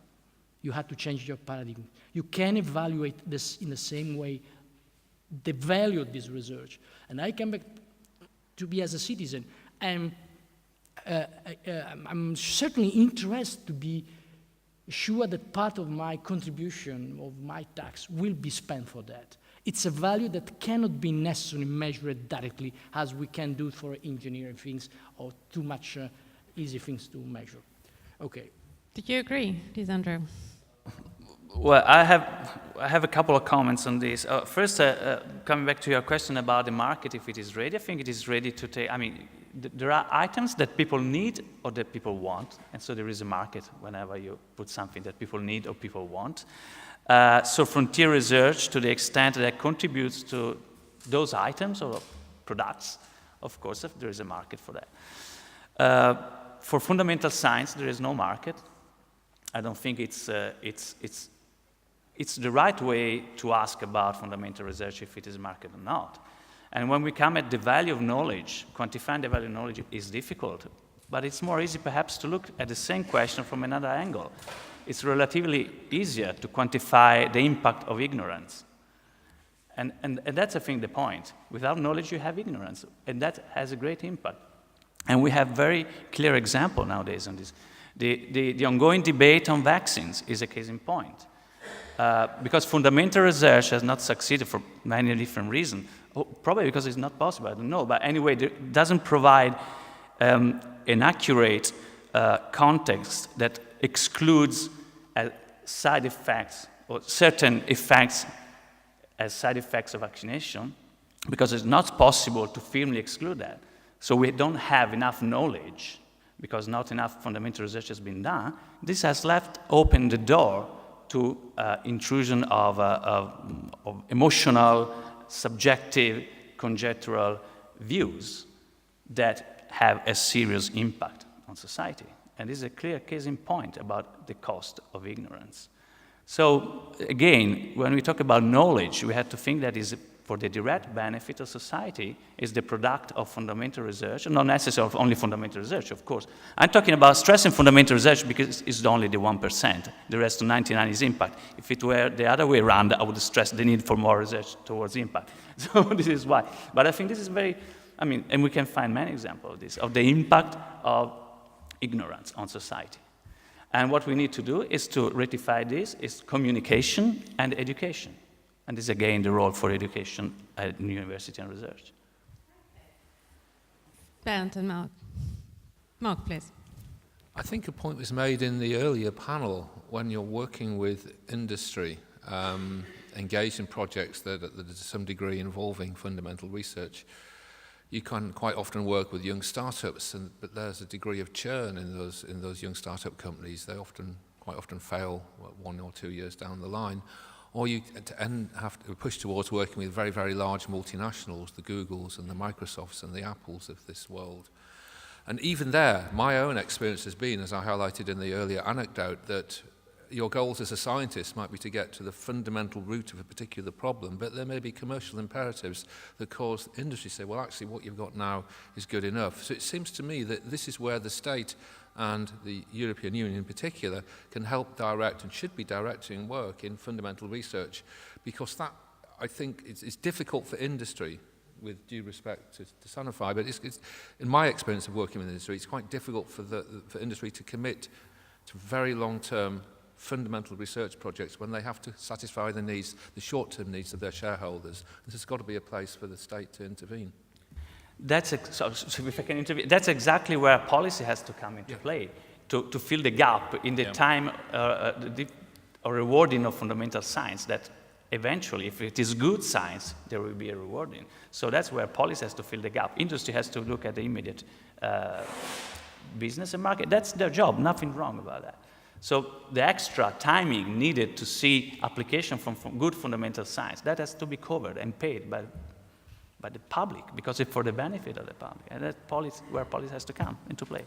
you have to change your paradigm. You can evaluate this in the same way, the value of this research. And I come back to be as a citizen, I'm certainly interested to be sure that part of my contribution, of my tax, will be spent for that. It's a value that cannot be necessarily measured directly as we can do for engineering things or too much easy things to measure. Okay. Did you agree, Lisandro? Well, I have a couple of comments on this. First, coming back to your question about the market, if it is ready, I think it is ready to take, I mean, there are items that people need or that people want, and so there is a market whenever you put something that people need or people want. So frontier research, to the extent that it contributes to those items or products, of course, there is a market for that. For fundamental science, there is no market. I don't think it's the right way to ask about fundamental research if it is a market or not. And when we come at the value of knowledge, quantifying the value of knowledge is difficult, but it's more easy perhaps to look at the same question from another angle. It's relatively easier to quantify the impact of ignorance. And that's, I think, the point. Without knowledge, you have ignorance, and that has a great impact. And we have very clear example nowadays on this. The ongoing debate on vaccines is a case in point. Because fundamental research has not succeeded for many different reasons. Probably because it's not possible, I don't know. But anyway, it doesn't provide an accurate context that excludes side effects or certain effects as side effects of vaccination, because it's not possible to firmly exclude that. So we don't have enough knowledge, because not enough fundamental research has been done. This has left open the door to intrusion of emotional, subjective, conjectural views that have a serious impact on society. And this is a clear case in point about the cost of ignorance. So again, when we talk about knowledge, we have to think that is for the direct benefit of society, is the product of fundamental research, not necessarily of only fundamental research, of course. I'm talking about stressing fundamental research because it's only the 1%. The rest of 99% is impact. If it were the other way around, I would stress the need for more research towards impact. So this is why. But I think this is very, I mean, and we can find many examples of this, of the impact of ignorance on society. And what we need to do is to rectify this, is communication and education. And this is again the role for education at university and research. Bernd and Mark. Mark, please. I think a point was made in the earlier panel when you're working with industry, engaged in projects that to some degree involving fundamental research. You can quite often work with young startups, but there's a degree of churn in those young startup companies. They quite often fail 1 or 2 years down the line. Or you have to push towards working with very, very large multinationals, the Googles and the Microsofts and the Apples of this world. And even there, my own experience has been, as I highlighted in the earlier anecdote, that your goals as a scientist might be to get to the fundamental root of a particular problem, but there may be commercial imperatives that cause the industry to say, well, actually, what you've got now is good enough. So it seems to me that this is where the state and the European Union in particular can help direct and should be directing work in fundamental research, because that, I think, it's difficult for industry, with due respect to Sanofi, but it's, in my experience of working with industry, it's quite difficult for industry to commit to very long-term fundamental research projects when they have to satisfy the needs, the short-term needs of their shareholders. There's got to be a place for the state to intervene. So if I can intervene, that's exactly where policy has to come into play, to fill the gap in the time or rewarding of fundamental science that eventually, if it is good science, there will be a rewarding. So that's where policy has to fill the gap. Industry has to look at the immediate business and market. That's their job, nothing wrong about that. So the extra timing needed to see application from good fundamental science, that has to be covered and paid by the public, because it's for the benefit of the public. And that's where policy has to come into play.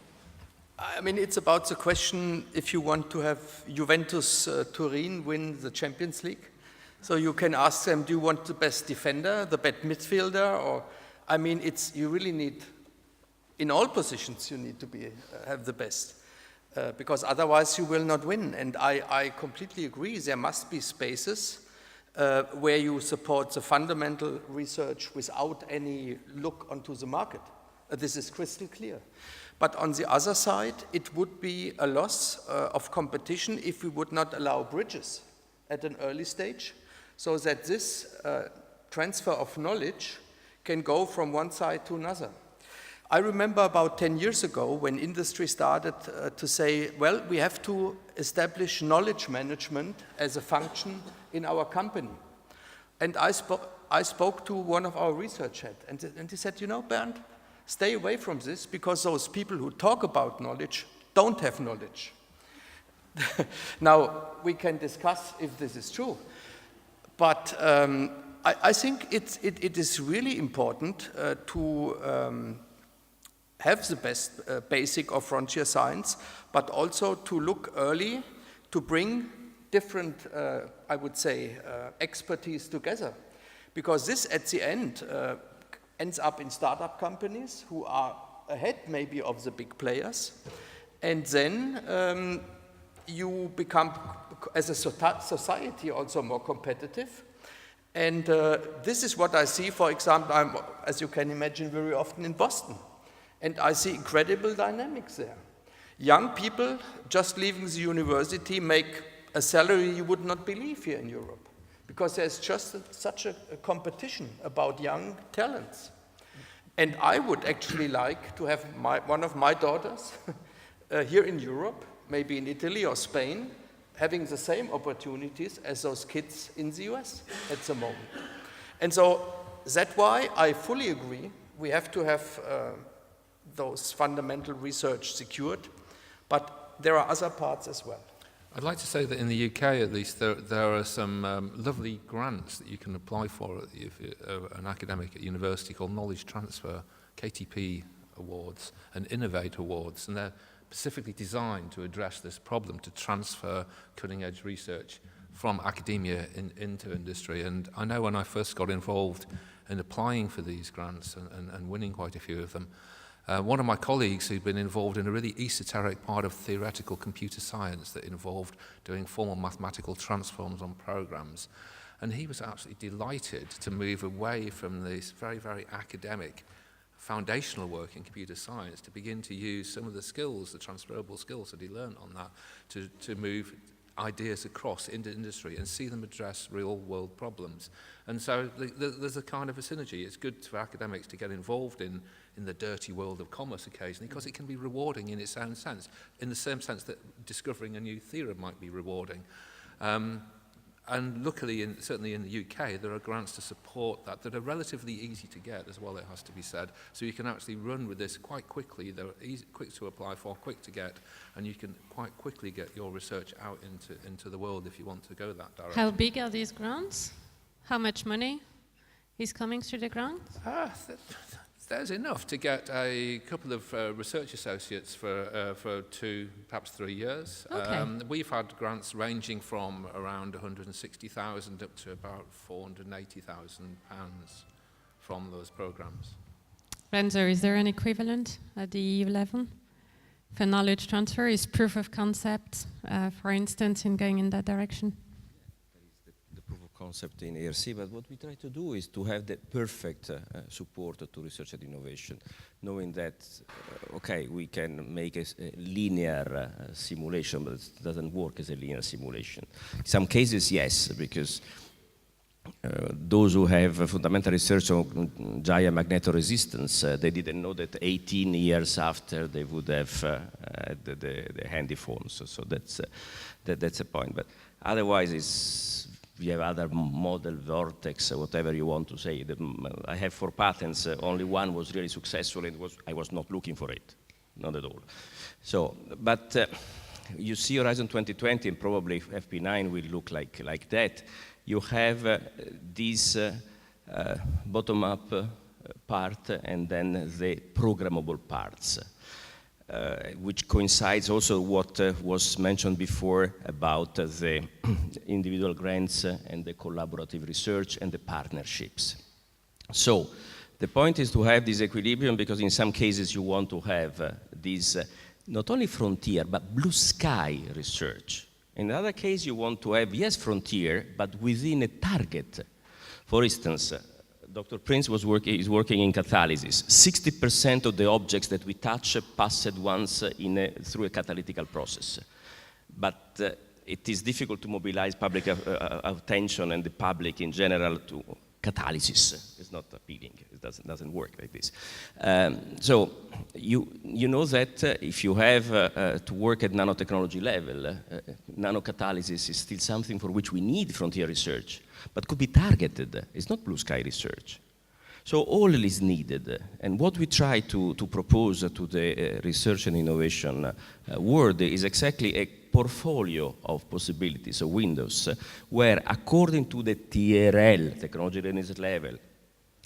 I mean, it's about the question if you want to have Juventus Turin win the Champions League. So you can ask them, do you want the best defender, the best midfielder? Or, I mean, you really need, in all positions, you need to have the best. Because otherwise you will not win. And I completely agree, there must be spaces where you support the fundamental research without any look onto the market. This is crystal clear. But on the other side, it would be a loss of competition if we would not allow bridges at an early stage, so that this transfer of knowledge can go from one side to another. I remember about 10 years ago when industry started to say, well, we have to establish knowledge management as a function in our company. And I spoke to one of our research heads, and he said, you know, Bernd, stay away from this, because those people who talk about knowledge don't have knowledge. Now, we can discuss if this is true, but I think it is really important to have the best basic of frontier science, but also to look early to bring different, I would say, expertise together. Because this, at the end, ends up in startup companies who are ahead maybe of the big players. And then you become, as a society, also more competitive. And this is what I see, for example, I'm, as you can imagine, very often in Boston. And I see incredible dynamics there. Young people just leaving the university make a salary you would not believe here in Europe, because there's just such a competition about young talents. And I would actually like to have one of my daughters here in Europe, maybe in Italy or Spain, having the same opportunities as those kids in the US at the moment. And so that's why I fully agree we have to have those fundamental research secured, but there are other parts as well. I'd like to say that in the UK, at least, there are some lovely grants that you can apply for at an academic at university called Knowledge Transfer, KTP Awards and Innovate Awards, and they're specifically designed to address this problem, to transfer cutting-edge research from academia into industry. And I know when I first got involved in applying for these grants and winning quite a few of them, one of my colleagues who'd been involved in a really esoteric part of theoretical computer science that involved doing formal mathematical transforms on programs, and he was absolutely delighted to move away from this very, very academic foundational work in computer science to begin to use some of the skills, the transferable skills that he learned on that, to move ideas across into industry and see them address real world problems. And so there's a kind of a synergy. It's good for academics to get involved in the dirty world of commerce occasionally, because it can be rewarding in its own sense, in the same sense that discovering a new theorem might be rewarding. And luckily, certainly in the UK, there are grants to support that are relatively easy to get as well, it has to be said. So you can actually run with this quite quickly. They're easy, quick to apply for, quick to get, and you can quite quickly get your research out into the world if you want to go that direction. How big are these grants? How much money is coming through the grants? There's enough to get a couple of research associates for 2, perhaps 3 years. Okay. We've had grants ranging from around 160,000 up to about 480,000 pounds from those programs. Renzo, is there an equivalent at the EU level for knowledge transfer? Is proof of concept, for instance, in going in that direction? Concept in ERC, but what we try to do is to have the perfect support to research and innovation, knowing that, okay, we can make a linear simulation, but it doesn't work as a linear simulation. In some cases, yes, because those who have fundamental research on giant magnetoresistance, they didn't know that 18 years after they would have the handy phones. So that's a point. But otherwise, we have other model, vortex, whatever you want to say. I have 4 patents. Only one was really successful, and I was not looking for it, not at all. So, but you see Horizon 2020, and probably FP9 will look like that. You have this bottom-up part, and then the programmable parts. Which coincides also what was mentioned before about the individual grants and the collaborative research and the partnerships. So the point is to have this equilibrium, because in some cases you want to have this not only frontier but blue sky research. In other case you want to have, yes, frontier, but within a target. For instance, Dr. Prince is working in catalysis. 60% of the objects that we touch passed once through a catalytical process. But it is difficult to mobilize public attention and the public in general to catalysis. It's not appealing. It doesn't work like this. So you know that if you have to work at nanotechnology level, nanocatalysis is still something for which we need frontier research, but could be targeted. It's not blue sky research. So all is needed. And what we try to propose to the research and innovation world is exactly a portfolio of possibilities, of windows, where according to the TRL, technology readiness level,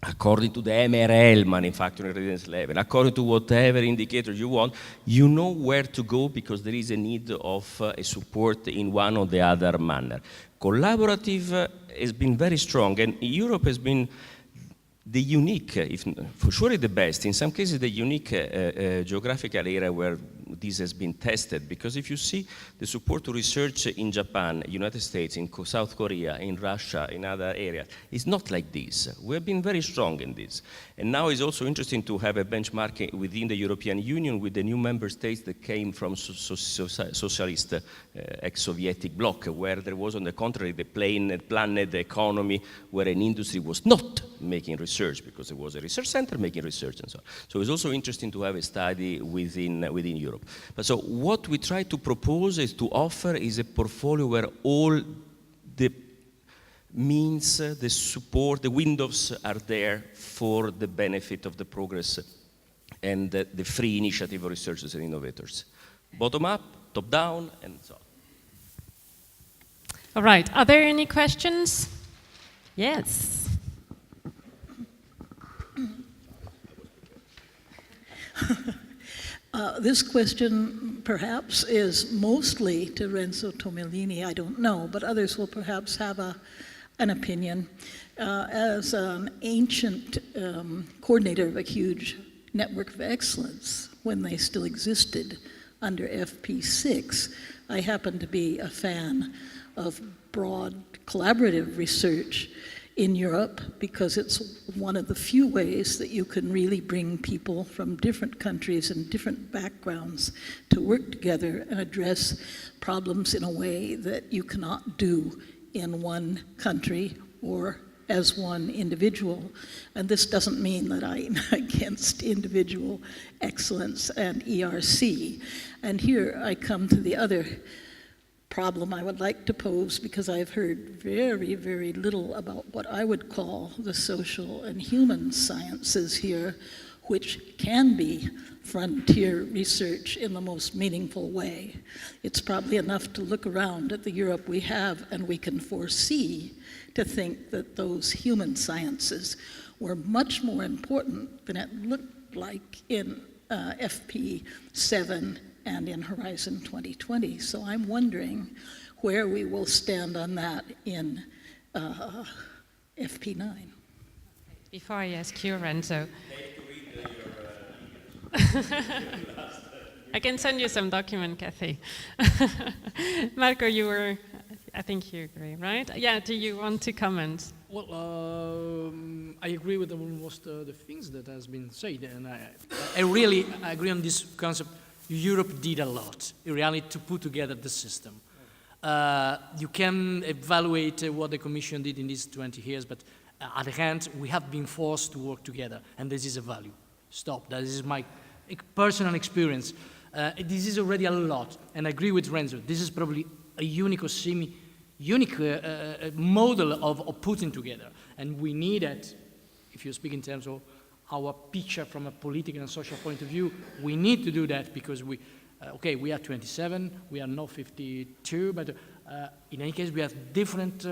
according to the MRL, manufacturing readiness level, according to whatever indicators you want, you know where to go, because there is a need of a support in one or the other manner. Collaborative has been very strong, and Europe has been the unique, if for sure the best, in some cases the unique geographical area where this has been tested, because if you see the support to research in Japan, United States, in South Korea, in Russia, in other areas, it's not like this. We have been very strong in this. And now it's also interesting to have a benchmark within the European Union with the new member states that came from socialist ex-Sovietic bloc, where there was, on the contrary, the planned economy, where an industry was not making research, because there was a research center making research and so on. So it's also interesting to have a study within Europe. But so what we try to propose is to offer is a portfolio where all the means, the support, the windows are there for the benefit of the progress and the free initiative of researchers and innovators. Bottom up, top down, and so on. All right, are there any questions? Yes. This question perhaps is mostly to Renzo Tomellini, I don't know, but others will perhaps have an opinion. As an ancient coordinator of a huge network of excellence, when they still existed under FP6, I happen to be a fan of broad collaborative research in Europe because it's one of the few ways that you can really bring people from different countries and different backgrounds to work together and address problems in a way that you cannot do in one country or as one individual. And this doesn't mean that I'm against individual excellence and ERC. And here I come to the other problem I would like to pose, because I've heard very, very little about what I would call the social and human sciences here, which can be frontier research in the most meaningful way. It's probably enough to look around at the Europe we have and we can foresee to think that those human sciences were much more important than it looked like in FP7 and in Horizon 2020. So I'm wondering where we will stand on that in FP9. Before I ask you, Renzo, I can send you some document, Kathy. Marco, I think you agree, right? Yeah, do you want to comment? Well, I agree with almost the things that has been said, and I really agree on this concept. Europe did a lot, in reality, to put together the system. You can evaluate what the Commission did in these 20 years, but at the end, we have been forced to work together, and this is a value. Stop. That is my personal experience. This is already a lot, and I agree with Renzo. This is probably a unique or semi-unique model of putting together, and we need it, if you speak in terms of our picture from a political and social point of view, we need to do that because we are 27, we are not 52, but in any case, we have different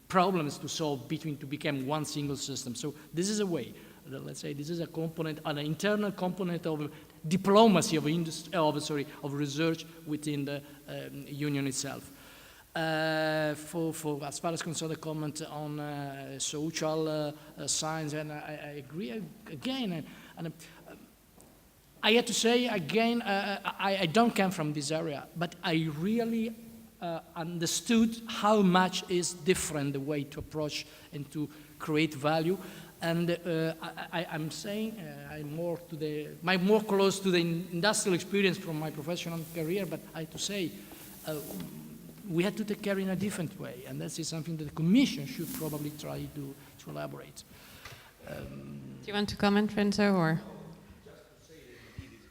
problems to solve to become one single system. So this is a way. Let's say this is a component, an internal component of diplomacy of research within the union itself. For as far as concerns the comment on social science, and I agree again, and I have to say again, I don't come from this area, but I really understood how much is different the way to approach and to create value. And I'm saying I'm more close to the industrial experience from my professional career, but I have to say we had to take care in a different way, and that is something that the Commission should probably try to elaborate. Do you want to comment, Renzo, or?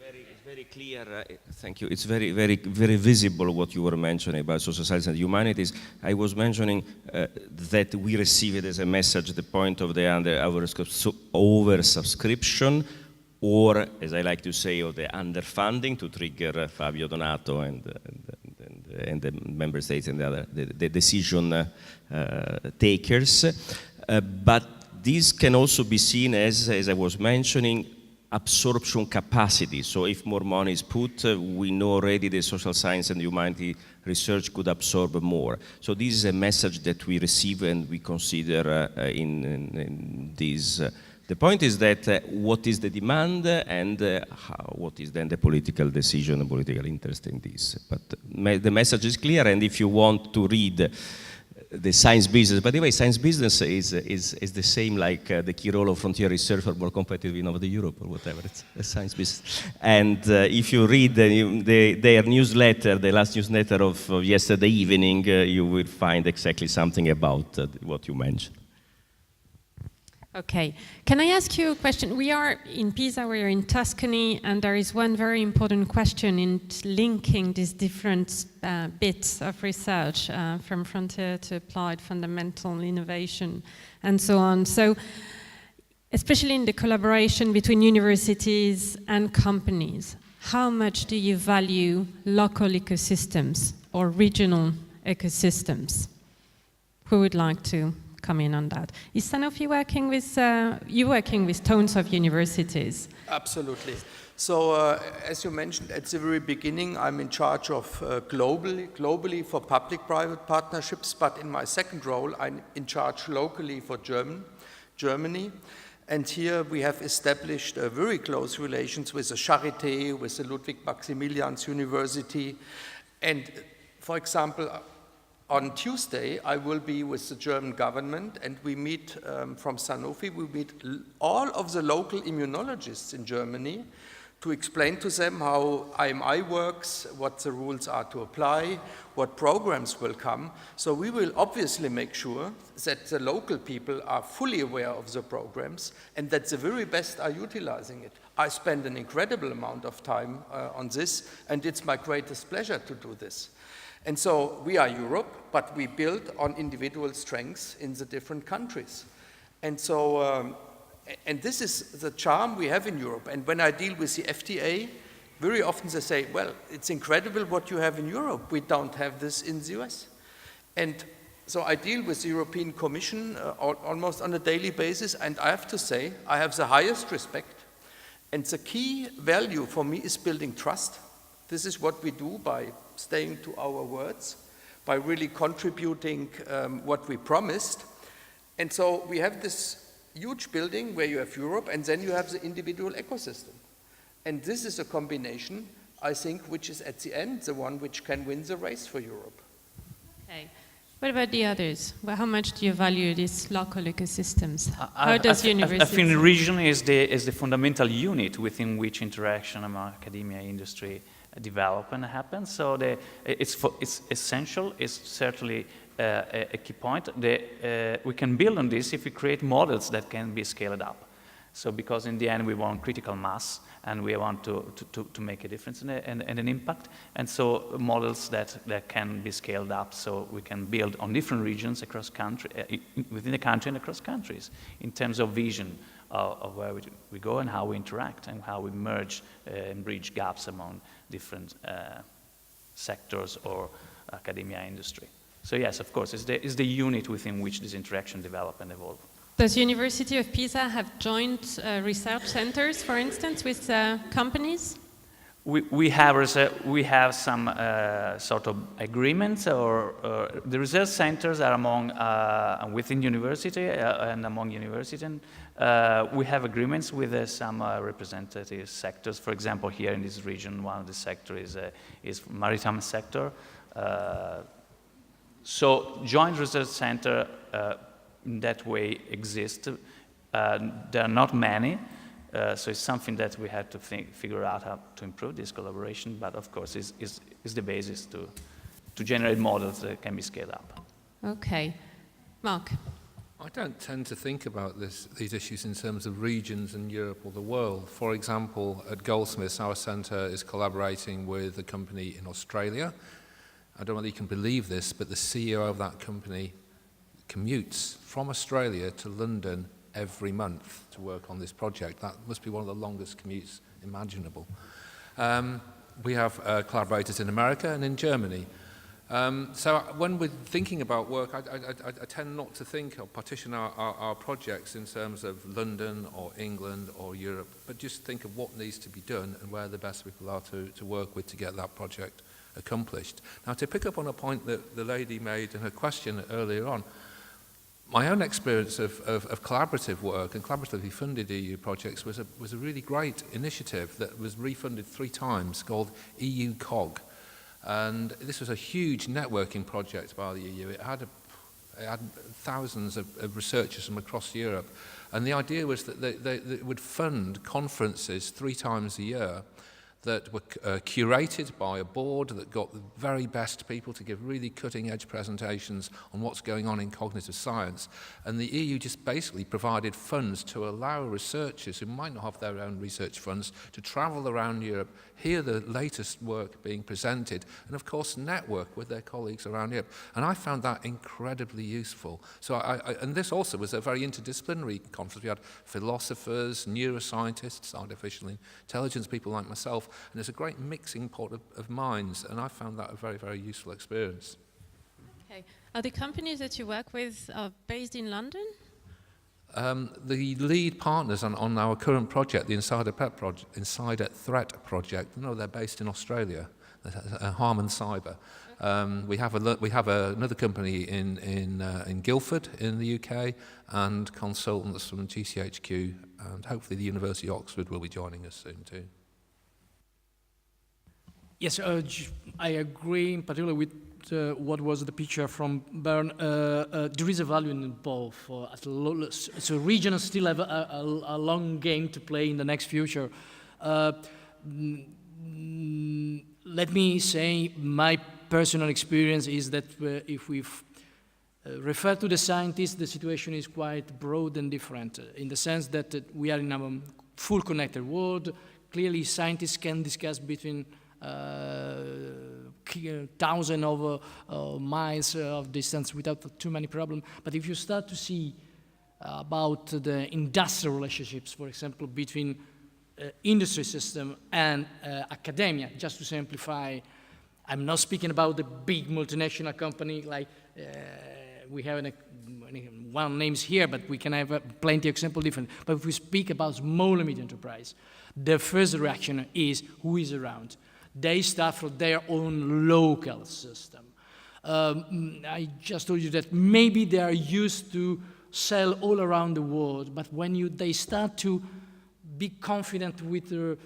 It's very clear, thank you, it's very, very, very visible what you were mentioning about social science and humanities. I was mentioning that we received as a message the point of the oversubscription, or, as I like to say, of the underfunding, to trigger Fabio Donato and the member states and the decision takers. But this can also be seen as I was mentioning, absorption capacity. So if more money is put, we know already the social science and humanity research could absorb more. So this is a message that we receive and we consider in this. The point is that what is the demand and what is then the political decision and political interest in this. But the message is clear, and if you want to read the science business, by the way, science business is the same like the key role of frontier research for more competitive innovative Europe or whatever, it's a science business. And if you read their newsletter, the last newsletter of yesterday evening, you will find exactly something about what you mentioned. Okay, can I ask you a question? We are in Pisa, we are in Tuscany, and there is one very important question in linking these different bits of research from frontier to applied fundamental innovation and so on. So, especially in the collaboration between universities and companies, how much do you value local ecosystems or regional ecosystems? Who would like to come in on that? Is Sanofi working with, you working with tons of universities? Absolutely. So as you mentioned at the very beginning, I'm in charge of globally for public-private partnerships, but in my second role, I'm in charge locally for Germany. And here we have established very close relations with the Charité, with the Ludwig Maximilians University. And for example, On Tuesday, I will be with the German government, and we meet from Sanofi. We meet all of the local immunologists in Germany to explain to them how IMI works, what the rules are to apply, what programs will come. So we will obviously make sure that the local people are fully aware of the programs and that the very best are utilizing it. I spend an incredible amount of time on this, and it's my greatest pleasure to do this. And so we are Europe, but we build on individual strengths in the different countries. And so, and this is the charm we have in Europe. And when I deal with the FDA, very often they say, well, it's incredible what you have in Europe. We don't have this in the US. And so I deal with the European Commission almost on a daily basis, and I have to say, I have the highest respect. And the key value for me is building trust. This is what we do by staying to our words, by really contributing what we promised. And so we have this huge building where you have Europe, and then you have the individual ecosystem. And this is a combination, I think, which is at the end the one which can win the race for Europe. Okay. What about the others? Well, how much do you value these local ecosystems? How does university? I think the region is the fundamental unit within which interaction among academia and industry develop and happen. So it's essential. It's certainly a key point. We can build on this if we create models that can be scaled up. So because in the end we want critical mass and we want to make a difference and an impact. And so models that can be scaled up so we can build on different regions across country, within the country and across countries in terms of vision of where we go and how we interact and how we merge and bridge gaps among different sectors or academia industry. So yes, of course, it's the unit within which this interaction develop and evolve. Does University of Pisa have joint research centers, for instance, with companies? We have some sort of agreements, or the research centers are among within university and among university. And, we have agreements with some representative sectors. For example, here in this region, one of the sectors is maritime sector. So joint research center in that way exist. There are not many. So it's something that we had to figure out how to improve this collaboration, but of course is the basis to generate models that can be scaled up. Okay. Mark? I don't tend to think about these issues in terms of regions and Europe or the world. For example, at Goldsmiths, our centre is collaborating with a company in Australia. I don't know whether you can believe this, but the CEO of that company commutes from Australia to London every month to work on this project. That must be one of the longest commutes imaginable. We have collaborators in America and in Germany. So when we're thinking about work, I tend not to think or partition our projects in terms of London or England or Europe, but just think of what needs to be done and where the best people are to work with to get that project accomplished. Now, to pick up on a point that the lady made in her question earlier on, my own experience of collaborative work and collaboratively funded EU projects was a really great initiative that was refunded 3 times called EU COG. And this was a huge networking project by the EU. It had thousands of researchers from across Europe. And the idea was that they would fund conferences 3 times a year that were curated by a board that got the very best people to give really cutting-edge presentations on what's going on in cognitive science. And the EU just basically provided funds to allow researchers who might not have their own research funds to travel around Europe, hear the latest work being presented, and of course network with their colleagues around Europe. And I found that incredibly useful. So and this also was a very interdisciplinary conference. We had philosophers, neuroscientists, artificial intelligence people like myself, and there's a great mixing pot of minds, and I found that a very, very useful experience. Okay. Are the companies that you work with based in London? The lead partners on our current project, the Insider Threat Project, no, they're based in Australia, Harman Cyber. Okay. We have another company in Guildford in the UK, and consultants from GCHQ, and hopefully the University of Oxford will be joining us soon too. Yes, I agree in particular with what was the picture from Bern, there is a value in both. So regions still have a long game to play in the next future. Let me say my personal experience is that if we refer to the scientists, the situation is quite broad and different in the sense that we are in a full connected world. Clearly, scientists can discuss between thousands of miles of distance without too many problems. But if you start to see about the industrial relationships, for example, between industry system and academia, just to simplify, I'm not speaking about the big multinational company like we have one names here, but we can have plenty of examples different. But if we speak about small and medium enterprise, the first reaction is who is around. They start from their own local system. I just told you that maybe they are used to sell all around the world, but when they start to be confident with their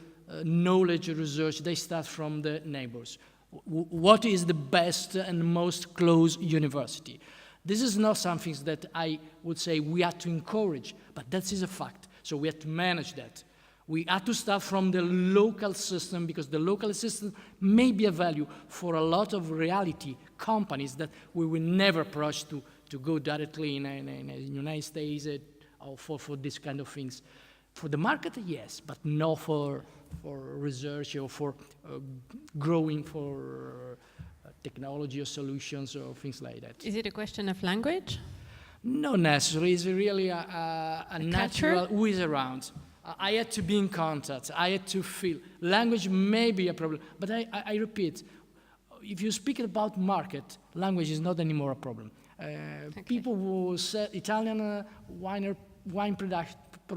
knowledge research, they start from the neighbors. What is the best and most close university? This is not something that I would say we have to encourage, but that is a fact. So we have to manage that. We have to start from the local system because the local system may be a value for a lot of reality companies that we will never approach to go directly in the United States or for this kind of things. For the market, yes, but not for research or for growing for technology or solutions or things like that. Is it a question of language? Not necessarily. It's really a natural who is around. I had to be in contact. I had to feel. Language may be a problem, but I repeat, if you're speaking about market, language is not anymore a problem. People who sell Italian wine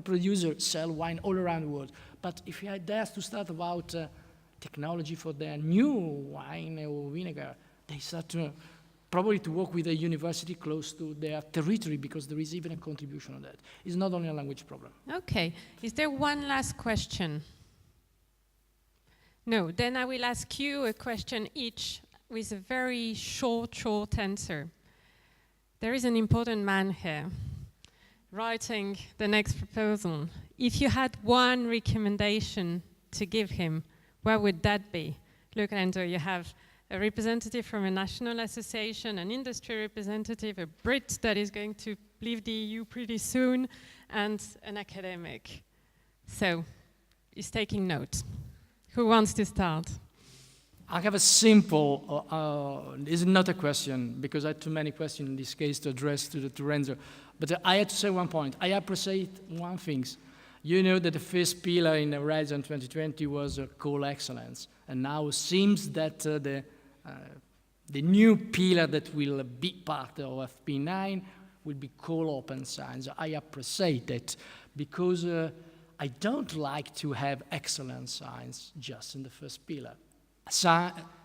producer sell wine all around the world. But if you dare to start about technology for their new wine or vinegar, they start probably to work with a university close to their territory because there is even a contribution on that. It's not only a language problem. Okay. Is there one last question? No. Then I will ask you a question each with a very short answer. There is an important man here writing the next proposal. If you had one recommendation to give him, where would that be? Look, Lorenzo, you have a representative from a national association, an industry representative, a Brit that is going to leave the EU pretty soon, and an academic. So, he's taking note. Who wants to start? I have a simple, this is not a question, because I had too many questions in this case to address to Lorenzo, but I had to say one point. I appreciate one thing. You know that the first pillar in Horizon 2020 was call excellence, and now it seems that the new pillar that will be part of FP9 will be call open science. I appreciate that because I don't like to have excellent science just in the first pillar.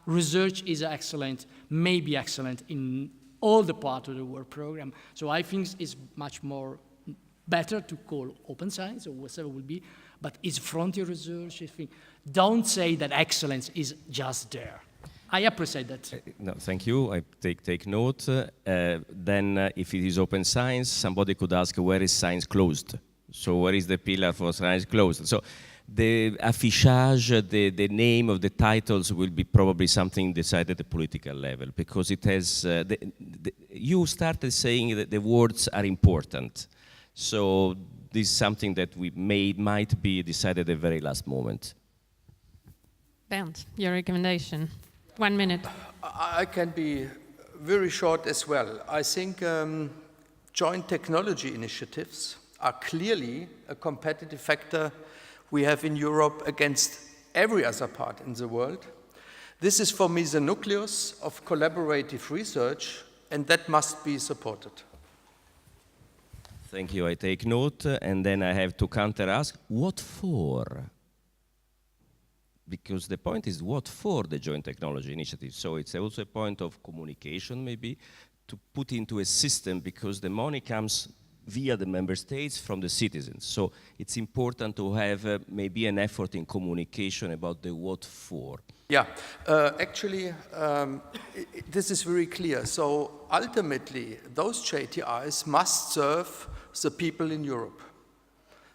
Research is excellent, may be excellent in all the part of the work program. So I think it's much more better to call open science or whatever it will be, but it's frontier research. Don't say that excellence is just there. I appreciate that. No, thank you. I take note. Then if it is open science, somebody could ask, where is science closed? So where is the pillar for science closed? So the affichage, the name of the titles will be probably something decided at the political level, because it has, you started saying that the words are important. So this is something that might be decided at the very last moment. Bernd, your recommendation. 1 minute. I can be very short as well. I think joint technology initiatives are clearly a competitive factor we have in Europe against every other part in the world. This is for me the nucleus of collaborative research, and that must be supported. Thank you, I take note, and then I have to counter-ask, what for? Because the point is, what for the joint technology initiative? So it's also a point of communication, maybe, to put into a system, because the money comes via the member states from the citizens. So it's important to have maybe an effort in communication about the what for. Yeah, actually, this is very clear. So ultimately, those JTIs must serve the people in Europe.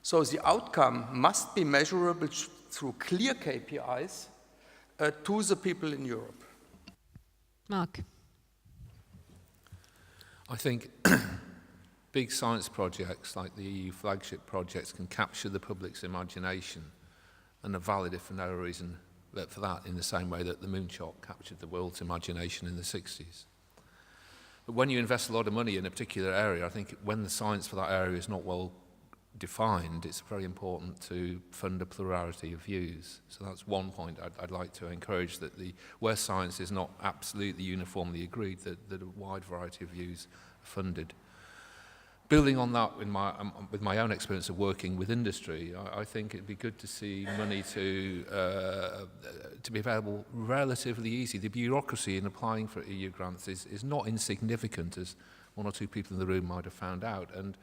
So the outcome must be measurable through clear KPIs to the people in Europe. Mark. I think big science projects like the EU flagship projects can capture the public's imagination and are valid if for no reason but for that, in the same way that the moonshot captured the world's imagination in the 60s. But when you invest a lot of money in a particular area, I think when the science for that area is not well defined, it's very important to fund a plurality of views. So that's one point I'd like to encourage, that where science is not absolutely uniformly agreed, that a wide variety of views are funded. Building on that with my own experience of working with industry, I think it'd be good to see money to be available relatively easy. The bureaucracy in applying for EU grants is not insignificant, as one or two people in the room might have found out. And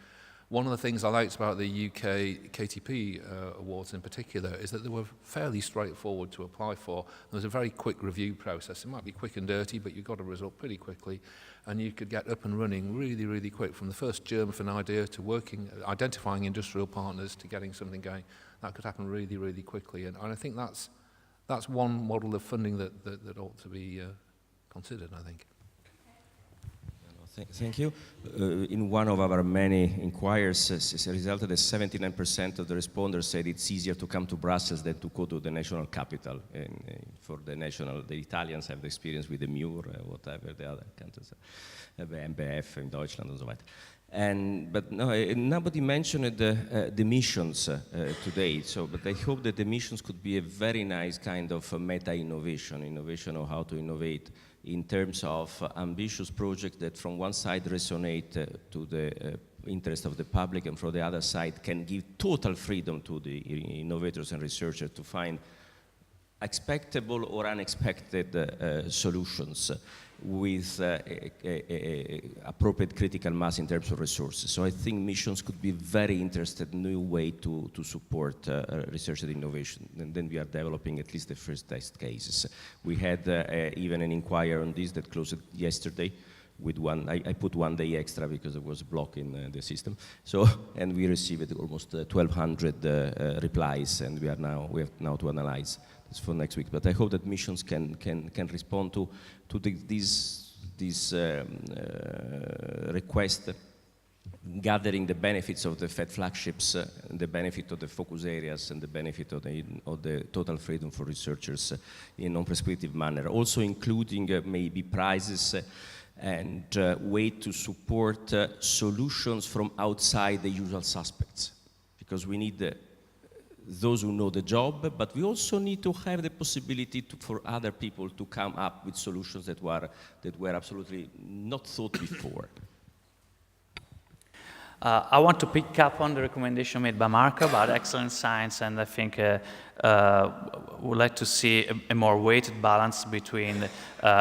one of the things I liked about the UK KTP awards in particular is that they were fairly straightforward to apply for. There was a very quick review process. It might be quick and dirty, but you got a result pretty quickly, and you could get up and running really, really quick. From the first germ of an idea to identifying industrial partners to getting something going, that could happen really, really quickly. And I think that's one model of funding that ought to be considered, I think. Thank you. In one of our many inquiries, it resulted that 79% of the responders said it's easier to come to Brussels than to go to the national capital. And for the Italians have the experience with the Mur, whatever the other countries, MBF in Deutschland and so on. But no, nobody mentioned the missions today. But I hope that the missions could be a very nice kind of innovation of how to innovate in terms of ambitious projects that from one side resonate to the interest of the public, and from the other side can give total freedom to the innovators and researchers to find expectable or unexpected solutions with appropriate critical mass in terms of resources. So I think missions could be very interesting new way to support research and innovation. And then we are developing at least the first test cases. We had even an inquiry on this that closed yesterday with I put 1 day extra because it was blocking the system. So, and we received almost 1,200 replies, and we have now to analyze this for next week. But I hope that missions can respond to this request, gathering the benefits of the FED flagships, the benefit of the focus areas, and the benefit of the total freedom for researchers in non-prescriptive manner. Also including maybe prizes and way to support solutions from outside the usual suspects, because we need those who know the job, but we also need to have the possibility for other people to come up with solutions that were absolutely not thought before. I want to pick up on the recommendation made by Marco about excellent science, and I think would like to see a more weighted balance between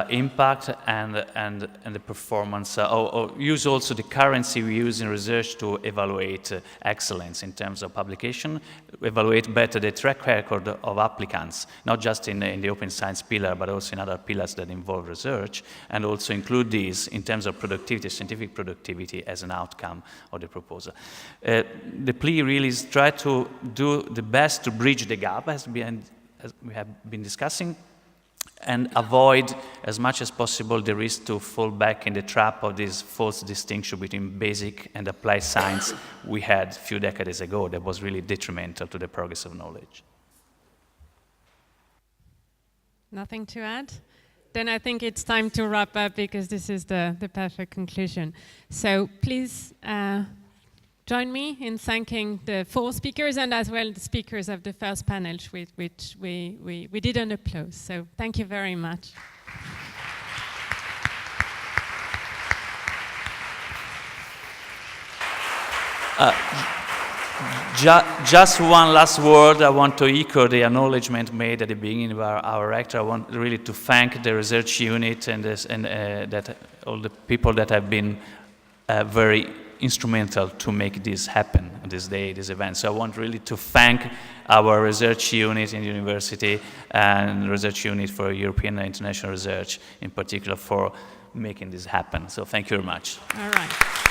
impact and the performance, or use also the currency we use in research to evaluate excellence in terms of publication, evaluate better the track record of applicants, not just in the open science pillar, but also in other pillars that involve research, and also include these in terms of productivity, scientific productivity, as an outcome of the proposal. The plea really is try to do the best to bridge the gap, as we have been discussing, and avoid as much as possible the risk to fall back in the trap of this false distinction between basic and applied science we had a few decades ago that was really detrimental to the progress of knowledge. Nothing to add? Then I think it's time to wrap up, because this is the perfect conclusion. So please join me in thanking the 4 speakers, and as well the speakers of the first panel, which we did an applause. So thank you very much. Just one last word. I want to echo the acknowledgement made at the beginning by our rector. I want really to thank the research unit and that all the people that have been very instrumental to make this happen, this day, this event. So I want really to thank our research unit in the university and research unit for European and international research in particular for making this happen. So thank you very much. All right.